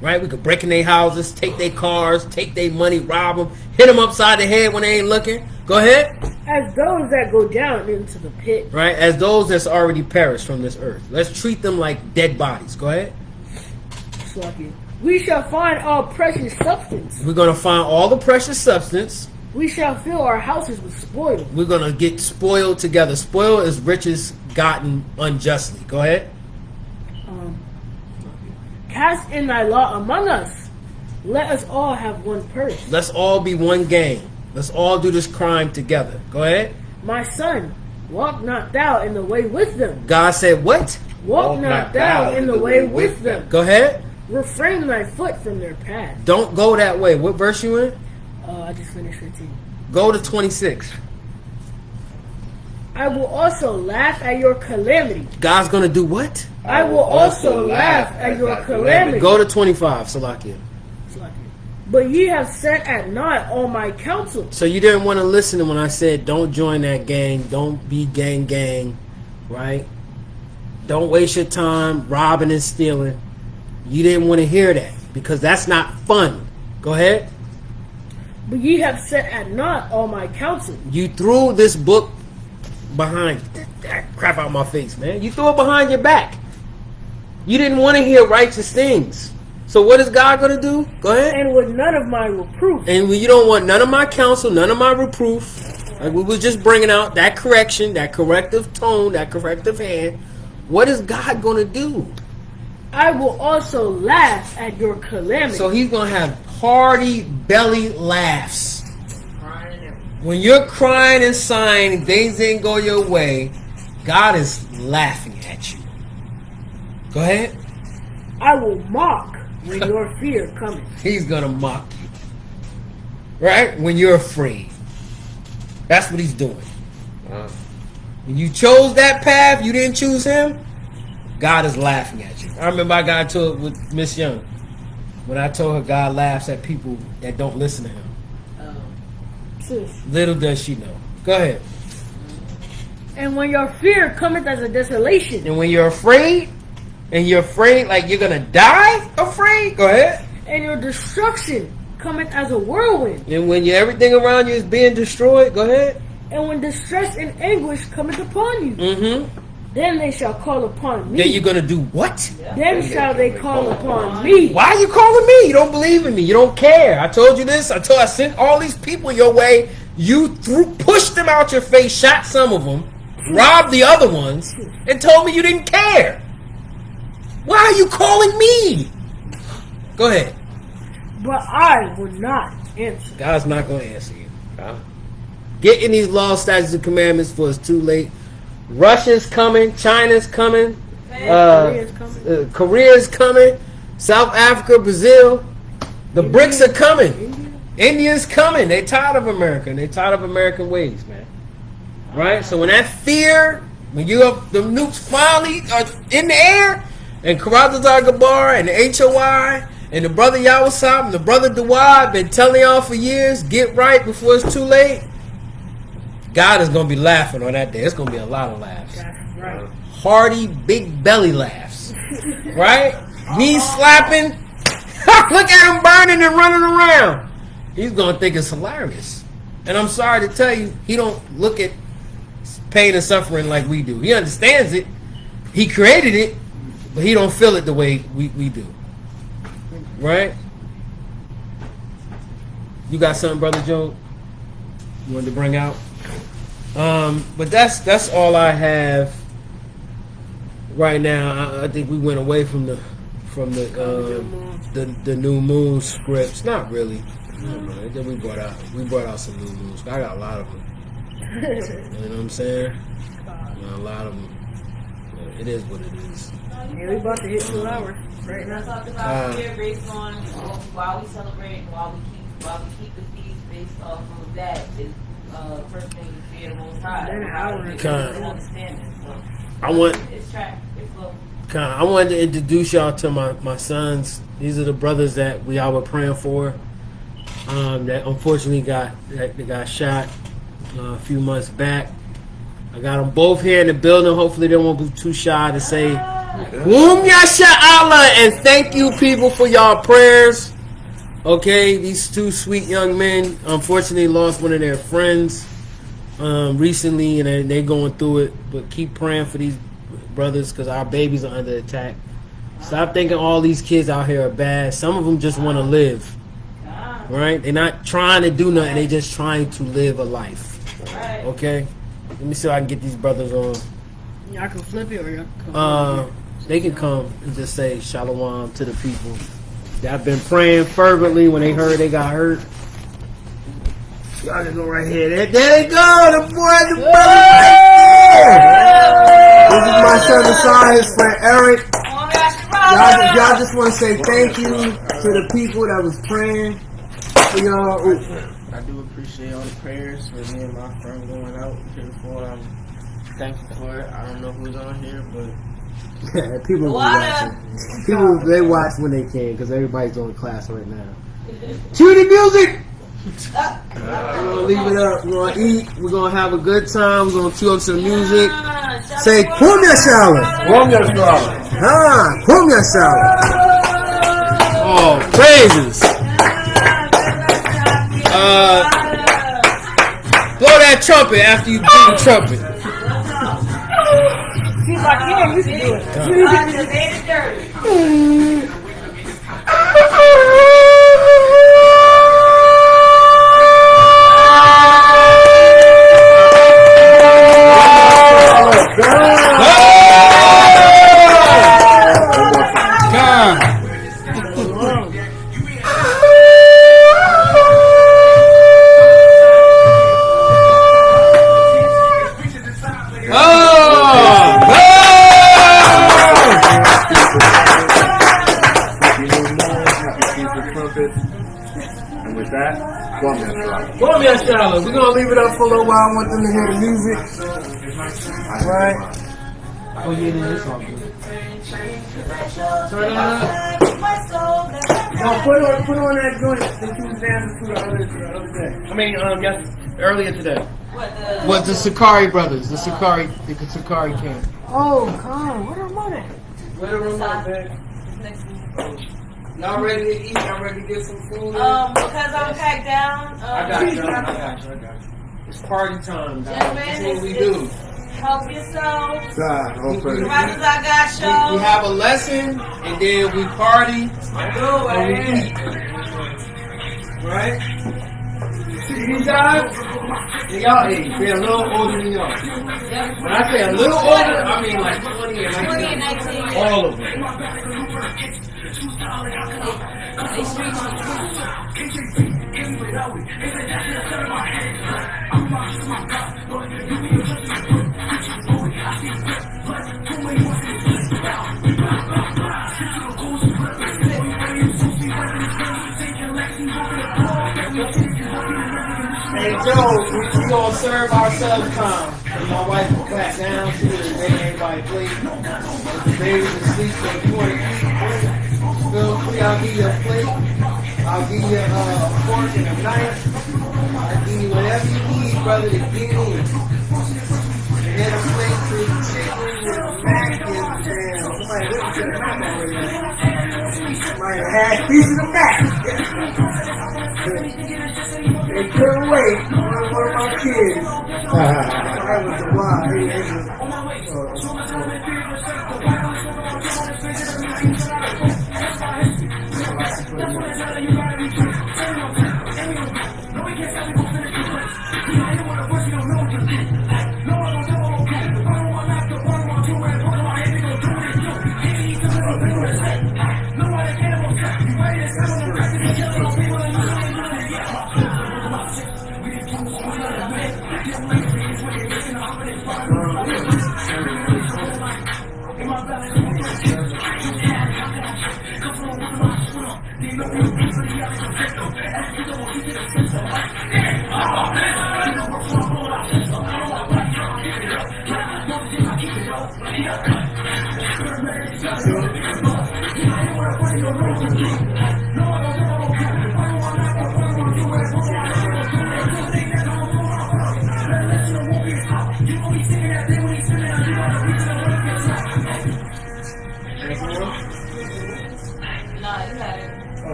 S1: right? We could break in their houses, take their cars, take their money, rob them, hit them upside the head when they ain't looking. Go ahead.
S3: As those that go down into the pit.
S1: Right? As those that's already perished from this earth. Let's treat them like dead bodies. Go ahead.
S3: We shall find all precious substance.
S1: We're going to find all the precious substance.
S3: We shall fill our houses with spoil.
S1: We're going to get spoiled together. Spoil is riches gotten unjustly. Go ahead.
S3: Cast in thy law among us. Let us all have one purse.
S1: Let's all be one gang. Let's all do this crime together. Go ahead.
S3: My son, walk not thou in the way with them.
S1: God said what?
S3: Walk not thou in the way with them.
S1: Go ahead.
S3: Refrain thy foot from their path.
S1: Don't go that way. What verse you in?
S3: I just finished 15.
S1: Go to 26.
S3: I will also laugh at your calamity.
S1: God's going to do what?
S3: I will also laugh at your calamity.
S1: Go to 25, Salakia.
S3: But ye have set at naught all my counsel.
S1: So you didn't want to listen when I said don't join that gang. Don't be gang, right? Don't waste your time robbing and stealing. You didn't want to hear that because that's not fun. Go ahead.
S3: But ye have set at naught all my counsel.
S1: You threw this book behind that crap out my face, man. You threw it behind your back. You didn't want to hear righteous things. So what is God going to do? Go ahead.
S3: And with none of my reproof.
S1: And you don't want none of my counsel, none of my reproof. Like we was just bringing out that correction, that corrective tone, that corrective hand. What is God going to do?
S3: I will also laugh at your calamity.
S1: So he's going to have hearty belly laughs. When you're crying and sighing, things didn't go your way, God is laughing at you. Go ahead.
S3: I will mock when your fear cometh.
S1: He's going to mock you. Right? When you're afraid. That's what he's doing. When you chose that path, you didn't choose him, God is laughing at you. I remember I got into it with Miss Young. When I told her God laughs at people that don't listen to him. Little does she know. Go ahead.
S3: And when your fear cometh as a desolation.
S1: And when you're afraid, like you're going to die afraid, go ahead.
S3: And your destruction cometh as a whirlwind.
S1: And when everything around you is being destroyed, go ahead.
S3: And when distress and anguish cometh upon you.
S1: Mm-hmm.
S3: Then they shall call upon me.
S1: Then you're going to do what?
S3: Then shall they call upon me.
S1: Why are you calling me? You don't believe in me. You don't care. I told you this. I sent all these people your way. You pushed them out your face, shot some of them, robbed the other ones, and told me you didn't care. Why are you calling me? Go ahead.
S3: But I will not answer.
S1: God's not going to answer you. Get in these laws, statutes, and commandments for it's too late. Russia's coming. China's coming. Korea's coming. South Africa, Brazil. The BRICS are coming. India's coming. They tired of America. They tired of American ways, man. Right? So when that fear, when the nukes finally are in the air, and Charataza, Gabar, and the HOI, and the brother Yawasap, and the brother 𝐤𝐄 been telling y'all for years, get right before it's too late. God is going to be laughing on that day. It's going to be a lot of laughs.
S3: That's right.
S1: Hearty, big belly laughs. Right? Knees slapping. Look at him burning and running around. He's going to think it's hilarious. And I'm sorry to tell you, he don't look at pain and suffering like we do. He understands it. He created it, but he don't feel it the way we do. Right? You got something, Brother Joe, you wanted to bring out? But that's all I have right now. I think we went away from the new moon scripts. Not really. Then we brought out some new moons. I got a lot of them. You know what I'm saying? A lot of them. It is what it is.
S3: Yeah, we about to hit 2 hours right now.
S5: Talk about fear based on while we celebrate, while we keep the feast based off of that is first thing you fear the Most High.
S3: Then an hour.
S5: Understanding. So
S1: I want.
S5: It's track. It's flow.
S1: I wanted to introduce y'all to my sons. These are the brothers that we all were praying for. That unfortunately got shot a few months back. I got them both here in the building. Hopefully they won't be too shy to say 𝐤𝐄𝐅𝐄, and thank you people for y'all prayers. Okay, these two sweet young men unfortunately lost one of their friends recently, and they're going through it. But keep praying for these brothers because our babies are under attack. Stop thinking all these kids out here are bad. Some of them just want to live. Right? They're not trying to do nothing. They're just trying to live a life. Okay? Let me see if I can get these brothers on.
S3: Y'all can flip it or y'all can come.
S1: They can come and just say shalom to the people that have been praying fervently when they heard they got hurt. Y'all can go right here. There they go. The brother right there. This is my son Asai, his friend Eric. Y'all just want to say thank you to the people that was praying for y'all.
S7: I do appreciate all the prayers for me and my friend going out here for. I'm thankful for it. I don't know who's on here, but
S1: people be watching. People they watch when they can because everybody's doing class right now. Cue the music. We're gonna leave it up. We're gonna eat. We're gonna have a good time. We're gonna cue up some music. Say 𝐤𝐄𝐅𝐄. 𝐤𝐄𝐅𝐄. Oh, praises. Blow that trumpet after you blow the trumpet.
S3: See if I can, you can do it.
S4: And with that, 𝐤𝐄𝐅𝐄.
S1: We're gonna leave it up for a little while. I want them to hear the music. Right? Oh yeah, this song. Turn it up. No, put on that joint that you was dancing to the other day. I mean, earlier today. What the Sakari brothers, the Sakari camp.
S3: Oh, God, what am I at?
S1: Where the remote, man? Y'all ready to eat? Y'all ready to get some food?
S5: Because I'm packed down.
S1: I got you. It's party time, guys. That's what we do.
S5: Help yourselves.
S4: God,
S5: Brothers, I got shows.
S1: We have a lesson, and then we party, and we eat. Right? See these guys? Y'all age. They're a little older than y'all. When I say a little older, I mean like 20 and 19. All of them.
S5: They street
S1: Hey Joe, we gonna serve ourselves time. And my wife will back down to it and make everybody play. If the baby's asleep, so if you want to eat, feel free, I'll give you a plate. I'll give you a fork and a knife. I'll give you whatever you need, brother, to get in. And then a plate for chicken with napkins and somebody listen to the mac already. Somebody had pieces of mac. They couldn't wait. One of my kids. That was wild.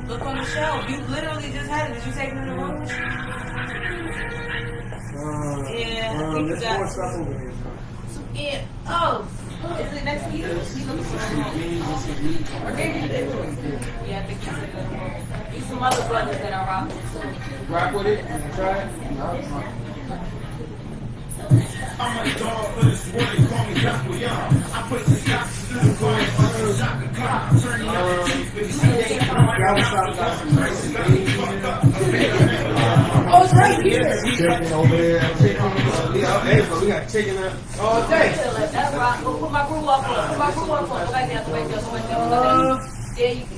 S5: Look on the shelf. You literally just had it. Did you take it in the room? Yeah. I think you
S6: There's
S5: got
S6: more stuff over here.
S5: Yeah. Oh. Is it next to you? He looking for the room. Yeah, I think he's in the room. There's some other brothers that are rocking too.
S2: Rock with it? Try it?
S8: I'm a dog, but it's what they call me Apple Young. I put the shots to the coin, shot the clock, turn the other cheek,
S3: Oh, it's right here.
S6: Chicken over there.
S2: Hey, but we got chicken all day.
S5: Let that rock. Put my groove up on. Put my groove up on. Go back there. Go back there. Go back there. There you go.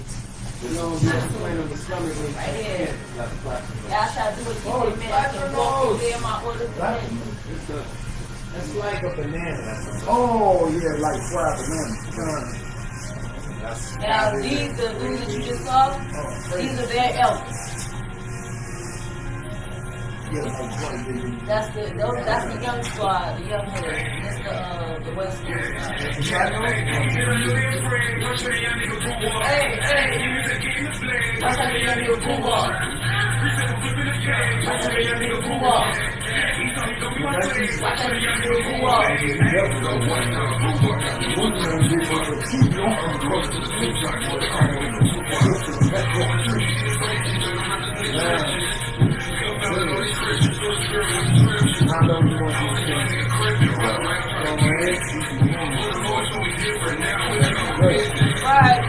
S2: You know, you're playing on the stomach.
S5: Right here. Yeah, I try to do it. Keep it minutes. And walk through there. My orders.
S4: That's like a banana.
S6: Oh, yeah, like fried banana.
S5: Now, these, the dudes that you just saw, these are their elders. That's the young squad, the young hood. That's the West Coast. Hey. Watch out the young nigga pull off. Watch out the young nigga pull off. Watch out the young nigga pull off. Right.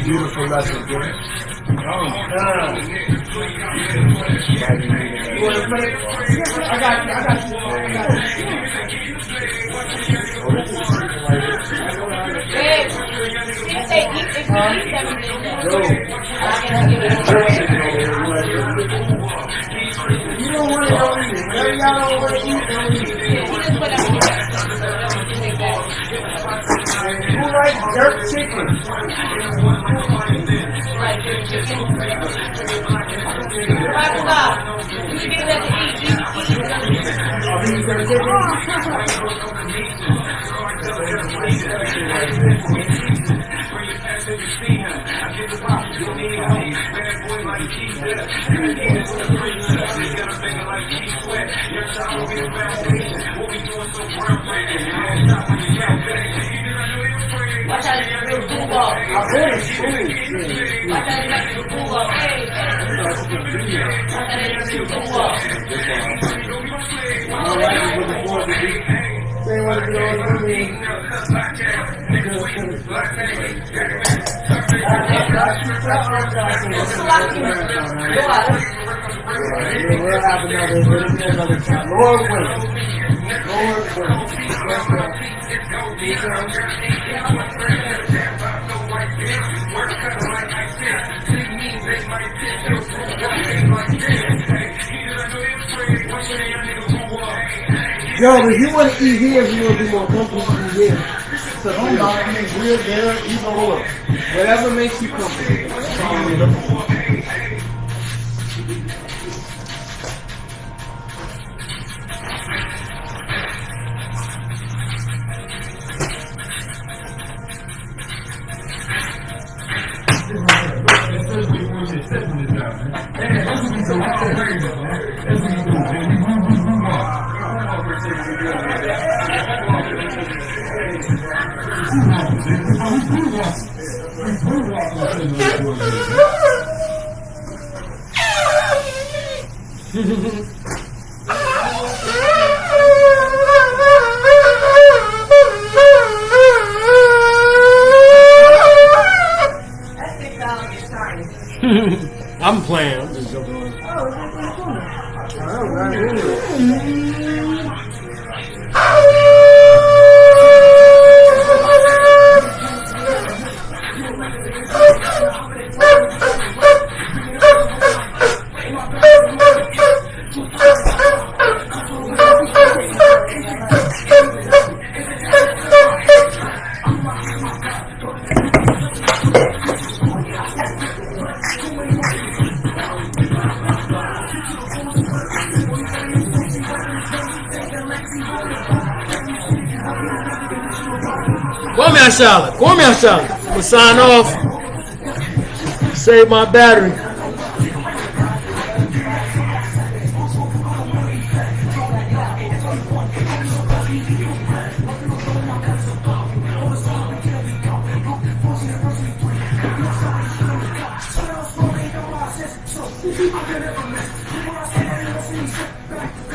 S6: Beautiful lesson, bro.
S2: You want to play? I got you.
S5: Hey, if they eat, if you eat them, I can give it a try.
S6: You don't want to go eat it. Y'all don't want to eat it.
S5: Yeah, we just put them in. Take that.
S6: Who likes jerk chicken?
S5: Right, chicken. Right, stop. You can give that to eat.
S6: Are these jerk chicken?
S5: Watch out, you're a bull ball.
S6: I bet it's food.
S5: Watch out, you're a bull ball. Hey, watch out, you're a bull ball.
S6: I don't like it with the boys to eat. They want to go on with me. We'll have another time. Lord willing. Lord willing. Yo, if you want to eat here, you want to be more comfortable eat here. So don't bother me. We're there, either or.
S2: Whatever makes you comfortable.
S1: I'm playing. I'm just joking. Come here, Charlotte. Come here, Charlotte. I'm gonna sign off. Save my battery.
S8: I'm